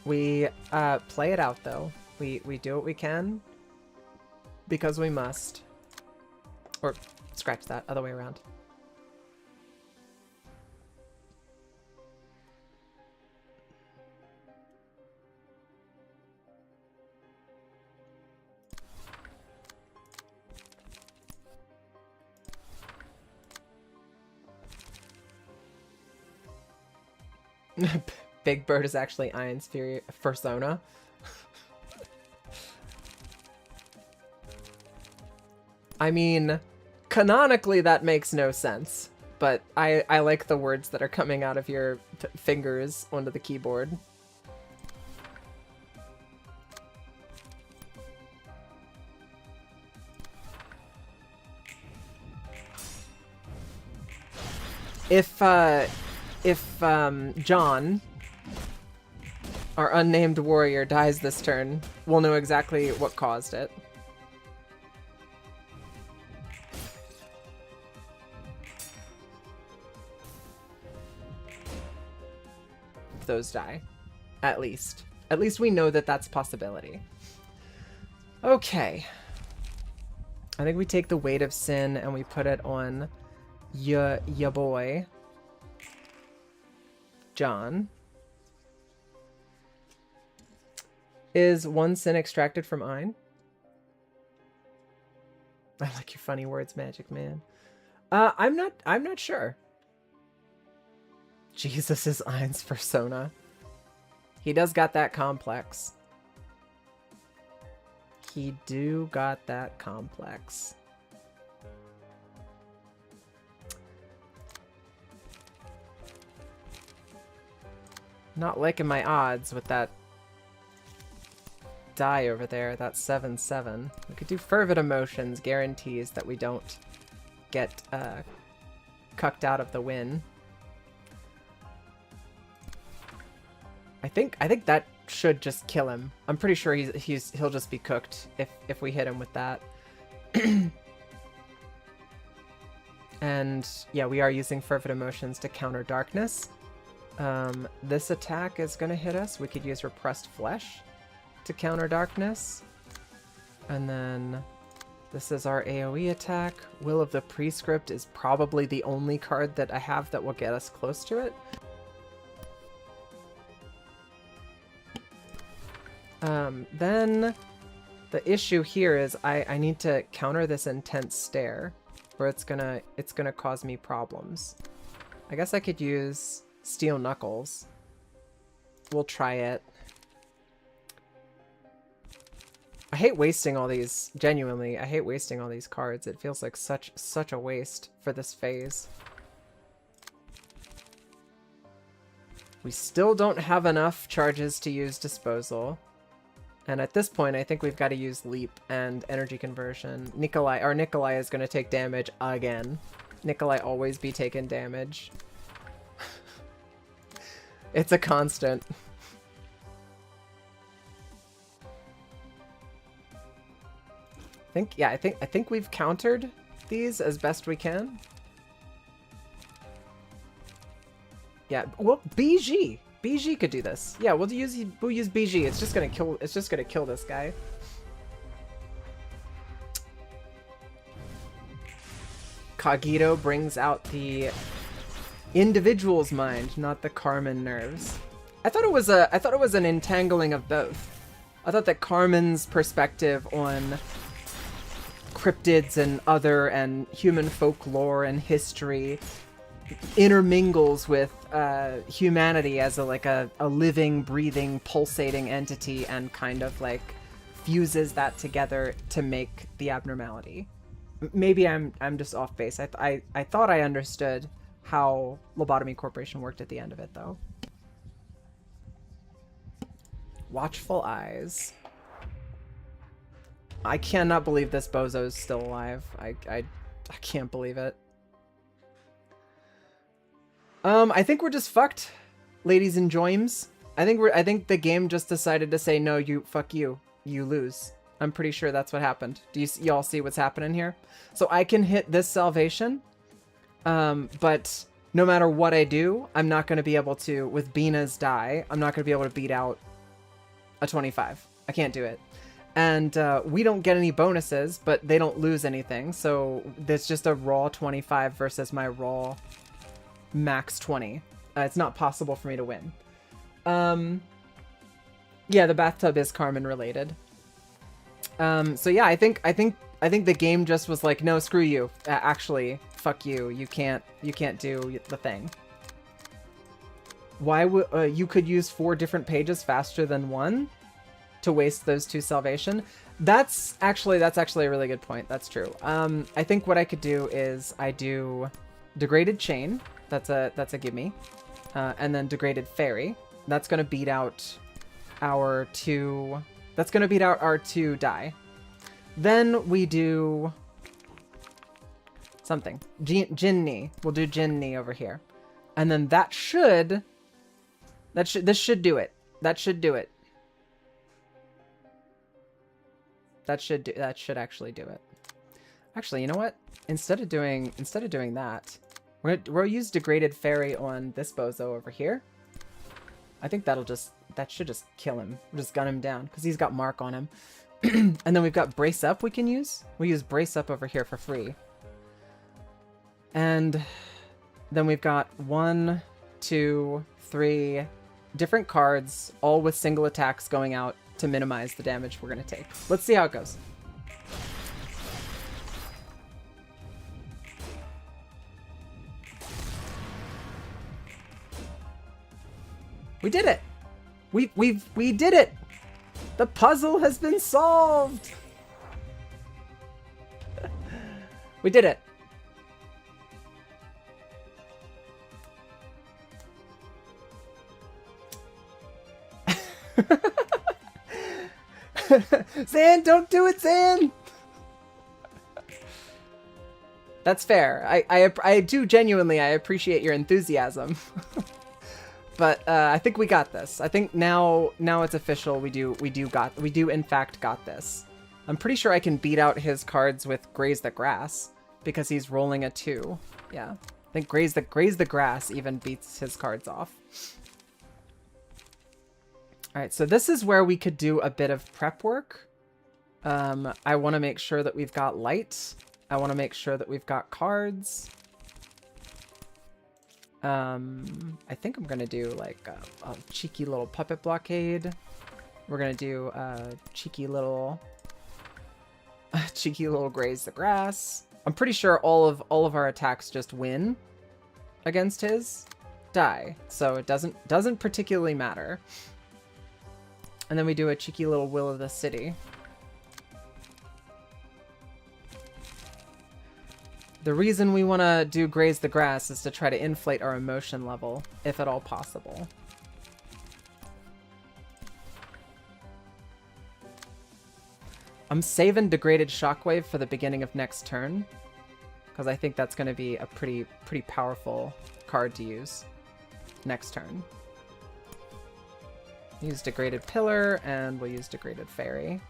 We play it out though. We do what we can because we must. Or scratch that, other way around. Big Bird is actually Ian's persona. I mean, canonically that makes no sense, but I like the words that are coming out of your fingers onto the keyboard. If John, our unnamed warrior, dies this turn, we'll know exactly what caused it. Those die, at least. At least we know that that's a possibility. Okay. I think we take the weight of sin and we put it on ya boy, John. Is one sin extracted from Ein? I like your funny words, Magic Man. I'm not sure. Jesus is Ein's persona. He does got that complex. He do got that complex. Not liking my odds with that die over there, that 7/7. We could do fervid emotions, guarantees that we don't get cucked out of the win. I think that should just kill him. I'm pretty sure he'll just be cooked if we hit him with that. And yeah, we are using fervid emotions to counter darkness. This attack is gonna hit us. We could use repressed flesh to counter darkness. And then this is our AoE attack. Will of the Prescript is probably the only card that I have that will get us close to it. Then the issue here is I need to counter this intense stare, or it's gonna cause me problems. I guess I could use Steel Knuckles. We'll try it. I hate wasting all these, genuinely, I hate wasting all these cards. It feels like such a waste for this phase. We still don't have enough charges to use Disposal. And at this point, I think we've got to use Leap and Energy Conversion. Nikolai is going to take damage again. Nikolai always be taking damage. It's a constant. I think we've countered these as best we can. Yeah, well, BG. BG could do this. Yeah, we'll use BG. It's just gonna kill this guy. Cogito brings out the individual's mind, not the Carmen nerves. I thought it was an entangling of both. I thought that Carmen's perspective on cryptids and human folklore and history intermingles with humanity as a living, breathing, pulsating entity, and kind of like fuses that together to make the abnormality. Maybe I'm just off base. I thought I understood how Lobotomy Corporation worked at the end of it, though. Watchful Eyes. I cannot believe this bozo's still alive. I can't believe it. I think we're just fucked, ladies and joims. I think the game just decided to say, no, fuck you. You lose. I'm pretty sure that's what happened. Do y'all see what's happening here? So I can hit this salvation, but no matter what I do, I'm not going to be able to, with Bina's die, I'm not going to be able to beat out a 25. I can't do it. And we don't get any bonuses, but they don't lose anything. So there's just a raw 25 versus my raw max 20. It's not possible for me to win. Yeah, the bathtub is Carmen related. So yeah, I think the game just was like, no, screw you. Actually, fuck you. You can't do the thing. Why would you could use 4 different pages faster than 1 to waste those 2 salvation? That's actually a really good point. That's true. I think what I could do is I do Degraded Chain. That's a gimme. And then Degraded Fairy. That's gonna beat out our 2. That's gonna beat out our 2 die. Then we do something. Jinni. We'll do Jinni over here. And then this should do it. That should do it. That should actually do it. Actually, you know what? Instead of doing that, we'll use Degraded Fairy on this bozo over here. I think that should just kill him. We'll just gun him down because he's got Mark on him. And then we've got Brace Up we can use. We use Brace Up over here for free. And then we've got 1, 2, 3 different cards, all with single attacks going out to minimize the damage we're going to take. Let's see how it goes. We did it! We did it! The puzzle has been solved! We did it. Zan, don't do it, Zan! That's fair. I do genuinely, I appreciate your enthusiasm. But I think we got this. I think now it's official. We do in fact got this. I'm pretty sure I can beat out his cards with Graze the Grass because he's rolling a 2. Yeah. I think Graze the Grass even beats his cards off. All right, so this is where we could do a bit of prep work. I want to make sure that we've got light. I want to make sure that we've got cards. I think I'm going to do like a cheeky little puppet blockade. We're going to do a cheeky little Graze the Grass. I'm pretty sure all of our attacks just win against his die. So it doesn't particularly matter. And then we do a cheeky little Will of the City. The reason we want to do Graze the Grass is to try to inflate our emotion level, if at all possible. I'm saving Degraded Shockwave for the beginning of next turn, because I think that's going to be a pretty powerful card to use next turn. Use Degraded Pillar, and we'll use Degraded Fairy.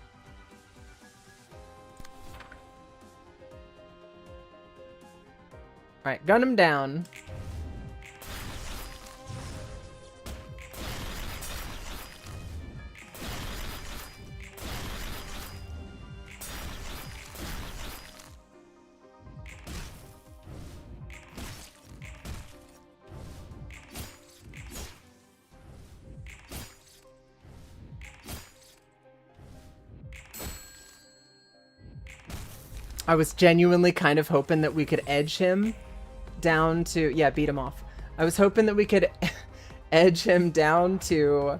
Alright, gun him down. I was genuinely kind of hoping that we could edge him down to... Yeah, beat him off. I was hoping that we could edge him down to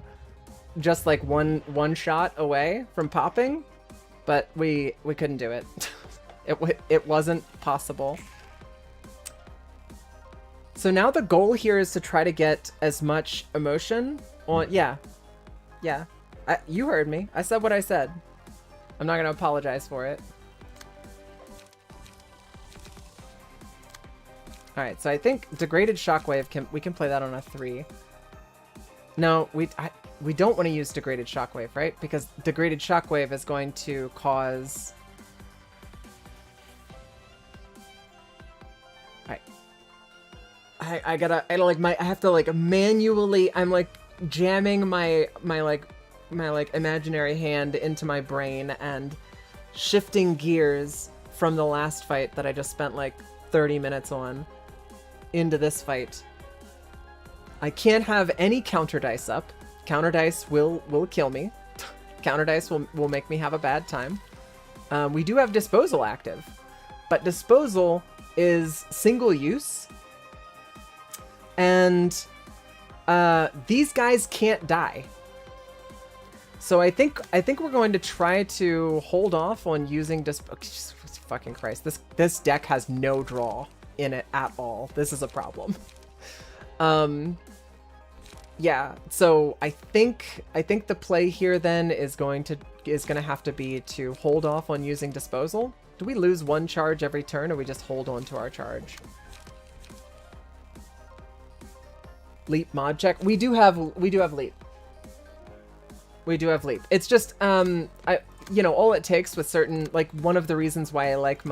just like one shot away from popping, but we couldn't do it. It wasn't possible. So now the goal here is to try to get as much emotion on... Yeah. You heard me. I said what I said. I'm not going to apologize for it. Alright, so I think Degraded Shockwave, we can play that on a 3. No, we don't want to use Degraded Shockwave, right? Because Degraded Shockwave is going to cause... Alright. I have to like manually, I'm like jamming my imaginary hand into my brain and shifting gears from the last fight that I just spent like 30 minutes on into this fight. I can't have any counter dice up. Counter dice will kill me. Counter dice will make me have a bad time. We do have Disposal active, but Disposal is single use, and these guys can't die. So I think we're going to try to hold off on using fucking Christ. This deck has no draw in it at all. This is a problem. Yeah, so I think the play here then is going to have to be to hold off on using Disposal. Do we lose one charge every turn, or we just hold on to our charge? Leap mod check. We do have leap. We do have leap. It's just all it takes with certain, like, one of the reasons why I like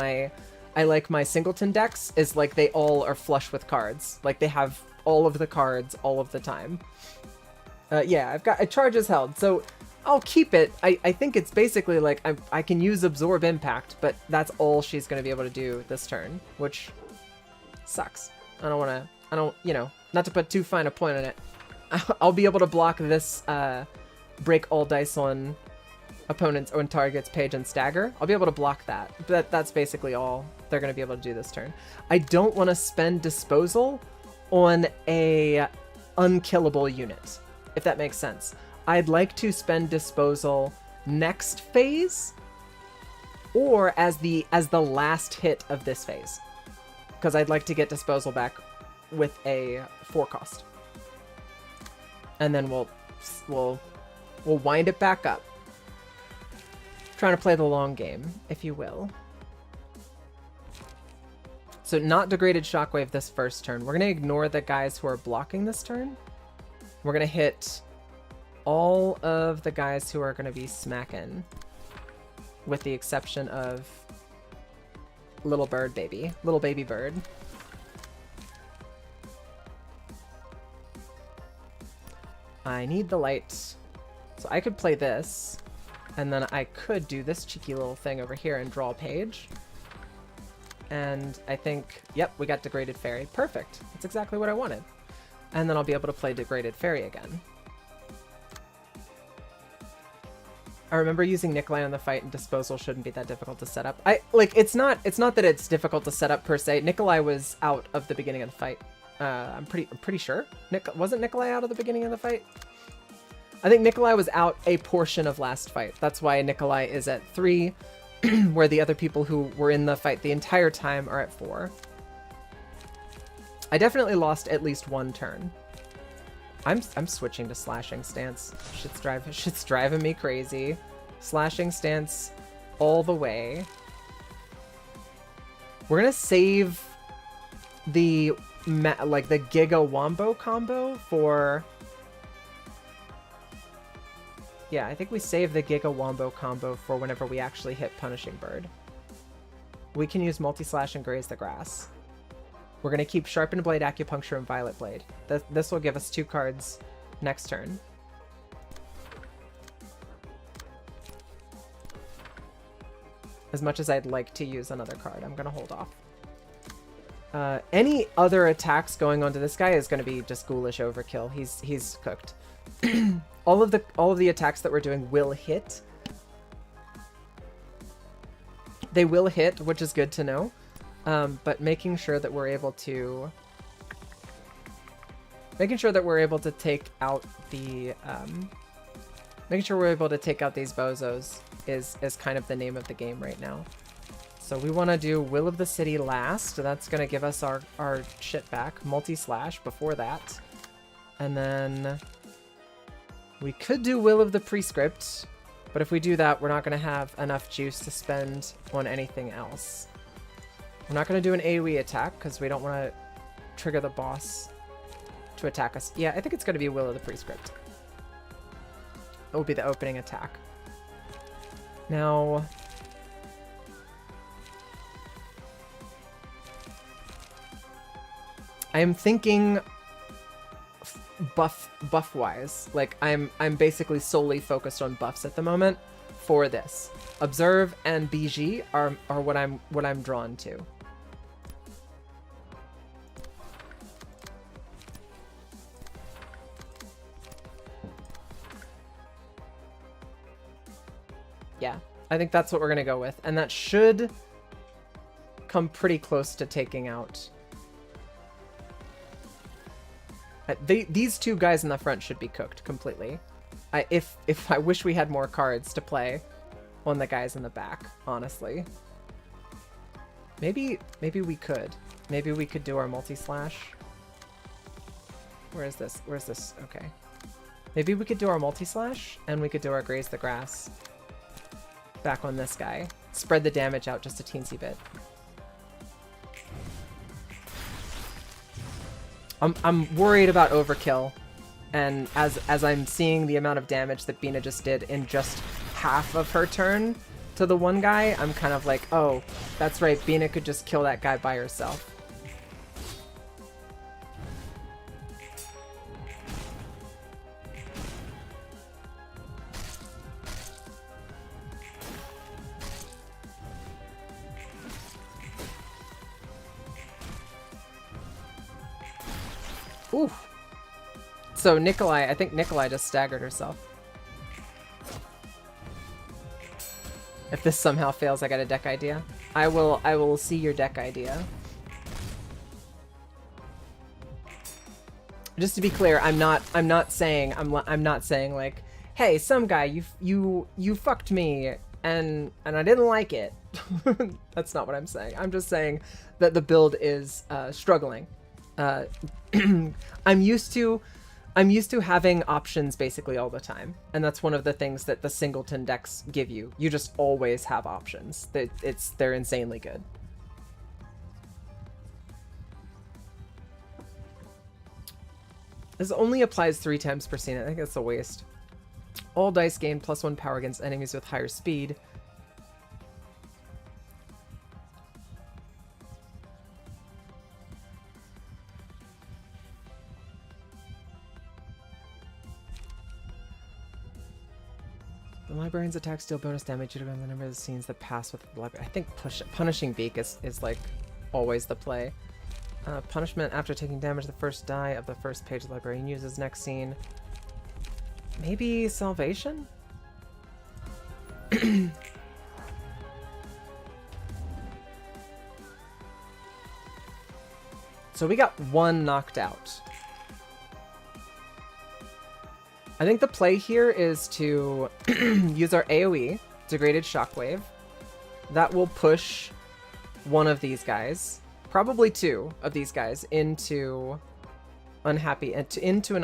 my singleton decks is like they all are flush with cards. Like they have all of the cards all of the time. Yeah, I've got a charge is held, so I'll keep it. I think it's basically like I can use Absorb Impact, but that's all she's going to be able to do this turn, which sucks. Not to put too fine a point on it. I'll be able to block this break all dice on opponents on targets, page, and stagger. I'll be able to block that. But that's basically all they're going to be able to do this turn. I don't want to spend Disposal on a unkillable unit, if that makes sense. I'd like to spend Disposal next phase, or as the last hit of this phase, because I'd like to get Disposal back with a 4 cost, and then we'll We'll wind it back up. Trying to play the long game, if you will. So not degraded shockwave this first turn. We're going to ignore the guys who are blocking this turn. We're going to hit all of the guys who are going to be smacking, with the exception of little bird baby, little baby bird. I need the light, so I could play this, and then I could do this cheeky little thing over here and draw a page. And I think, yep, we got degraded fairy. Perfect. That's exactly what I wanted. And then I'll be able to play degraded fairy again. I remember using Nikolai on the fight, and disposal shouldn't be that difficult to set up. It's not that it's difficult to set up per se. Nikolai was out of the beginning of the fight. I'm pretty sure. Wasn't Nikolai out of the beginning of the fight? I think Nikolai was out a portion of last fight. That's why Nikolai is at 3. Where the other people who were in the fight the entire time are at 4. I definitely lost at least one turn. I'm switching to slashing stance. Shit's driving me crazy. Slashing stance all the way. We're gonna save the Giga Wombo combo for... Yeah, I think we save the Giga Wombo combo for whenever we actually hit Punishing Bird. We can use Multi-Slash and Graze the Grass. We're going to keep Sharpened Blade, Acupuncture, and Violet Blade. This will give us 2 cards next turn. As much as I'd like to use another card, I'm going to hold off. Any other attacks going onto this guy is going to be just ghoulish overkill. He's cooked. all of the attacks that we're doing will hit. They will hit, which is good to know. But making sure that we're able to take out the making sure we're able to take out these bozos is kind of the name of the game right now. So we want to do Will of the City last. That's going to give us our shit back. Multi-slash before that. And then we could do Will of the Prescript, but if we do that, we're not going to have enough juice to spend on anything else. We're not going to do an AoE attack because we don't want to trigger the boss to attack us. Yeah, I think it's going to be Will of the Prescript. It will be the opening attack. Now... I am thinking buff wise. Like I'm basically solely focused on buffs at the moment for this. Observe and BG are what I'm drawn to. Yeah, I think that's what we're gonna go with, and that should come pretty close to taking out. These 2 guys in the front should be cooked completely. If I wish we had more cards to play on the guys in the back, honestly. Maybe we could. Maybe we could do our multi-slash. Where is this? Where's this? Okay. Maybe we could do our multi-slash, and we could do our Graze the Grass back on this guy. Spread the damage out just a teensy bit. I'm worried about overkill, and as I'm seeing the amount of damage that Bina just did in just half of her turn to the one guy, I'm kind of like, oh, that's right, Bina could just kill that guy by herself. Oof. So I think Nikolai just staggered herself. If this somehow fails, I got a deck idea. I will see your deck idea. Just to be clear, I'm not saying like, hey, some guy, you fucked me and I didn't like it. That's not what I'm saying. I'm just saying that the build is struggling. I'm used to I'm used to having options basically all the time, and that's one of the things that the singleton decks give you. You just always have options. They're insanely good. This only applies 3 times per scene. I think that's a waste. All dice gain +1 power against enemies with higher speed. The librarian's attacks deal bonus damage due to the number of scenes that pass with the library. I think punishing beak is like always the play. Punishment after taking damage the first die of the first page the librarian uses next scene. Maybe salvation? So we got 1 knocked out. I think the play here is to use our AoE, Degraded Shockwave. That will push one of these guys, probably 2 of these guys, into an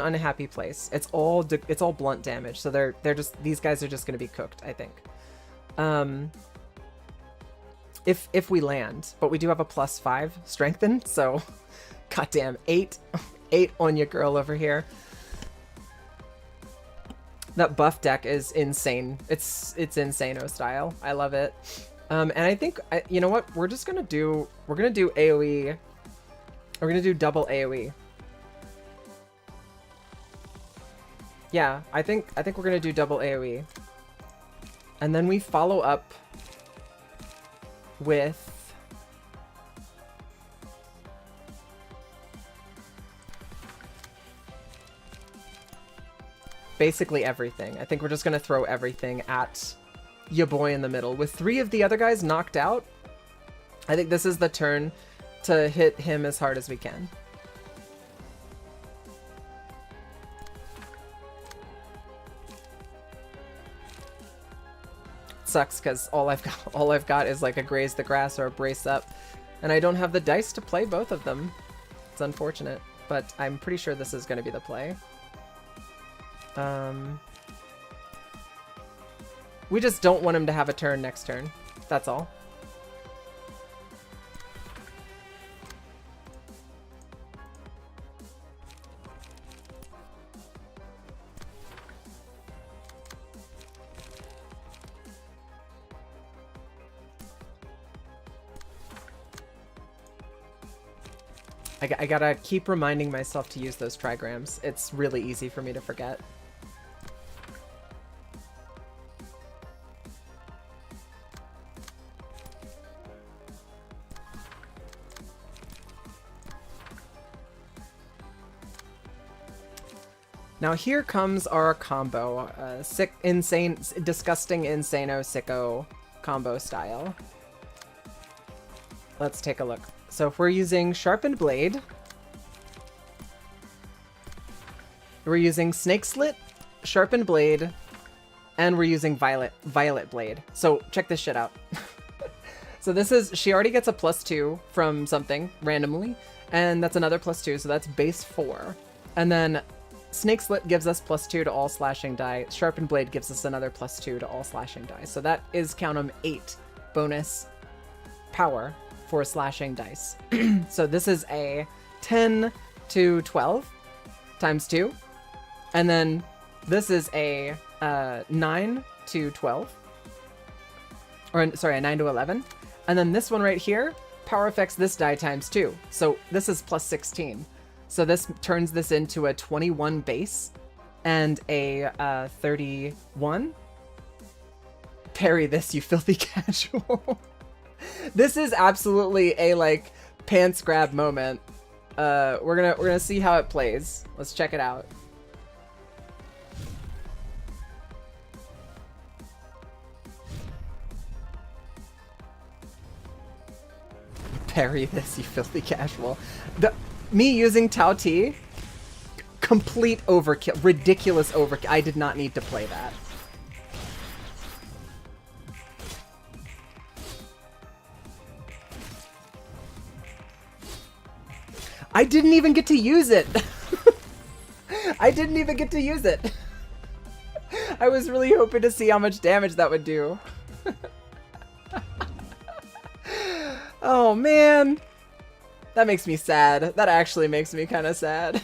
unhappy place. It's all blunt damage, so these guys are just going to be cooked, I think. If we land, but we do have a +5 strengthen, so goddamn 8 on your girl over here. That buff deck is insane. It's Insano style. I love it. And I think, you know what? We're gonna do AoE. We're gonna do double AoE. Yeah, I think we're gonna do double AoE. And then we follow up with basically everything. I think we're just gonna throw everything at ya boy in the middle. With 3 of the other guys knocked out, I think this is the turn to hit him as hard as we can. Sucks because all I've got is like a graze the grass or a brace up, and I don't have the dice to play both of them. It's unfortunate, but I'm pretty sure this is going to be the play. We just don't want him to have a turn next turn. That's all. I gotta keep reminding myself to use those trigrams. It's really easy for me to forget. Now here comes our combo. Disgusting, insano, sicko combo style. Let's take a look. So if we're using Sharpened Blade, we're using Snake Slit, Sharpened Blade, and we're using Violet Blade. So check this shit out. So this is, she already gets a +2 from something randomly, and that's another +2, so that's base 4. And then Snake Slit gives us +2 to all slashing die. Sharpened Blade gives us another +2 to all slashing die. So that is, count 'em, 8 bonus power for slashing dice. So this is a 10 to 12 times 2. And then this is a 9 to 12. Or, sorry, a 9 to 11. And then this one right here, power affects this die times 2. So this is +16. So this turns this into a 21 base and a 31. Parry this, you filthy casual. This is absolutely a, like, pants grab moment. We're gonna see how it plays. Let's check it out. Parry this, you filthy casual. Me using Tao T, complete overkill, ridiculous overkill. I did not need to play that. I didn't even get to use it. I didn't even get to use it. I was really hoping to see how much damage that would do. Oh, man. That makes me sad. That actually makes me kind of sad.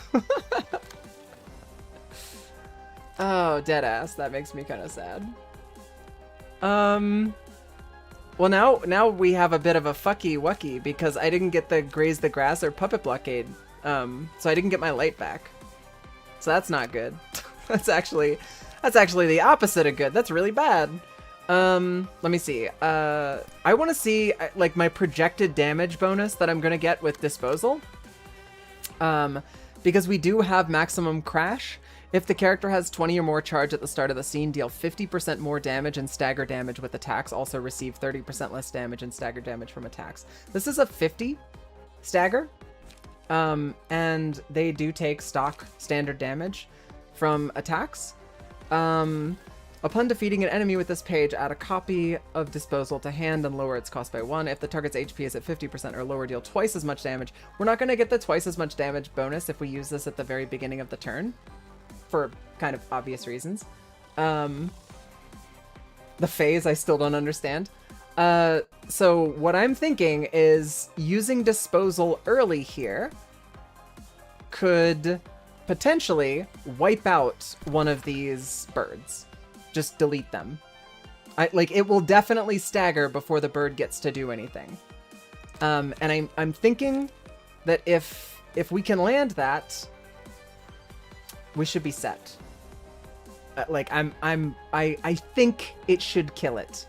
Oh, deadass. That makes me kind of sad. Well, now we have a bit of a fucky-wucky because I didn't get the Graze the Grass or Puppet Blockade. So I didn't get my light back. So that's not good. That's actually the opposite of good. That's really bad. Let me see. I want to see like my projected damage bonus that I'm gonna get with Disposal. Because we do have maximum crash. If the character has 20 or more charge at the start of the scene, deal 50% more damage and stagger damage with attacks. Also receive 30% less damage and stagger damage from attacks. This is a 50 stagger. And they do take stock standard damage from attacks. Upon defeating an enemy with this page, add a copy of Disposal to hand and lower its cost by 1. If the target's HP is at 50% or lower, deal twice as much damage. We're not going to get the twice as much damage bonus if we use this at the very beginning of the turn, for kind of obvious reasons. The phase, I still don't understand. So what I'm thinking is using Disposal early here could potentially wipe out one of these birds. Just delete them. It will definitely stagger before the bird gets to do anything. And I'm thinking that if we can land that, we should be set. I think it should kill it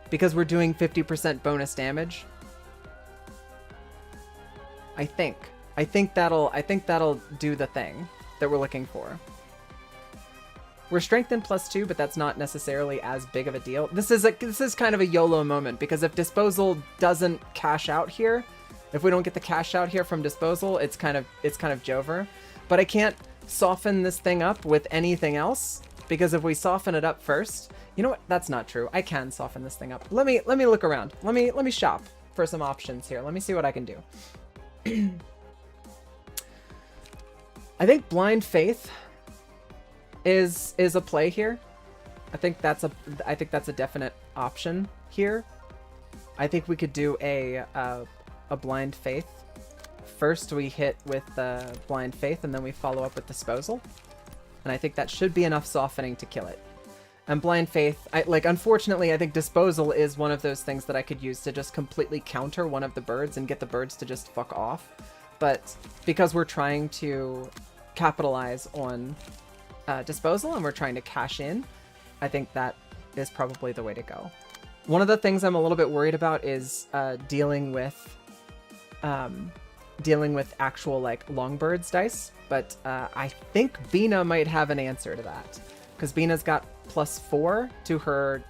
because we're doing 50% bonus damage. I think that'll do the thing that we're looking for. We're strengthened +2, but that's not necessarily as big of a deal. This is kind of a YOLO moment because if Disposal doesn't cash out here, if we don't get the cash out here from Disposal, it's kind of Jover. But I can't soften this thing up with anything else because if we soften it up first, you know what? That's not true. I can soften this thing up. Let me look around. Let me shop for some options here. Let me see what I can do. I think Blind Faith is a play here. I think that's a definite option here. I think we could do a Blind Faith. First we hit with Blind Faith and then we follow up with Disposal. And I think that should be enough softening to kill it. And Blind Faith, unfortunately, I think Disposal is one of those things that I could use to just completely counter one of the birds and get the birds to just fuck off. But because we're trying to capitalize on Disposal and we're trying to cash in, I think that is probably the way to go. One of the things I'm a little bit worried about is dealing with actual Longbird's dice, but I think Bina might have an answer to that because Bina's got +4 to her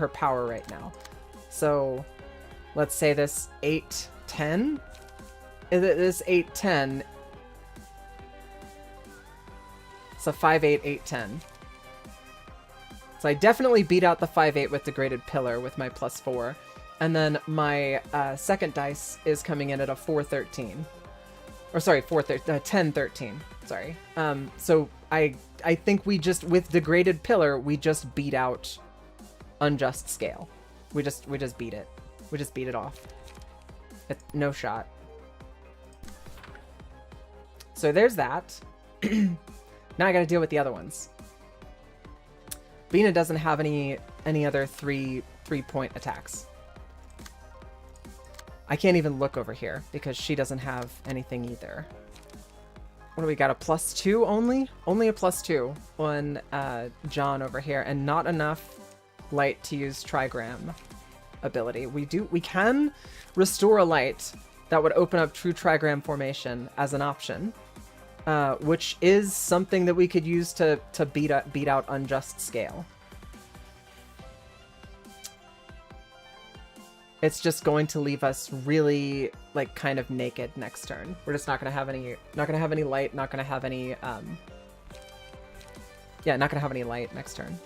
power right now. So let's say this 8-10. This 8-10. It's a 5-8, 8-10. So I definitely beat out the 5-8 with Degraded Pillar with my +4. And then my second dice is coming in at a 4-13. Or sorry, 10-13. Sorry. So I think we just, with Degraded Pillar, we just beat out Unjust Scale. We just beat it. We just beat it off. No shot. So there's that. Now I gotta deal with the other ones. Bina doesn't have any other three-point attacks. I can't even look over here because she doesn't have anything either. What do we got? A +2 only? Only a +2 on John over here, and not enough light to use Trigram ability. We can restore a light that would open up true Trigram formation as an option. Which is something that we could use to beat out Unjust Scale. It's just going to leave us really kind of naked next turn. We're just not gonna have any light, not gonna have any yeah, not gonna have any light next turn.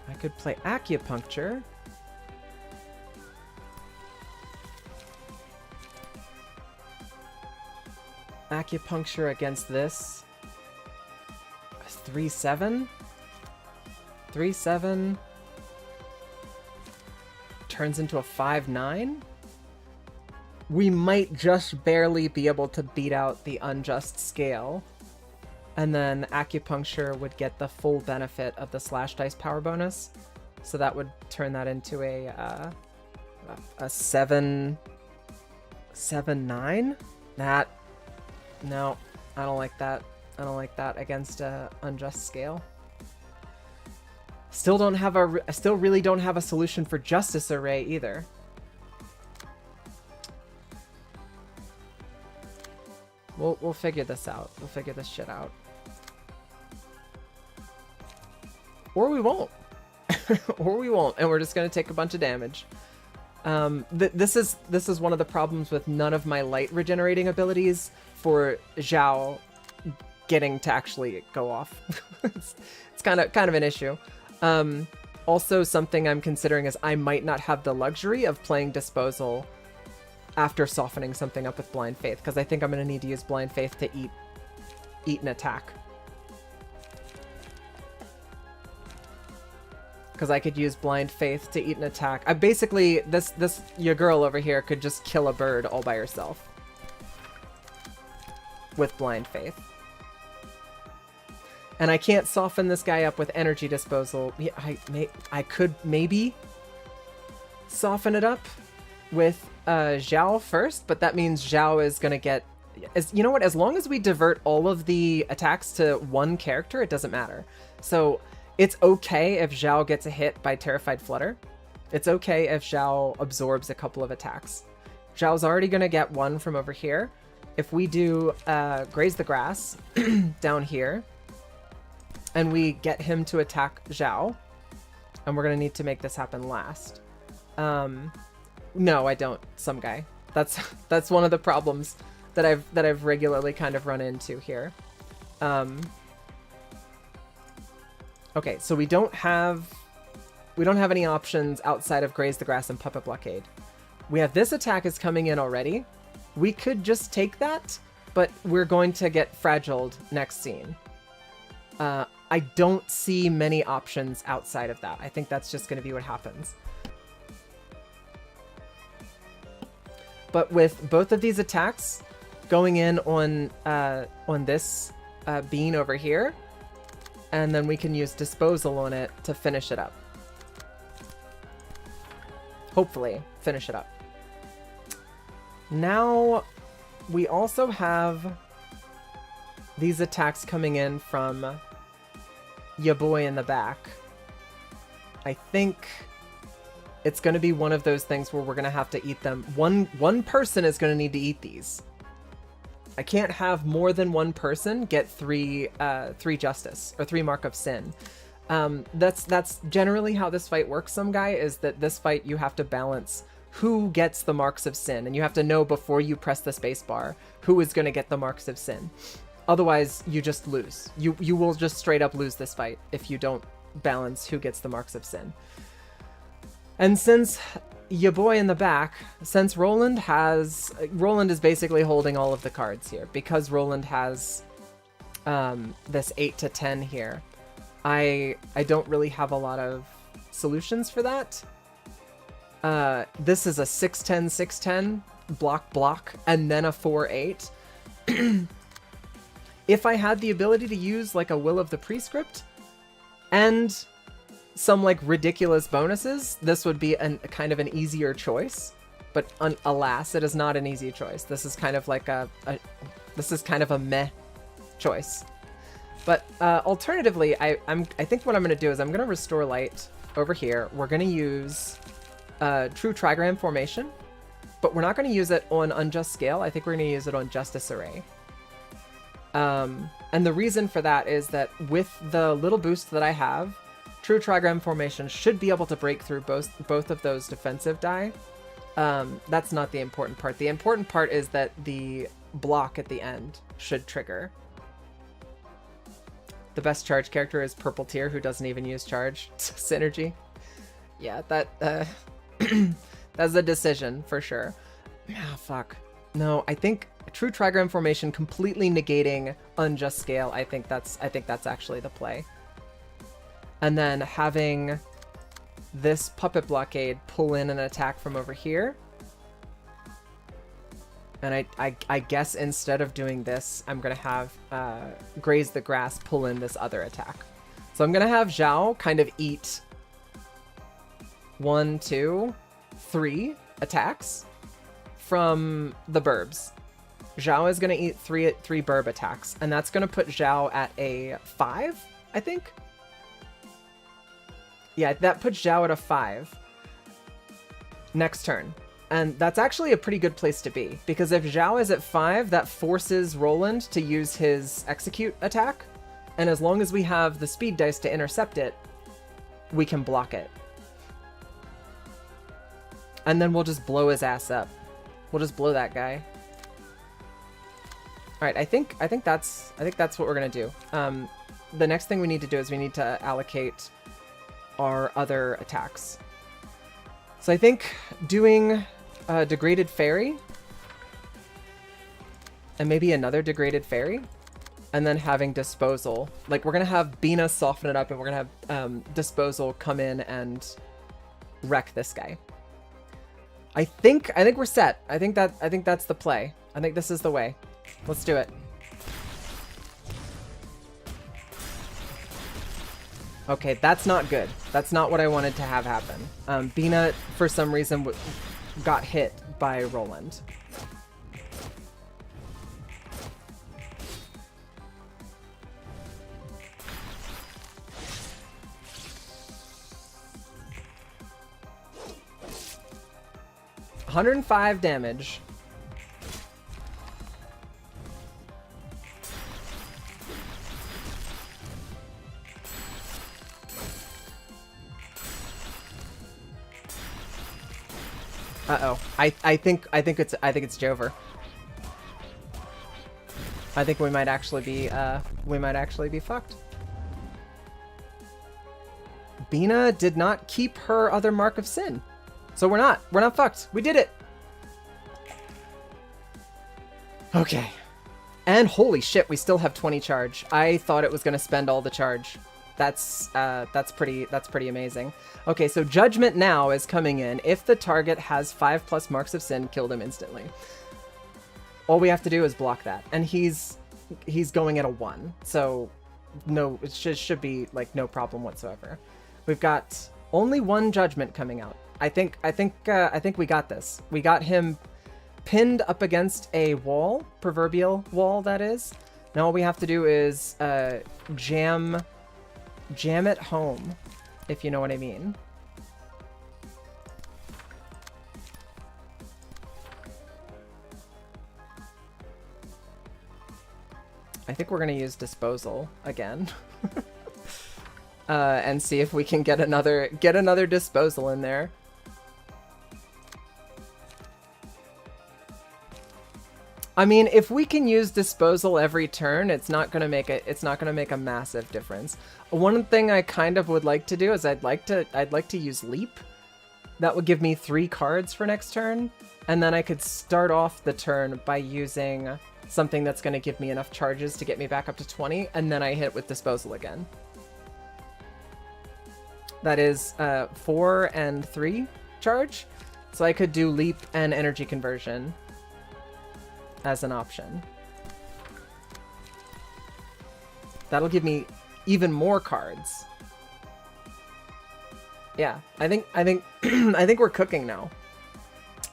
I could play Acupuncture. acupuncture against this. 3-7? 3-7 turns into a 5-9? We might just barely be able to beat out the unjust scale. And then acupuncture would get the full benefit of the slash dice power bonus. So that would turn that into a 7-9? No, I don't like that. I don't like that against a unjust scale. Still really don't have a solution for Justice Array either. We'll figure this out. We'll figure this shit out. Or we won't. Or we won't, and we're just gonna take a bunch of damage. This is one of the problems with none of my light regenerating abilities for Zhao getting to actually go off. it's kind of an issue. Also, something I'm considering is I might not have the luxury of playing Disposal after softening something up with Blind Faith, because I think I'm going to need to use Blind Faith to eat an attack. Because I could use Blind Faith to eat an attack. I basically, your girl over here could just kill a bird all by herself with Blind Faith. And I can't soften this guy up with Energy Disposal. Yeah, I could maybe soften it up with Zhao first, but that means Zhao is going to get... you know what? As long as we divert all of the attacks to one character, it doesn't matter. So it's okay if Zhao gets a hit by Terrified Flutter. It's okay if Zhao absorbs a couple of attacks. Zhao's already going to get one from over here. If we do Graze the Grass down here, and we get him to attack Zhao, and we're going to need to make this happen last. No, I don't. Some guy. That's one of the problems that I've regularly kind of run into here. Okay, so we don't have any options outside of Graze the Grass and Puppet Blockade. We have this attack is coming in already. We could just take that, but we're going to get fragiled next scene. I don't see many options outside of that. I think that's just going to be what happens. But with both of these attacks going in on this bean over here, and then we can use Disposal on it to finish it up. Hopefully, finish it up. Now, we also have these attacks coming in from ya boy in the back. I think it's going to be one of those things where we're going to have to eat them. One person is going to need to eat these. I can't have more than one person get three justice or 3 mark of sin. That's generally how this fight works. Some guy is that this fight you have to balance who gets the marks of sin, and you have to know before you press the space bar who is going to get the marks of sin. Otherwise, you just lose. You will just straight up lose this fight if you don't balance who gets the marks of sin. And since ya boy in the back, since Roland is basically holding all of the cards here, because Roland has this 8 to 10 here, I don't really have a lot of solutions for that. This is a 6-10, 6-10, block, and then a 4-8. If I had the ability to use like a Will of the Prescript and some like ridiculous bonuses, this would be a kind of an easier choice. But alas, it is not an easy choice. This is kind of like this is kind of a meh choice. But alternatively, I think what I'm going to do is I'm going to restore light over here. We're going to use True Trigram Formation, but we're not going to use it on Unjust Scale. I think we're going to use it on Justice Array. And the reason for that is that with the little boost that I have, True Trigram Formation should be able to break through both of those defensive die. That's not the important part. The important part is that the block at the end should trigger. The best charge character is Purple Tear, who doesn't even use charge. Synergy. Yeah, that that's a decision for sure. Ah, fuck. No, I think true trigram formation, completely negating unjust scale. I think that's actually the play. And then having this puppet blockade pull in an attack from over here. And I guess instead of doing this, I'm going to have Graze the Grass pull in this other attack. So I'm going to have Zhao kind of eat 1, 2, 3 attacks from the Birbs. Zhao is going to eat three Burb attacks, and that's going to put Zhao at a 5, I think. Yeah, that puts Zhao at a 5 next turn. And that's actually a pretty good place to be, because if Zhao is at 5, that forces Roland to use his execute attack. And as long as we have the speed dice to intercept it, we can block it. And then we'll just blow his ass up. We'll just blow that guy. All right, I think that's what we're gonna do. The next thing we need to do is we need to allocate our other attacks. So I think doing Degraded Fairy and maybe another Degraded Fairy, and then having Disposal. Like, we're gonna have Bina soften it up, and we're gonna have Disposal come in and wreck this guy. I think we're set. I think that's the play. I think this is the way. Let's do it. Okay, that's not good. That's not what I wanted to have happen. Bina, for some reason, got hit by Roland. $105 damage. Uh-oh. I think it's Jover. I think we might actually be fucked. Bina did not keep her other Mark of Sin. So we're not fucked. We did it. Okay. And holy shit, we still have 20 charge. I thought it was going to spend all the charge. That's pretty amazing. Okay, so Judgment now is coming in. If the target has 5+ Marks of Sin, kill them instantly. All we have to do is block that. And he's going at a 1. So no, it should be like no problem whatsoever. We've got only 1 Judgment coming out. I think we got this. We got him pinned up against a wall, proverbial wall that is. Now all we have to do is jam it home, if you know what I mean. I think we're gonna use Disposal again. And see if we can get another Disposal in there. I mean, if we can use Disposal every turn, it's not gonna make a massive difference. One thing I kind of would like to do is I'd like to use Leap. That would give me 3 cards for next turn, and then I could start off the turn by using something that's gonna give me enough charges to get me back up to 20, and then I hit with Disposal again. That is 4 and 3 charge, so I could do Leap and Energy Conversion as an option. That'll give me even more cards. Yeah, I think I think we're cooking now.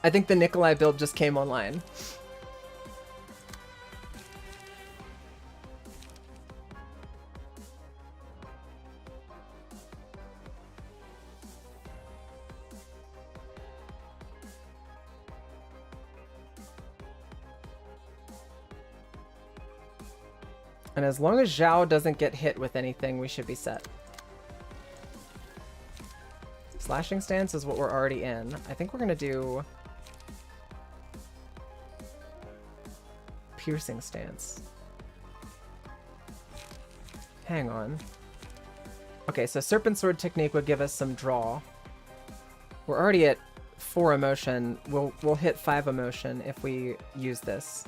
I think the Nikolai build just came online. And as long as Zhao doesn't get hit with anything, we should be set. Slashing Stance is what we're already in. I think we're going to do Piercing Stance. Hang on. Okay, so Serpent Sword technique would give us some draw. We're already at 4 emotion. We'll hit 5 emotion if we use this.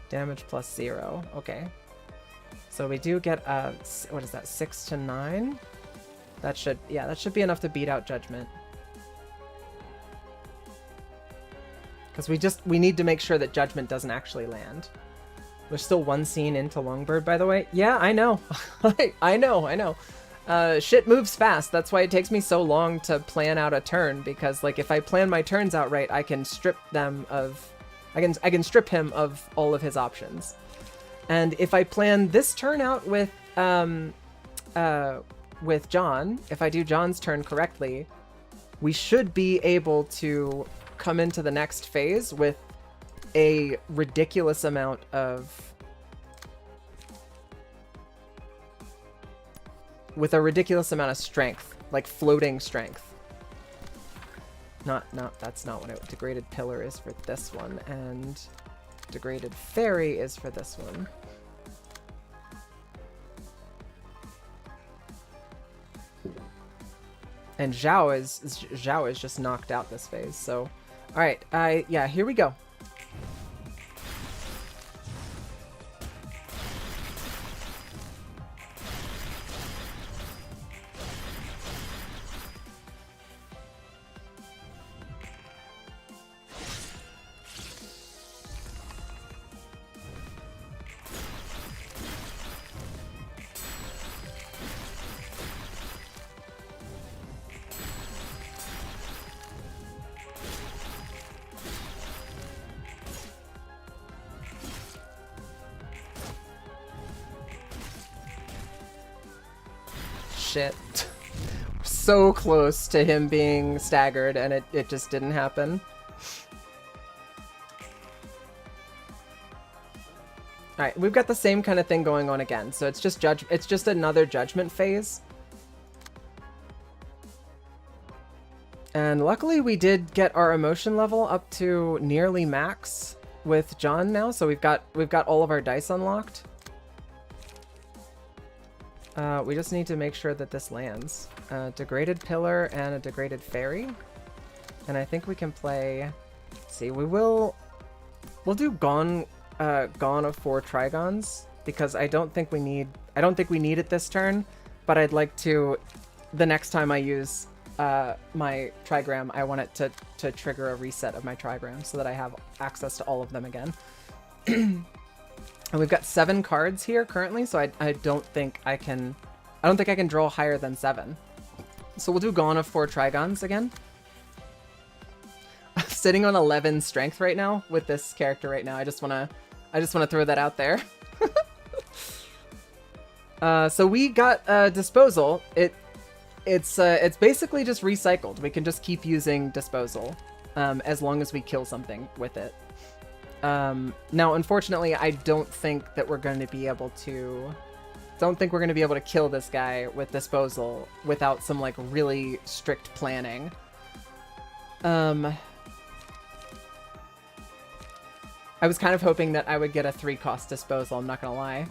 Damage plus 0. Okay. So we do get, what is that, 6 to 9? That should, yeah, that should be enough to beat out Judgment. Because we need to make sure that Judgment doesn't actually land. There's still one scene into Longbird, by the way. Yeah, I know. I know. Shit moves fast. That's why it takes me so long to plan out a turn, because like if I plan my turns out right, I can strip them of, I can strip him of all of his options. And if I plan this turn out with John, if I do John's turn correctly, we should be able to come into the next phase with a ridiculous amount of strength, like floating strength. That's not what a degraded pillar is for this one, and degraded fairy is for this one. And Zhao is just knocked out this phase. So, all right, yeah, here we go. Shit. So close to him being staggered, and it just didn't happen. Alright, we've got the same kind of thing going on again. So it's just another judgment phase. And luckily we did get our emotion level up to nearly max with John now, so we've got all of our dice unlocked. We just need to make sure that this lands. Degraded pillar and a degraded fairy. And I think we can play... Let's see, we'll do Gone of 4 Trigons, because I don't think we need it this turn, but I'd like to, the next time I use my trigram, I want it to trigger a reset of my trigram so that I have access to all of them again. And we've got 7 cards here currently, so I don't think I can draw higher than 7. So we'll do Gone of 4 Trigons again. I'm sitting on 11 strength right now with this character right now. I just wanna throw that out there. So we got Disposal. It's basically just recycled. We can just keep using Disposal as long as we kill something with it. Now, unfortunately, I don't think we're going to be able to kill this guy with Disposal without some, like, really strict planning. I was kind of hoping that I would get a 3-cost Disposal, I'm not gonna lie.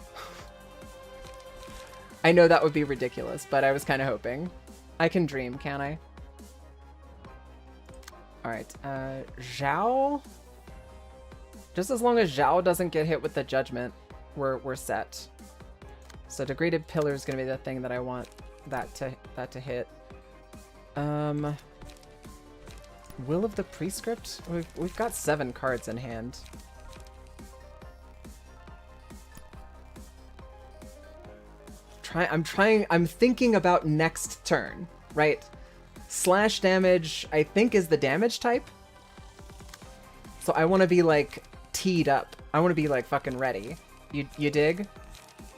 I know that would be ridiculous, but I was kind of hoping. I can dream, can't I? Alright, Zhao... Just as long as Zhao doesn't get hit with the Judgment, we're set. So Degraded Pillar is going to be the thing that I want that to hit. Will of the Prescript? We've got 7 cards in hand. I'm thinking about next turn, right? Slash damage, I think, is the damage type. So I want to be, like, teed up. I want to be, like, fucking ready. You dig?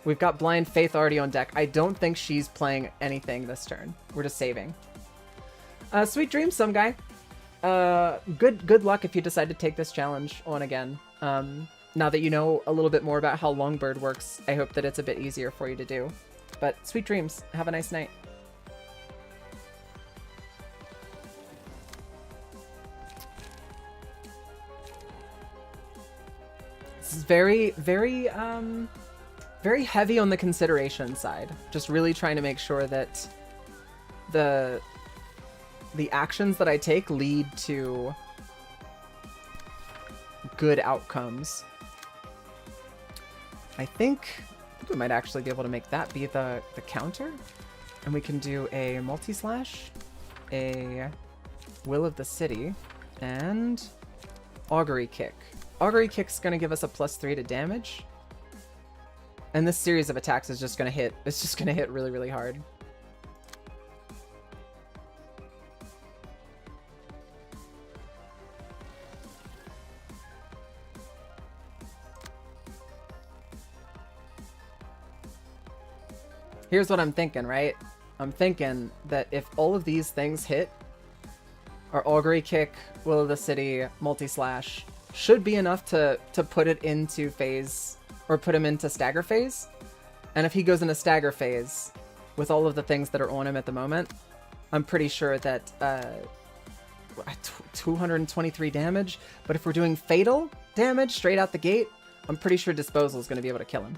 We've got Blind Faith already on deck. I don't think she's playing anything this turn. We're just saving. Sweet dreams, some guy. Good luck if you decide to take this challenge on again. Now that you know a little bit more about how Longbird works, I hope that it's a bit easier for you to do. But sweet dreams. Have a nice night. This is very heavy on the consideration side. Just really trying to make sure that the actions that I take lead to good outcomes. I think we might actually be able to make that be the counter. And we can do a multi-slash, a Will of the City, and Augury Kick. Augury Kick's going to give us a +3 to damage. And this series of attacks is just going to hit. It's just going to hit really, really hard. Here's what I'm thinking, right? I'm thinking that if all of these things hit, our Augury Kick, Will of the City, multi-slash should be enough to put it into phase, or put him into stagger phase. And if he goes into stagger phase with all of the things that are on him at the moment, I'm pretty sure that 223 damage. But if we're doing fatal damage straight out the gate, I'm pretty sure Disposal is going to be able to kill him.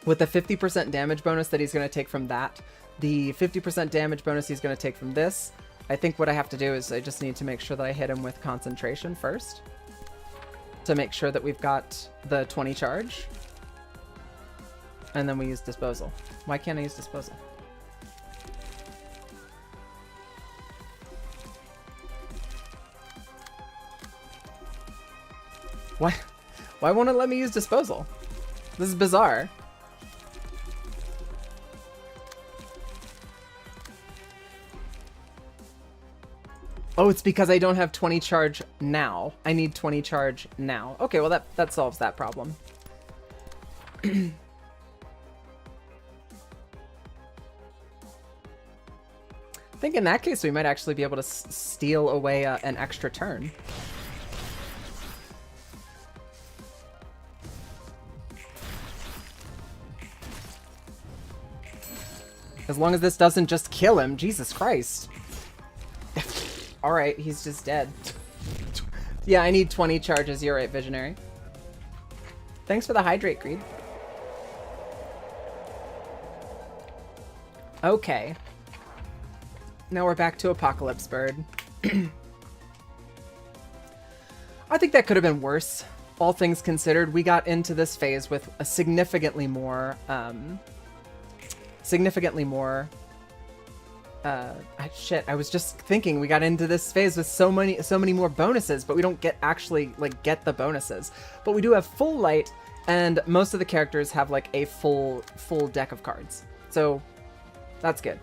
With the 50% damage bonus that he's going to take from that, the 50% damage bonus he's going to take from this, I think what I have to do is I just need to make sure that I hit him with concentration first, to make sure that we've got the 20 charge. And then we use Disposal. Why can't I use Disposal? Why won't it let me use Disposal? This is bizarre. Oh, it's because I don't have 20 charge now. I need 20 charge now. Okay, well that solves that problem. I think in that case we might actually be able to steal away an extra turn. As long as this doesn't just kill him, Jesus Christ. Alright, he's just dead. Yeah, I need 20 charges. You're right, Visionary. Thanks for the hydrate, Creed. Okay. Now we're back to Apocalypse Bird. I think that could have been worse. All things considered, we got into this phase with a significantly more I was just thinking we got into this phase with so many more bonuses, but we don't get the bonuses. But we do have full light, and most of the characters have like a full deck of cards. So that's good.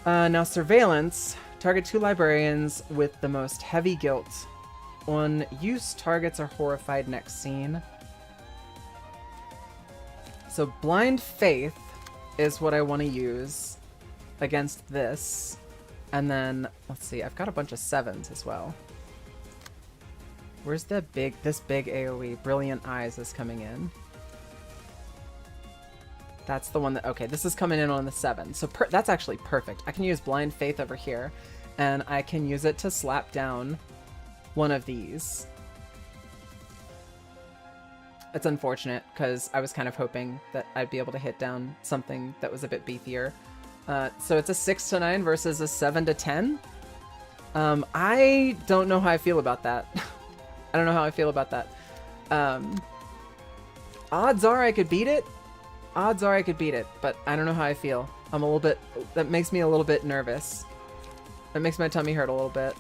Now surveillance. Target 2 librarians with the most heavy guilt. On use, targets are horrified next scene. So blind faith is what I want to use against this. And then, let's see, I've got a bunch of 7s as well. Where's this big AoE? Brilliant Eyes is coming in. That's the one that, okay, this is coming in on the 7. So that's actually perfect. I can use Blind Faith over here, and I can use it to slap down one of these. It's unfortunate, because I was kind of hoping that I'd be able to hit down something that was a bit beefier. So it's a 6 to 9 versus a 7 to 10. I don't know how I feel about that. I don't know how I feel about that. Odds are I could beat it. Odds are I could beat it, but I don't know how I feel. I'm a little bit... That makes me a little bit nervous. That makes my tummy hurt a little bit.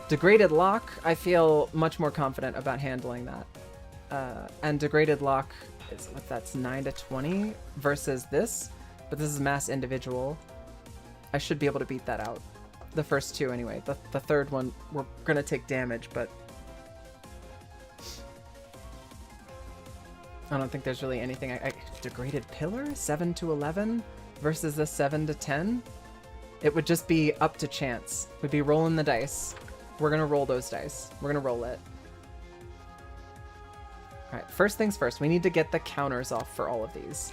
Degraded Lock, I feel much more confident about handling that. And Degraded Lock, is what, that's 9 to 20 versus this. But this is mass individual. I should be able to beat that out. The first two anyway. The third one, we're gonna take damage, but... I don't think there's really anything Degraded Pillar? 7 to 11 versus the 7 to 10? It would just be up to chance. We'd be rolling the dice. We're gonna roll those dice. We're gonna roll it. Alright, first things first. We need to get the counters off for all of these.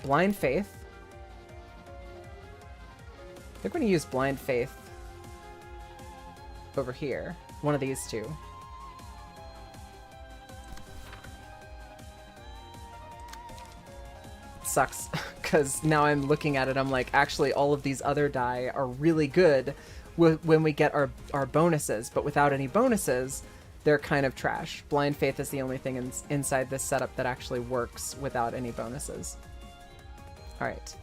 Blind Faith. I think we're gonna use Blind Faith over here. One of these two. Sucks, because now I'm looking at it, I'm like, actually all of these other die are really good when we get our bonuses, but without any bonuses, they're kind of trash. Blind Faith is the only thing inside this setup that actually works without any bonuses. Alright.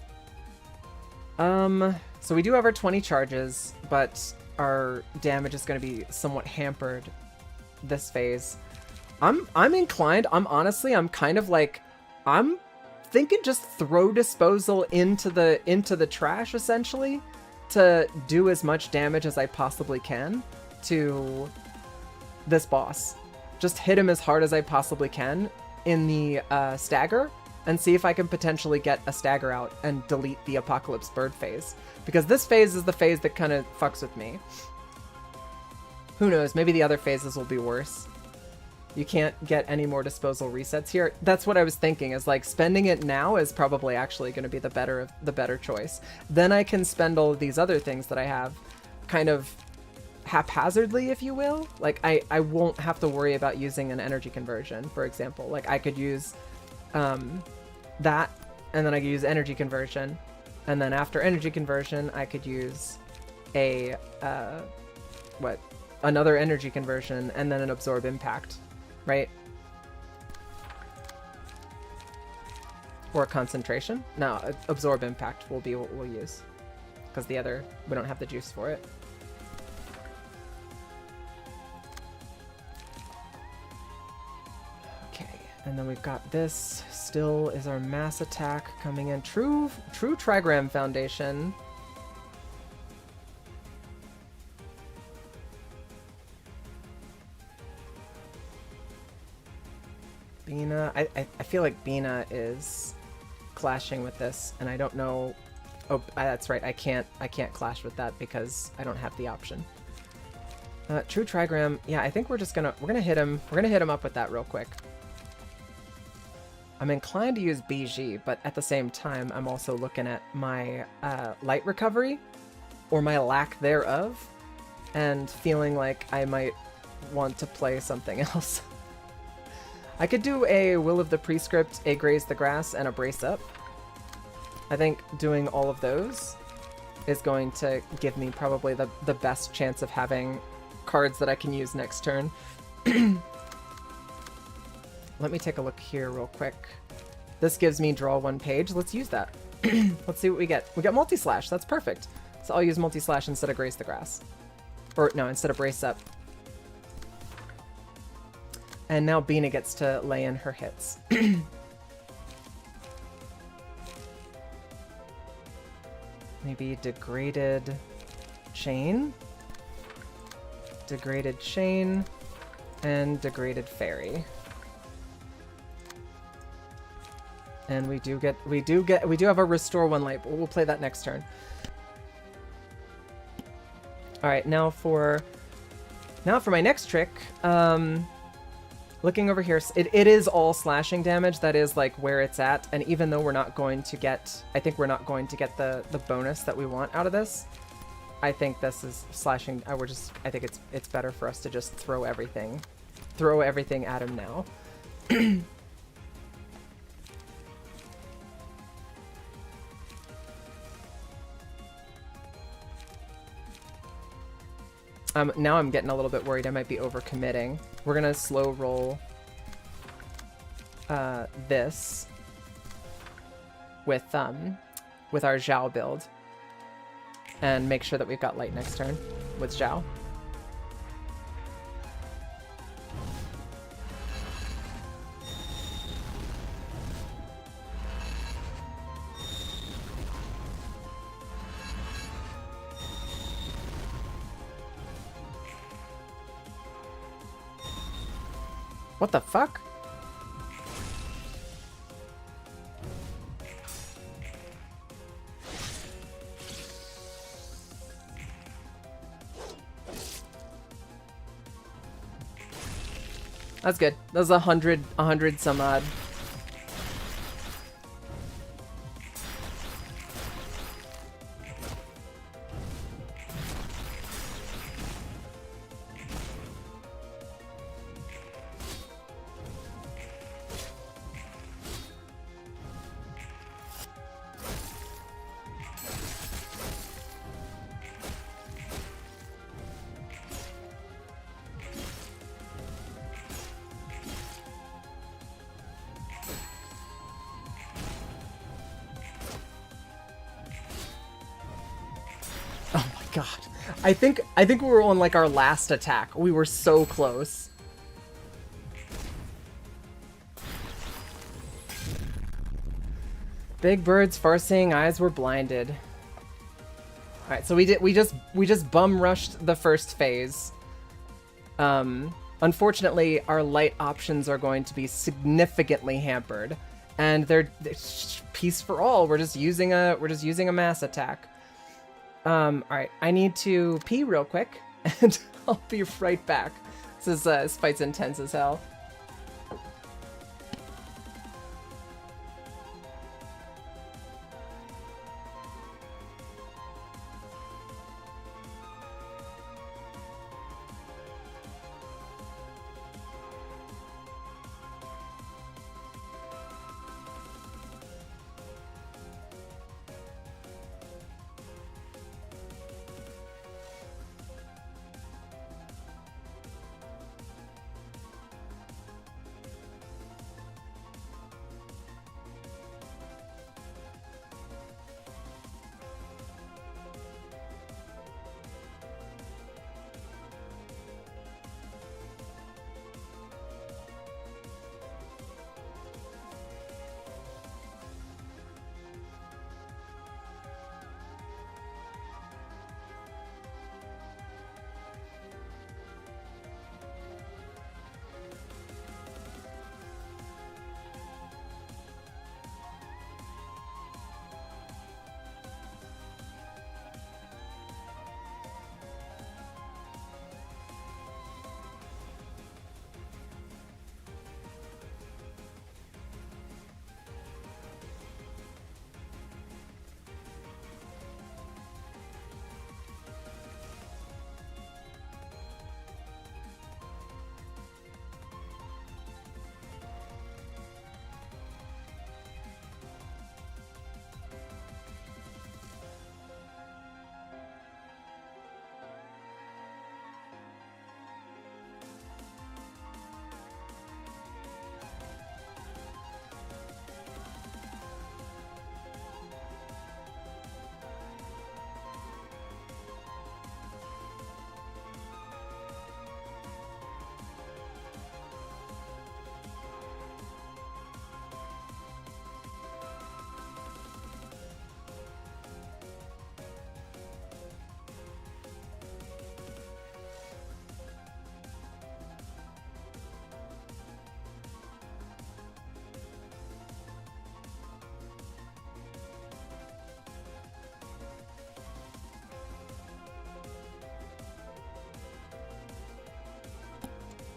So we do have our 20 charges, but our damage is going to be somewhat hampered this phase. I'm inclined, I'm kind of like, I'm thinking just throw disposal into the trash, essentially, to do as much damage as I possibly can to this boss. Just hit him as hard as I possibly can in the stagger, and see if I can potentially get a stagger out and delete the Apocalypse Bird phase. Because this phase is the phase that kind of fucks with me. Who knows, maybe the other phases will be worse. You can't get any more disposal resets here. That's what I was thinking, is like spending it now is probably actually going to be the better choice. Then I can spend all of these other things that I have kind of haphazardly, if you will. Like I won't have to worry about using an energy conversion, for example. Like I could use that, and then I could use energy conversion, and then after energy conversion I could use a another energy conversion, and then an absorb impact, right? Or a concentration. No, absorb impact will be what we'll use, because the other, we don't have the juice for it. And then we've got this, still is our mass attack coming in. True Trigram Foundation. Bina, I feel like Bina is clashing with this, and I don't know. Oh, that's right, I can't clash with that because I don't have the option. True Trigram, yeah, I think we're gonna hit him up with that real quick. I'm inclined to use BG, but at the same time, I'm also looking at my light recovery, or my lack thereof, and feeling like I might want to play something else. I could do a Will of the Prescript, a Graze the Grass, and a Brace Up. I think doing all of those is going to give me probably the best chance of having cards that I can use next turn. Let me take a look here real quick. This gives me draw one page. Let's use that. Let's see what we get. We got Multi-Slash. That's perfect. So I'll use Multi-Slash instead of Graze the Grass. Or no, instead of Brace Up. And now Bina gets to lay in her hits. Maybe Degraded Chain. Degraded Chain. And Degraded Fairy. And we do have a Restore One Light, but we'll play that next turn. Alright, now for my next trick, looking over here, it is all slashing damage. That is like where it's at, and even though we're not going to get, I think we're not going to get the bonus that we want out of this, I think this is slashing, I think it's better for us to just throw everything at him now. Now I'm getting a little bit worried I might be overcommitting. We're gonna slow roll this with our Zhao build, and make sure that we've got light next turn with Zhao. What the fuck? That's good. That was 100 some odd. God. I think we were on like our last attack. We were so close. Big Bird's far-seeing eyes were blinded. Alright, so we just bum rushed the first phase. Unfortunately, our light options are going to be significantly hampered. And they're peace for all. We're just using a mass attack. Alright, I need to pee real quick, and I'll be right back. This fight's intense as hell.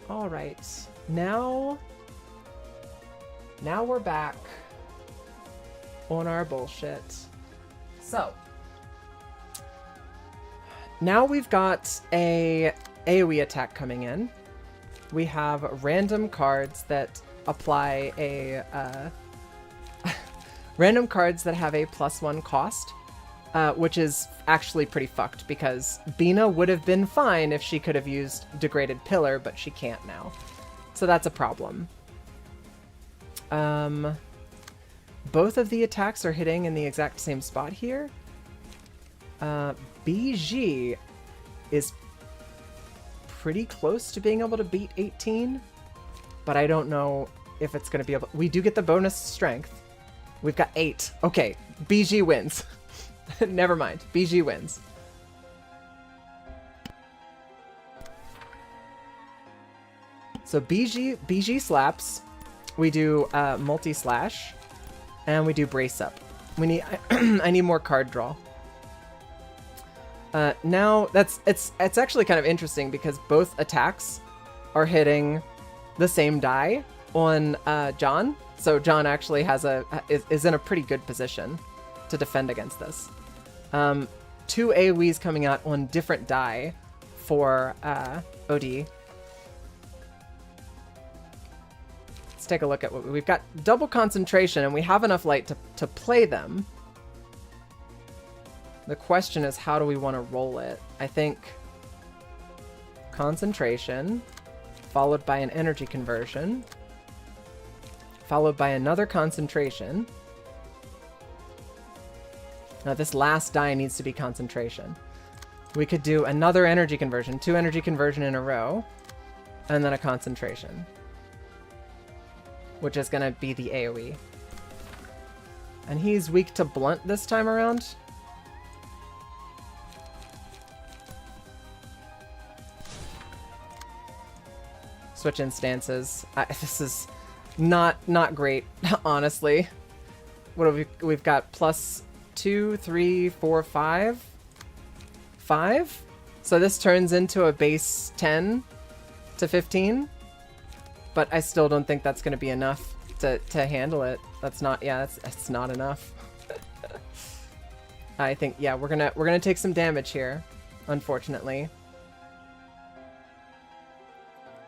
All right, now we're back on our bullshit. So now we've got a AoE attack coming in. We have random cards that apply a random cards that have a +1 cost. Which is actually pretty fucked, because Bina would have been fine if she could have used Degraded Pillar, but she can't now. So that's a problem. Both of the attacks are hitting in the exact same spot here. BG is pretty close to being able to beat 18, but I don't know if it's going to be able... We do get the bonus strength. We've got 8. Okay, BG wins. Never mind. BG wins. So BG slaps. We do multi-slash. And we do brace up. We need... I need more card draw. Now, it's actually kind of interesting, because both attacks are hitting the same die on John. So John actually has is in a pretty good position to defend against this. 2 AoEs coming out on different die for OD. Let's take a look at what we've got. Double concentration, and we have enough light to play them. The question is, how do we want to roll it? I think concentration, followed by an energy conversion, followed by another concentration. Now this last die needs to be concentration. We could do another energy conversion, 2 energy conversion in a row, and then a concentration, which is going to be the AoE. And he's weak to blunt this time around. Switch instances. This is not great, honestly. What have we've got plus 2, 3, 4, 5. 5? So this turns into a base 10 to 15. But I still don't think that's going to be enough to handle it. That's not, yeah, that's not enough. I think, yeah, we're gonna take some damage here, unfortunately.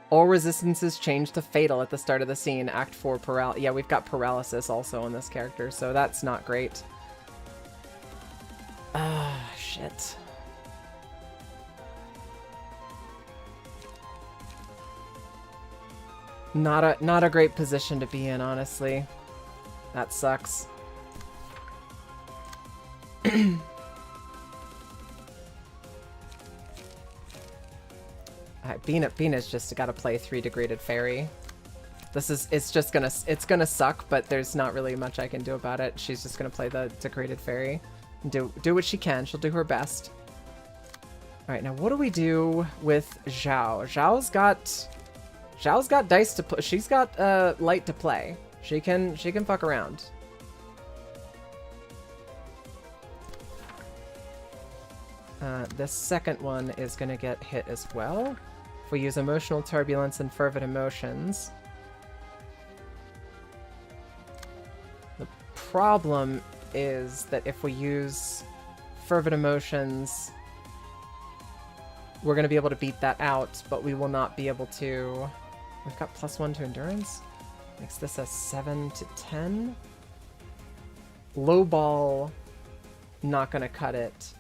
All resistances change to fatal at the start of the scene. Act 4 paralysis. Yeah, we've got paralysis also on this character, so that's not great. Ah, shit. Not a great position to be in, honestly. That sucks. Bina's just got to play 3 degraded fairy. It's gonna suck, but there's not really much I can do about it. She's just gonna play the degraded fairy. Do what she can. She'll do her best. All right, now what do we do with Zhao? Zhao's got dice to play. She's got light to play. She can fuck around. This second one is gonna get hit as well. If we use emotional turbulence and fervent emotions. The problem is that if we use fervent emotions, we're gonna be able to beat that out, but we will not be able to. We've got +1 to endurance. Makes this a 7 to 10. Low ball, not gonna cut it.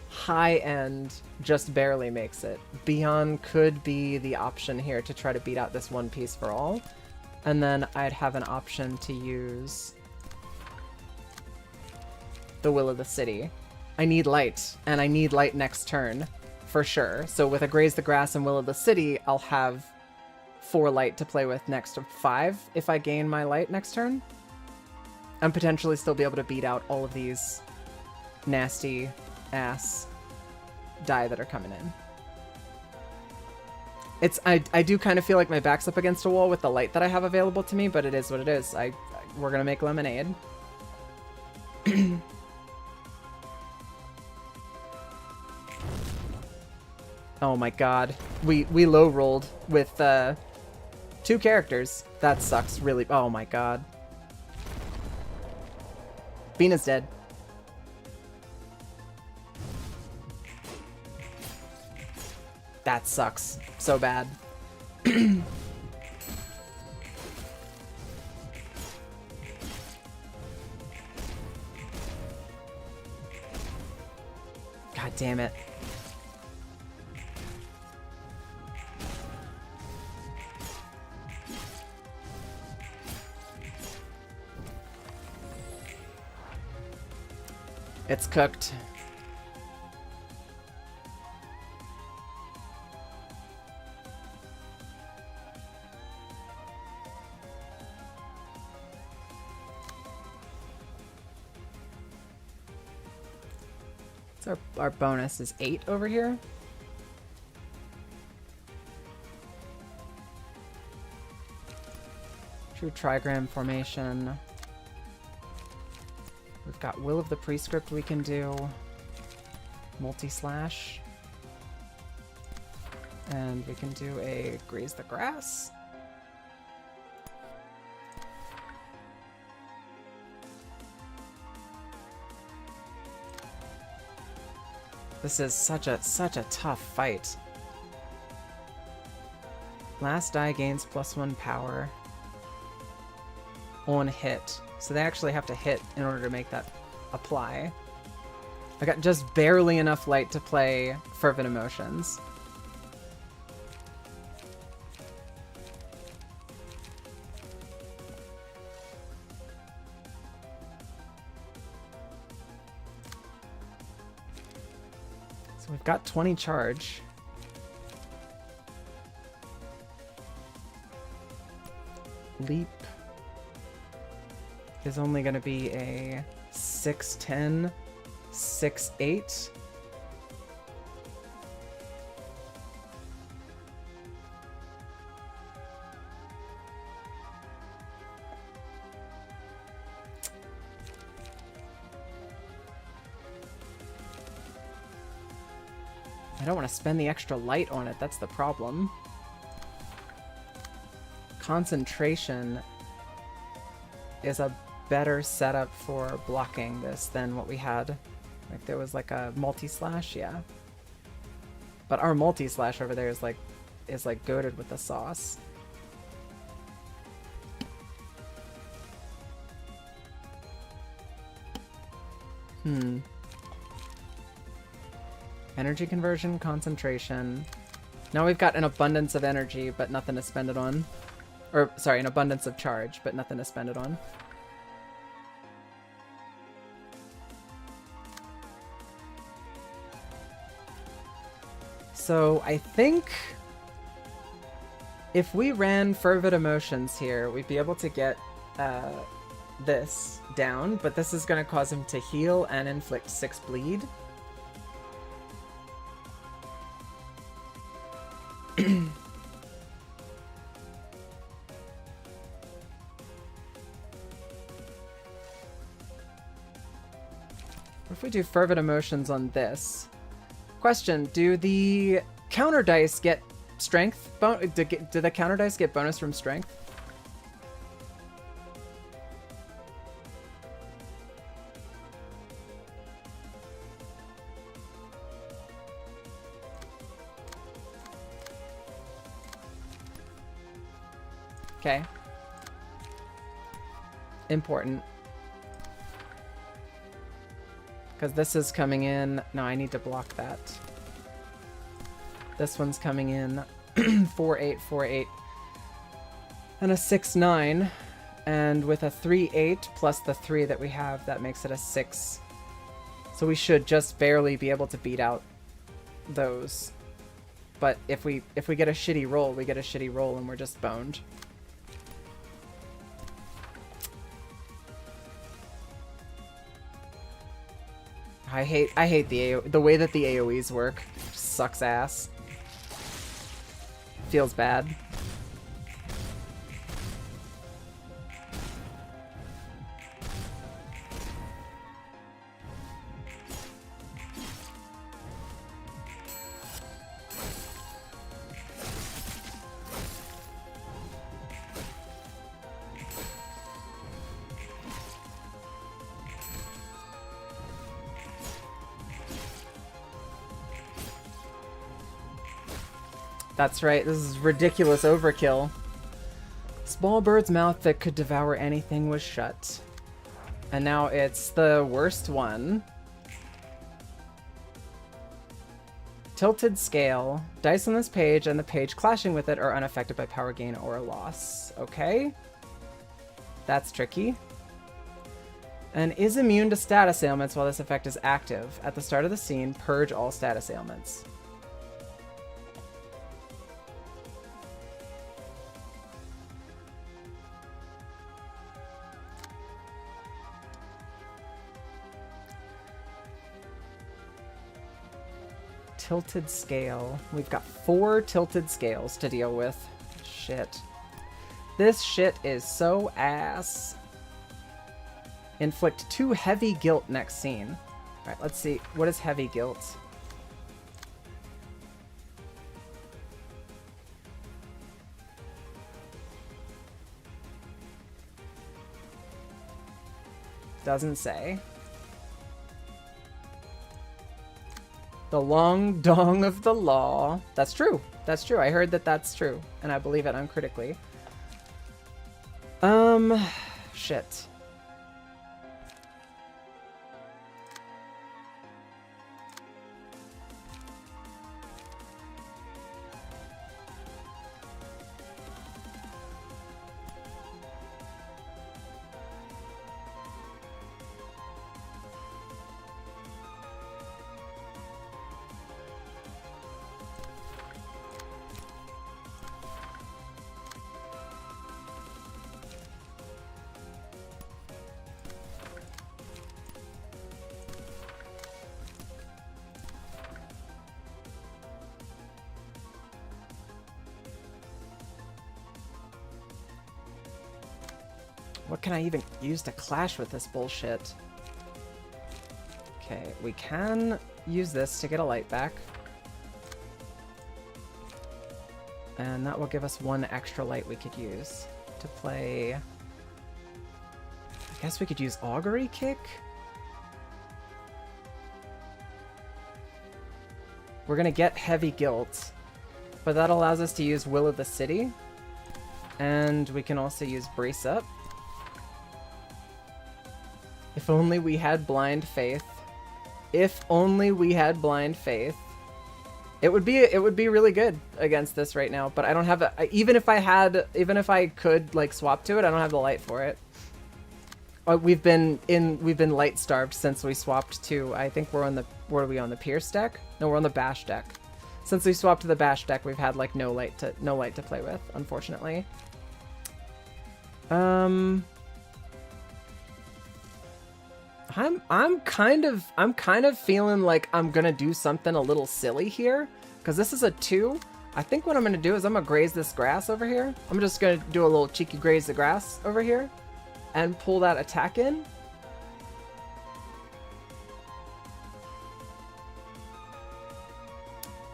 High end just barely makes it. Beyond could be the option here to try to beat out this one piece for all. And then I'd have an option to use the Will of the City. I need light, and I need light next turn, for sure. So with a Graze the Grass and Will of the City, I'll have 4 light to play with next to 5 if I gain my light next turn. And potentially still be able to beat out all of these nasty ass die that are coming in. I do kind of feel like my back's up against a wall with the light that I have available to me, but it is what it is. We're gonna make lemonade. Oh my god. We low rolled with 2 characters. That sucks really. Oh my god. Bina's dead. That sucks so bad. God damn it. It's cooked. So our bonus is 8 over here. True trigram formation. We've got Will of the Prescript we can do. Multi-slash. And we can do a Graze the Grass. This is such a tough fight. Last die gains +1 power on hit. So they actually have to hit in order to make that apply. I got just barely enough light to play Fervent Emotions. So we've got 20 charge. Leap is only going to be a 6'10", 6'8". I don't want to spend the extra light on it, that's the problem. Concentration is a better setup for blocking this than what we had. Like there was like a multi-slash, yeah. But our multi-slash over there is like goated with the sauce. Energy conversion, concentration. Now we've got an abundance of energy, but nothing to spend it on. Or, sorry, an abundance of charge, but nothing to spend it on. So I think if we ran Fervid Emotions here, we'd be able to get this down, but this is going to cause him to heal and inflict 6 bleed. If we do Fervid Emotions on this. Question, do the counter dice get strength? Do the counter dice get bonus from strength? Okay. Important. Because this is coming in... No, I need to block that. This one's coming in 4-8, 4-8. And a 6-9. And with a 3-8 plus the 3 that we have, that makes it a 6. So we should just barely be able to beat out those. But if we get a shitty roll, we get a shitty roll and we're just boned. I hate the way that the AoEs work. Sucks ass. Feels bad. That's right, this is ridiculous overkill. Small bird's mouth that could devour anything was shut. And now it's the worst one. Tilted scale. Dice on this page and the page clashing with it are unaffected by power gain or loss. Okay. That's tricky. And is immune to status ailments while this effect is active. At the start of the scene, purge all status ailments. Tilted scale. We've got 4 tilted scales to deal with. Shit. This shit is so ass. Inflict 2 heavy guilt next scene. Alright, let's see. What is heavy guilt? Doesn't say. The long dong of the law. That's true. That's true. I heard that that's true. And I believe it uncritically. Shit. can I even use to clash with this bullshit? Okay, we can use this to get a light back. And that will give us one extra light we could use to play. I guess we could use Augury Kick. We're gonna get Heavy Guilt, but that allows us to use Will of the City. And we can also use Brace Up. If only we had Blind Faith. If only we had Blind Faith. It would be really good against this right now, but I don't have even if I could like swap to it, I don't have the light for it. We've been light starved since we swapped to, I think we're on the, where are we on the Pierce deck? No, we're on the Bash deck. Since we swapped to the Bash deck, we've had like no light to play with, unfortunately. I'm kind of feeling like I'm gonna do something a little silly here, because this is a 2. I think what I'm gonna do is I'm gonna graze this grass over here. I'm just gonna do a little cheeky graze the grass over here and pull that attack in.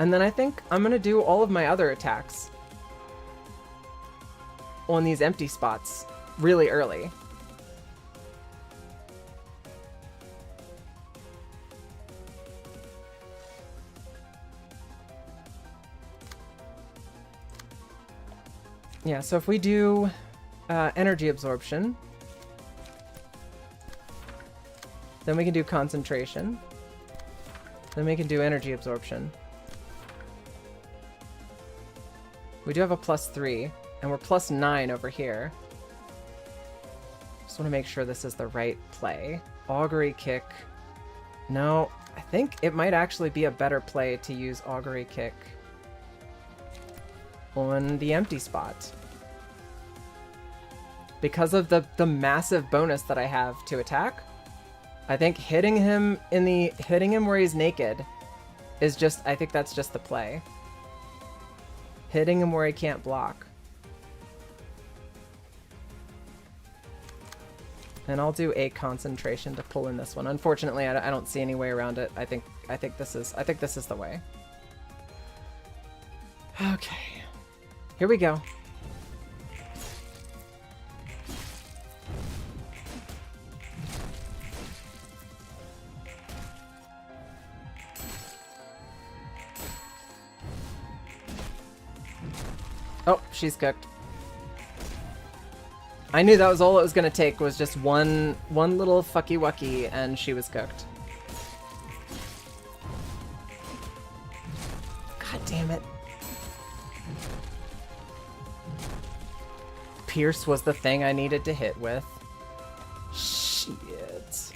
And then I think I'm gonna do all of my other attacks on these empty spots really early. Yeah, so if we do energy absorption, then we can do concentration, then we can do energy absorption. We do have a +3, and we're +9 over here. Just want to make sure this is the right play. Augury Kick. No, I think it might actually be a better play to use Augury Kick on the empty spot, because of the massive bonus that I have to attack. I think hitting him where he's naked is just, I think that's just the play. Hitting him where he can't block. And I'll do a concentration to pull in this one. Unfortunately, I don't see any way around it. I think this is the way. Okay. Here we go. Oh, she's cooked. I knew that was all it was gonna take, was just one little fucky wucky, and she was cooked. God damn it. Pierce was the thing I needed to hit with. Shit.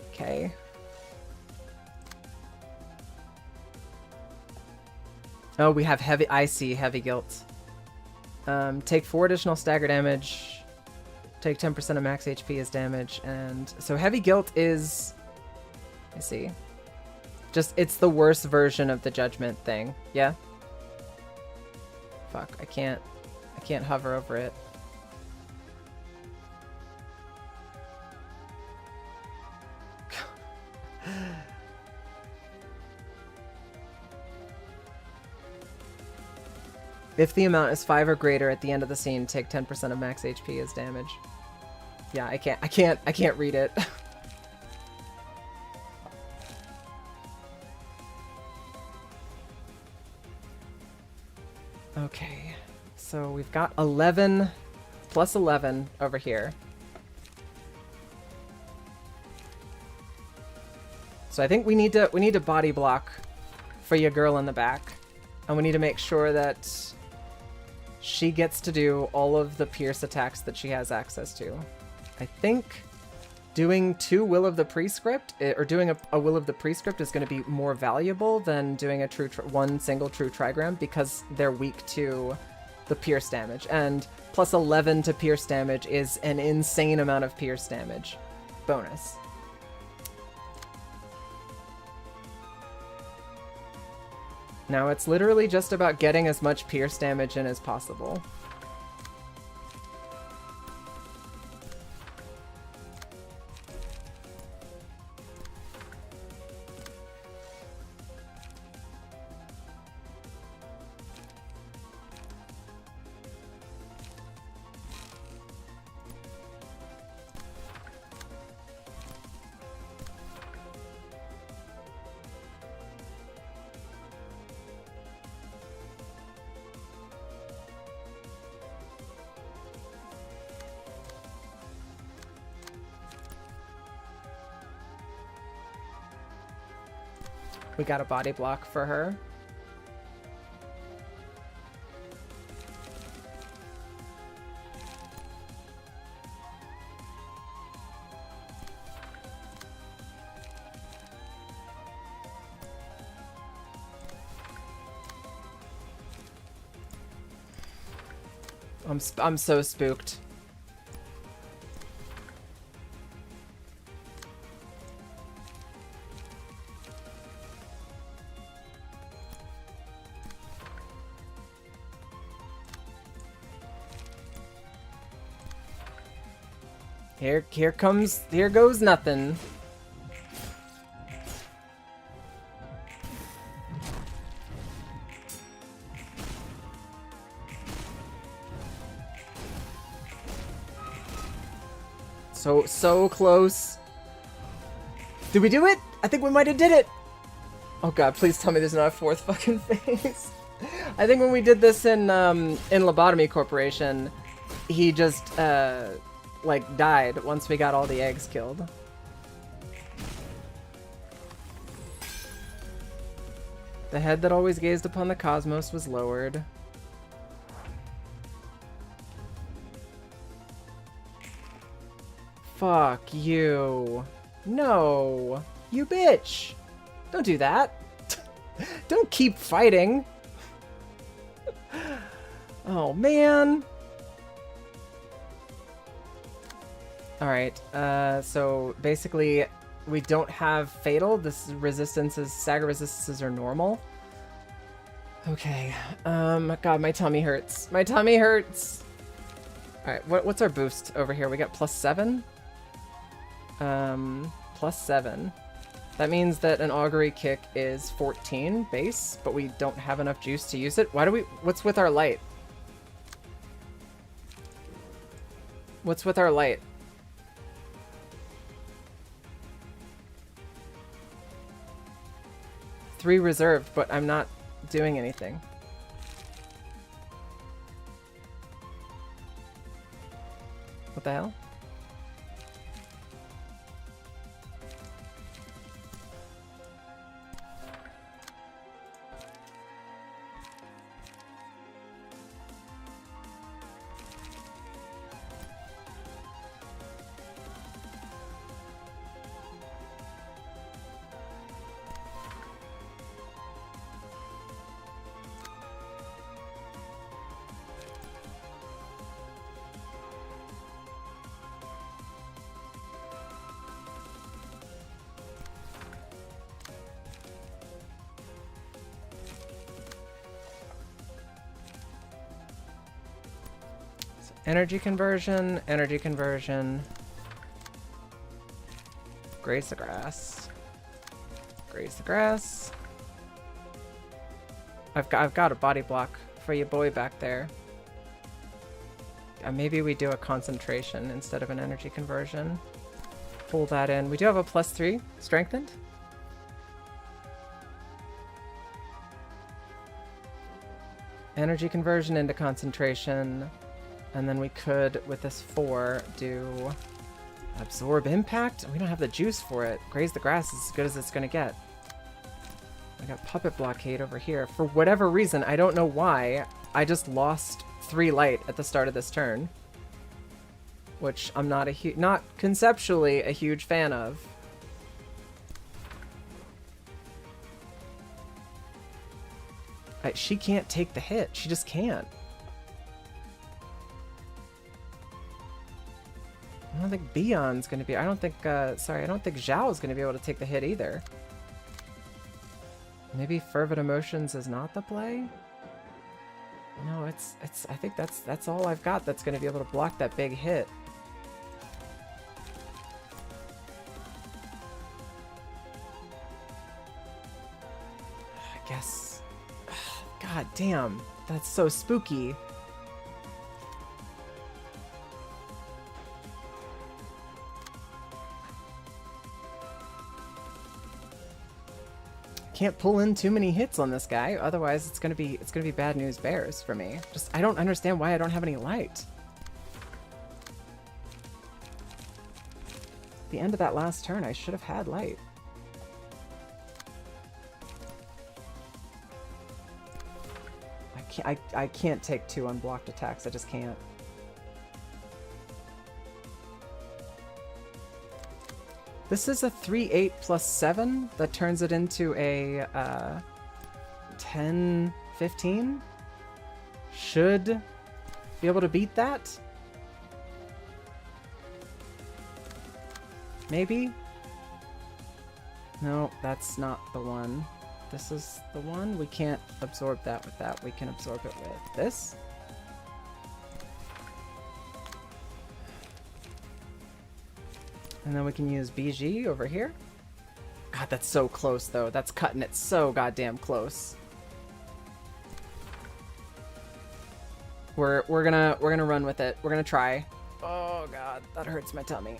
Okay. Oh, we have heavy. I see Heavy Guilt. Take 4 additional stagger damage. Take 10% of max HP as damage, and so Heavy Guilt is. I see. Just it's the worst version of the Judgment thing. Yeah. Fuck! I can't hover over it. If the amount is 5 or greater at the end of the scene, take 10% of max HP as damage. Yeah, I can't read it. Okay, so we've got 11 plus 11 over here. So I think we need to body block for your girl in the back, and we need to make sure that she gets to do all of the pierce attacks that she has access to. I think doing 2 Will of the Prescript, or doing a Will of the Prescript, is going to be more valuable than doing a one single true trigram, because they're weak to the pierce damage. And plus 11 to pierce damage is an insane amount of pierce damage bonus. Now it's literally just about getting as much pierce damage in as possible. We got a body block for her. I'm so spooked. Here goes nothing. So close. Did we do it? I think we might have did it. Oh god, please tell me there's not a fourth fucking phase. I think when we did this in Lobotomy Corporation, he just like died once we got all the eggs killed. The head that always gazed upon the cosmos was lowered. Fuck you. No. You bitch. Don't do that. Don't keep fighting. Oh, man. Alright, so basically we don't have Fatal. This resistances, Saga resistances are normal. Okay, god, my tummy hurts. My tummy hurts! Alright, what's our boost over here? We got +7? +7. That means that an augury kick is 14 base, but we don't have enough juice to use it. What's with our light? What's with our light? Three reserved, but I'm not doing anything. What the hell? Energy conversion, energy conversion. Graze the grass. Graze the grass. I've got a body block for you boy back there. Maybe we do a concentration instead of an energy conversion. Pull that in. We do have a +3 strengthened. Energy conversion into concentration. And then we could, with this 4, do absorb impact. We don't have the juice for it. Graze the grass is as good as it's going to get. I got puppet blockade over here. For whatever reason, I don't know why, I just lost 3 light at the start of this turn. Which I'm not conceptually a huge fan of. She can't take the hit. She just can't. I don't think Bion's gonna be. I don't think. Sorry, I don't think Zhao is gonna be able to take the hit either. Maybe fervent emotions is not the play? No, it's I think that's all I've got that's gonna be able to block that big hit. I guess. God damn, that's so spooky. Can't pull in too many hits on this guy, otherwise it's gonna be bad news bears for me. Just I don't understand why I don't have any light. At the end of that last turn, I should have had light. I can't take 2 unblocked attacks. I just can't. This is a 3/8 plus 7 that turns it into a 10/15. Should be able to beat that. Maybe? No, that's not the one. This is the one. We can't absorb that with that. We can absorb it with this. And then we can use BG over here. God, that's so close though. That's cutting it so goddamn close. We're gonna run with it. We're gonna try. Oh god, that hurts my tummy.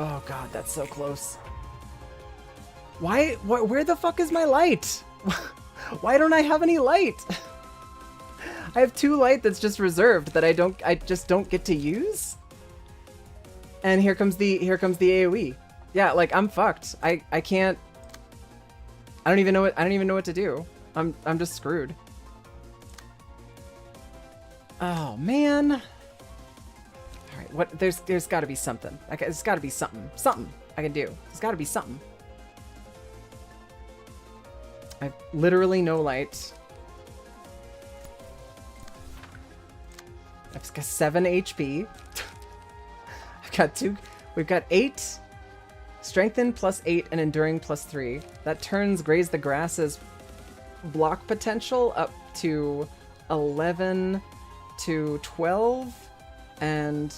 Oh god, that's so close. Why? Where the fuck is my light? Why don't I have any light? I have 2 light that's just reserved that I just don't get to use. And here comes the AoE. Yeah, like I'm fucked. I can't. I don't even know what to do. I'm just screwed. Oh man. What? There's got to be something. Like there's got to be something I can do. There's got to be something. I have literally no light. I've got 7 HP. I've got 2. We've got 8 strengthen plus 8 and enduring plus 3. That turns Graze the Grass's block potential up to 11 to 12 and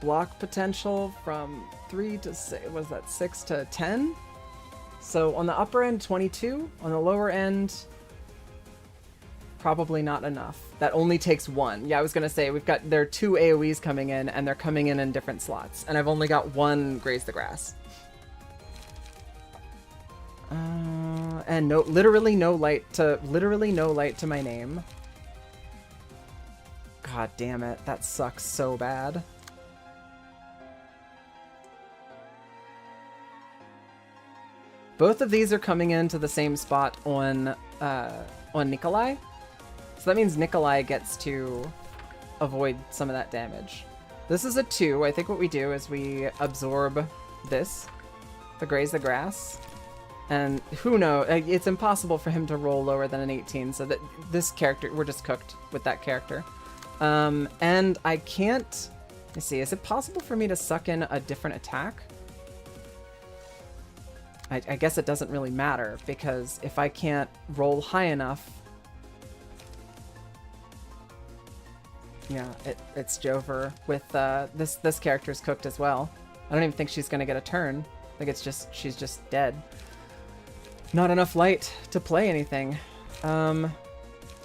block potential from 3 to 6, was that 6 to 10? So on the upper end 22, on the lower end probably not enough. That only takes 1. Yeah, I was gonna say there are 2 AoEs coming in and they're coming in different slots and I've only got 1 Graze the Grass. And literally no light to my name. God damn it, that sucks so bad. Both of these are coming into the same spot on Nikolai. So that means Nikolai gets to avoid some of that damage. This is a 2. I think what we do is we absorb this, the Graze the Grass. And who knows, it's impossible for him to roll lower than an 18, so that this character, we're just cooked with that character. And I can't, let me see, is it possible for me to suck in a different attack? I guess it doesn't really matter, because if I can't roll high enough, yeah, it's Jover with, this character's cooked as well. I don't even think she's gonna get a turn. I think it's just, she's just dead. Not enough light to play anything.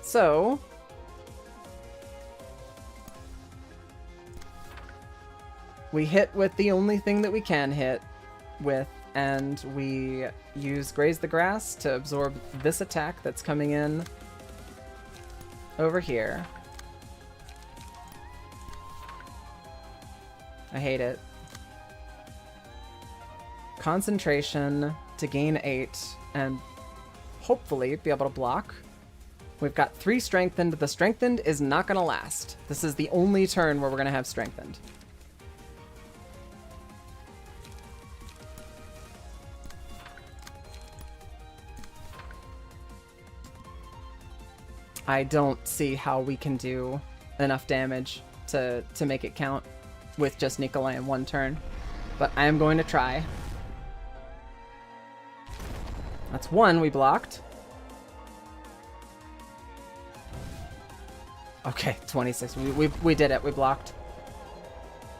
So we hit with the only thing that we can hit with, and we use Graze the Grass to absorb this attack that's coming in over here. I hate it. Concentration to gain 8 and hopefully be able to block. We've got 3 strengthened. The strengthened is not going to last. This is the only turn where we're going to have strengthened. I don't see how we can do enough damage to make it count with just Nikolai in 1 turn. But I am going to try. That's 1 we blocked. Okay, 26. We did it. We blocked.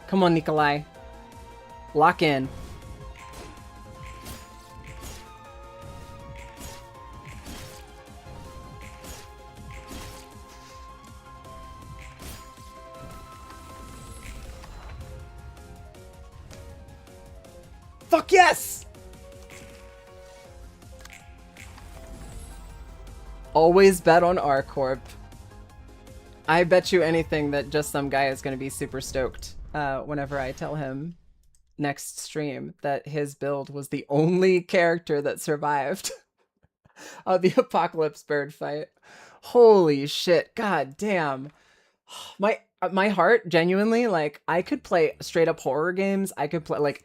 Come on, Nikolai. Lock in. Fuck yes! Always bet on R-Corp. I bet you anything that just some guy is going to be super stoked whenever I tell him next stream that his build was the only character that survived the Apocalypse Bird fight. Holy shit. God damn. My heart, genuinely, like, I could play straight up horror games. I could play, like,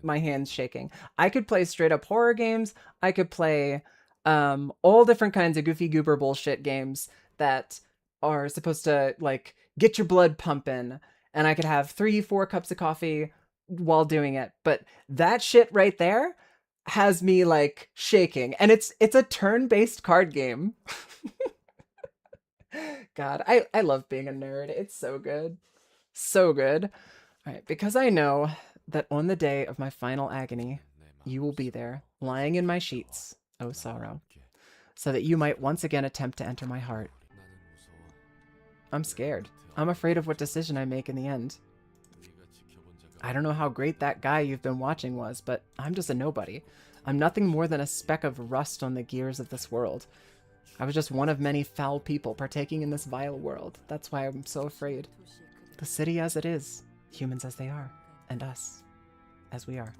my hand's shaking. I could play straight up horror games. I could play all different kinds of goofy goober bullshit games that are supposed to, like, get your blood pumping, and I could have 3-4 cups of coffee while doing it. But that shit right there has me, like, shaking, and it's a turn-based card game. God, I love being a nerd. It's so good. So good. All right, because I know that on the day of my final agony, you will be there, lying in my sheets, oh sorrow, so that you might once again attempt to enter my heart. I'm scared. I'm afraid of what decision I make in the end. I don't know how great that guy you've been watching was, but I'm just a nobody. I'm nothing more than a speck of rust on the gears of this world. I was just one of many foul people partaking in this vile world. That's why I'm so afraid. The city as it is, humans as they are, and us as we are.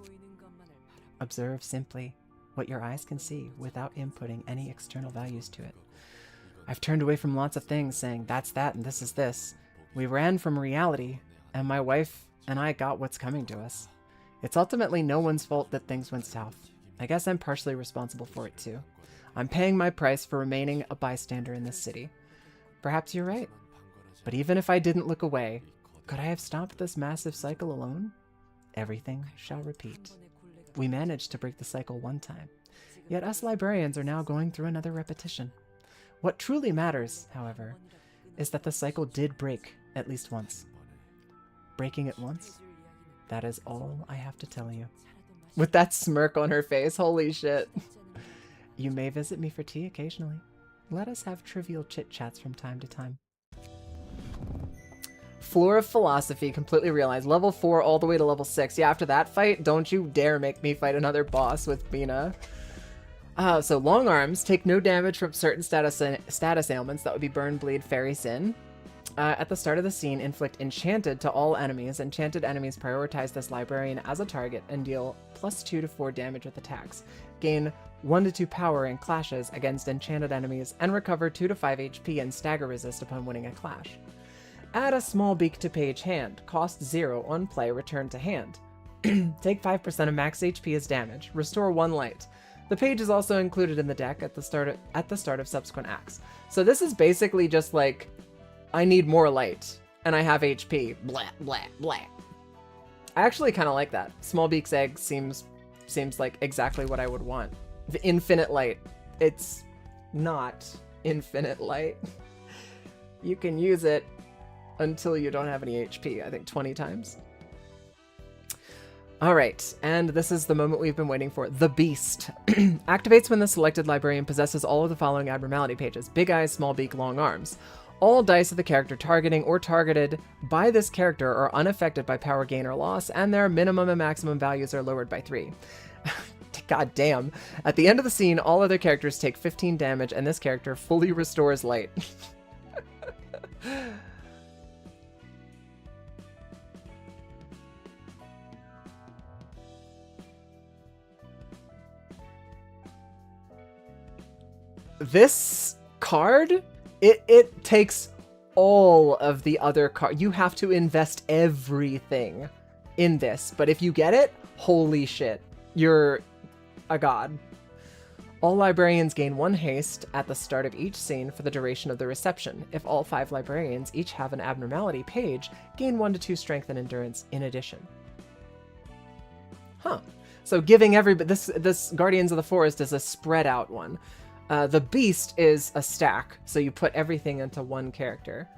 Observe simply what your eyes can see without inputting any external values to it. I've turned away from lots of things saying that's that and this is this. We ran from reality, and my wife and I got what's coming to us. It's ultimately no one's fault that things went south. I guess I'm partially responsible for it too. I'm paying my price for remaining a bystander in this city. Perhaps you're right. But even if I didn't look away, could I have stopped this massive cycle alone? Everything shall repeat. We managed to break the cycle 1 time, yet us librarians are now going through another repetition. What truly matters, however, is that the cycle did break at least once. Breaking it once, that is all I have to tell you. With that smirk on her face, holy shit. You may visit me for tea occasionally. Let us have trivial chit-chats from time to time. Floor of Philosophy, completely realized. Level 4 all the way to level 6. Yeah, after that fight, don't you dare make me fight another boss with Mina. So long arms take no damage from certain status ailments. That would be burn, bleed, fairy, sin. At the start of the scene, inflict enchanted to all enemies. Enchanted enemies prioritize this librarian as a target and deal +2 to 4 damage with attacks. Gain 1 to 2 power in clashes against enchanted enemies, and recover 2 to 5 HP and stagger resist upon winning a clash. Add a small beak to page hand. Cost 0 on play, return to hand. Take 5% of max HP as damage. Restore 1 light. The page is also included in the deck at the start of subsequent acts. So this is basically just like, I need more light, and I have HP. Blah, blah, blah. I actually kind of like that. Small Beak's egg seems like exactly what I would want. The infinite light. It's not infinite light. You can use it until you don't have any HP, I think 20 times. All right, and this is the moment we've been waiting for. The Beast. Activates when the selected librarian possesses all of the following abnormality pages. Big eyes, small beak, long arms. All dice of the character targeting or targeted by this character are unaffected by power gain or loss, and their minimum and maximum values are lowered by 3. God damn. At the end of the scene, all other characters take 15 damage, and this character fully restores light. This card, it takes all of the other cards. You have to invest everything in this, but if you get it, holy shit, you're a god. All librarians gain 1 haste at the start of each scene for the duration of the reception. If all 5 librarians each have an abnormality page, gain 1 to 2 strength and endurance in addition. Huh. So giving everybody, this Guardians of the Forest is a spread out one. The Beast is a stack, so you put everything into one character.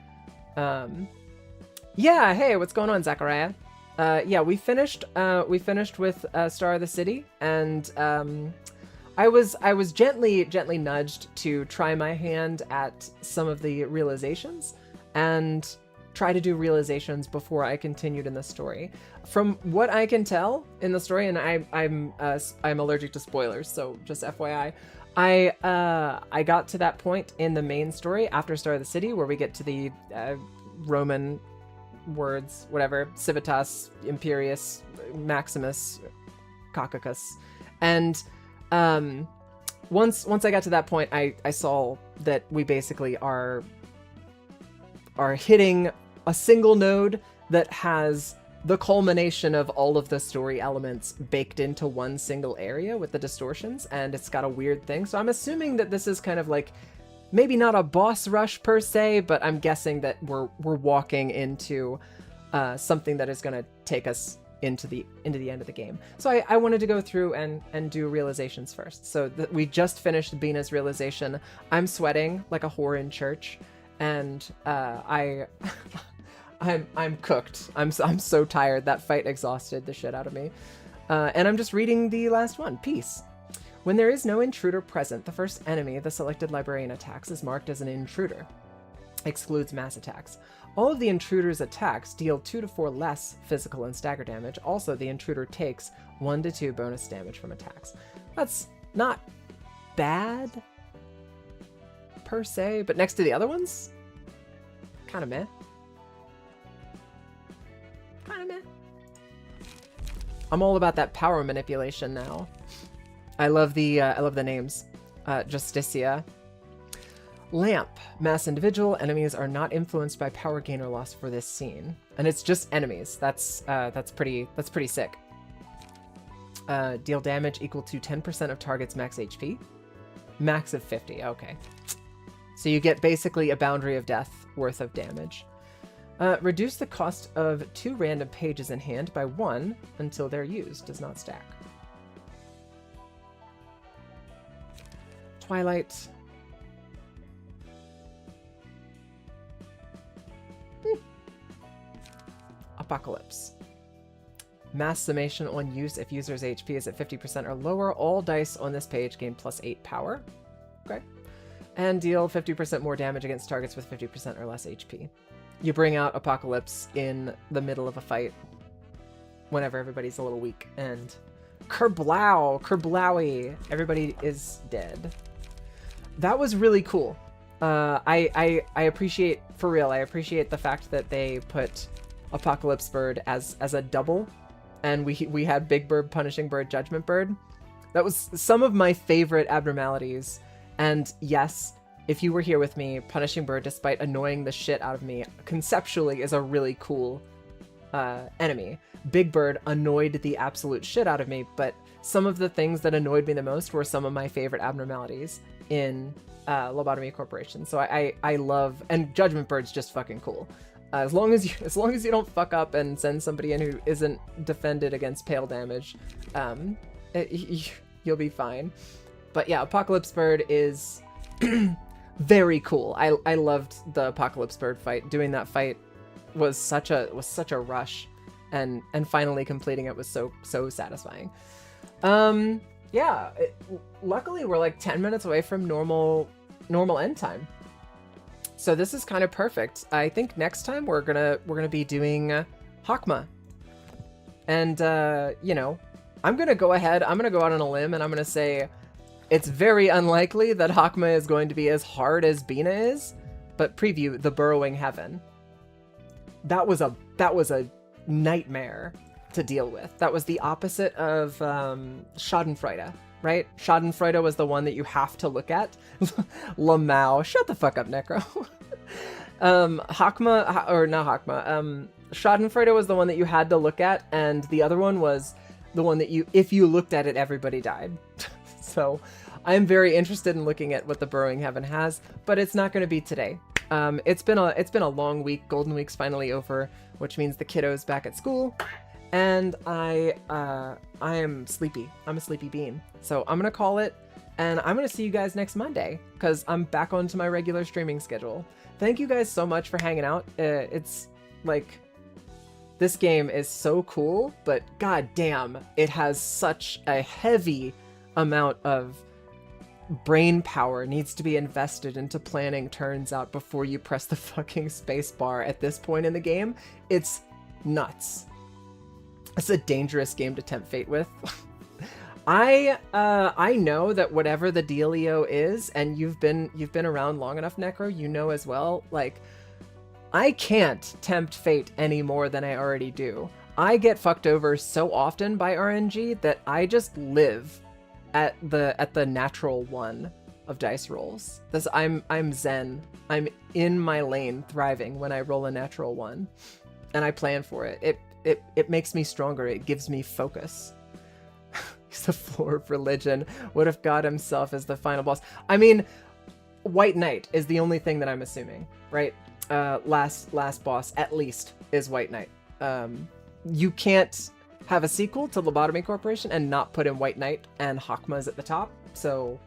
Yeah, hey, what's going on, Zachariah? Yeah, we finished with Star of the City, and I was gently nudged to try my hand at some of the realizations and try to do realizations before I continued in the story. From what I can tell in the story, and I'm allergic to spoilers, so just FYI, I got to that point in the main story after Star of the City where we get to the Roman words, whatever, Civitas, Imperius, Maximus, Caucasus, and once I got to that point, I saw that we basically are hitting a single node that has the culmination of all of the story elements baked into one single area with the distortions, and it's got a weird thing. So I'm assuming that this is kind of like maybe not a boss rush per se, but I'm guessing that we're walking into something that is going to take us into the end of the game. So I wanted to go through and do realizations first. So we just finished Bina's realization. I'm sweating like a whore in church, and I'm cooked. I'm so tired. That fight exhausted the shit out of me. And I'm just reading the last one. Peace. When there is no intruder present, the first enemy the selected librarian attacks is marked as an intruder. Excludes mass attacks. All of the intruder's attacks deal 2 to 4 less physical and stagger damage. Also, the intruder takes 1 to 2 bonus damage from attacks. That's not bad, per se, but next to the other ones, kind of meh. Kind of meh. I'm all about that power manipulation now. I love the names. Justicia. Lamp. Mass individual. Enemies are not influenced by power gain or loss for this scene. And it's just enemies. That's pretty sick. Deal damage equal to 10% of target's max HP. Max of 50. Okay. So you get basically a boundary of death worth of damage. Reduce the cost of 2 random pages in hand by 1 until they're used. Does not stack. Twilight. Apocalypse. Mass summation on use if user's HP is at 50% or lower. All dice on this page gain +8 power. Okay. And deal 50% more damage against targets with 50% or less HP. You bring out Apocalypse in the middle of a fight whenever everybody's a little weak, and kerblowy, everybody is dead. That was really cool. I appreciate, for real, I appreciate the fact that they put Apocalypse Bird as a double, and we had Big Bird, Punishing Bird, Judgment Bird. That was some of my favorite abnormalities, and yes, if you were here with me, Punishing Bird, despite annoying the shit out of me, conceptually is a really cool enemy. Big Bird annoyed the absolute shit out of me, but some of the things that annoyed me the most were some of my favorite abnormalities in Lobotomy Corporation. So I love, and Judgment Bird's just fucking cool. As long as you don't fuck up and send somebody in who isn't defended against pale damage, you'll be fine. But yeah, Apocalypse Bird is very cool. I loved the Apocalypse Bird fight. Doing that fight was such a rush, and finally completing it was so satisfying. Yeah, luckily we're like 10 minutes away from normal end time. So this is kind of perfect. I think next time we're gonna be doing Hakma. And you know, I'm gonna go out on a limb and I'm gonna say it's very unlikely that Hakma is going to be as hard as Bina is, but preview the Burrowing Heaven. That was a nightmare to deal with. That was the opposite of Schadenfreude, right? Schadenfreude was the one that you have to look at. Lamau, shut the fuck up, Necro. Hakma, or not Hakma, Schadenfreude was the one that you had to look at, and the other one was the one that if you looked at it, everybody died. So I'm very interested in looking at what the Burrowing Heaven has, but it's not going to be today. It's been a long week. Golden Week's finally over, which means the kiddo's back at school, and I am sleepy. I'm a sleepy bean. So I'm gonna call it, and I'm gonna see you guys next Monday because I'm back onto my regular streaming schedule. Thank you guys so much for hanging out. It's like, this game is so cool, but god damn, it has such a heavy amount of brain power needs to be invested into planning turns out before you press the fucking space bar at this point in the game. It's nuts. It's a dangerous game to tempt fate with. I know that whatever the dealio is, and you've been around long enough, Necro, you know as well, like, I can't tempt fate any more than I already do. I get fucked over so often by RNG that I just live at the natural one of dice rolls. I'm zen. I'm in my lane thriving when I roll a natural one, and I plan for it. It makes me stronger. It gives me focus. He's the floor of religion. What if God himself is the final boss? I mean, White Knight is the only thing that I'm assuming, right? Last boss at least is White Knight. You can't have a sequel to Lobotomy Corporation and not put in White Knight, and Hakma's at the top, so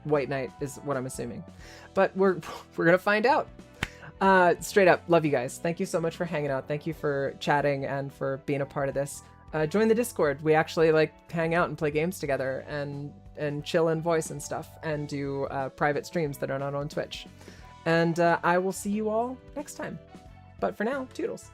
White Knight is what I'm assuming. But we're gonna find out. Straight up, love you guys. Thank you so much for hanging out. Thank you for chatting and for being a part of this. Join the Discord. We actually like hang out and play games together and chill in voice and stuff, and do private streams that are not on Twitch. And I will see you all next time. But for now, toodles.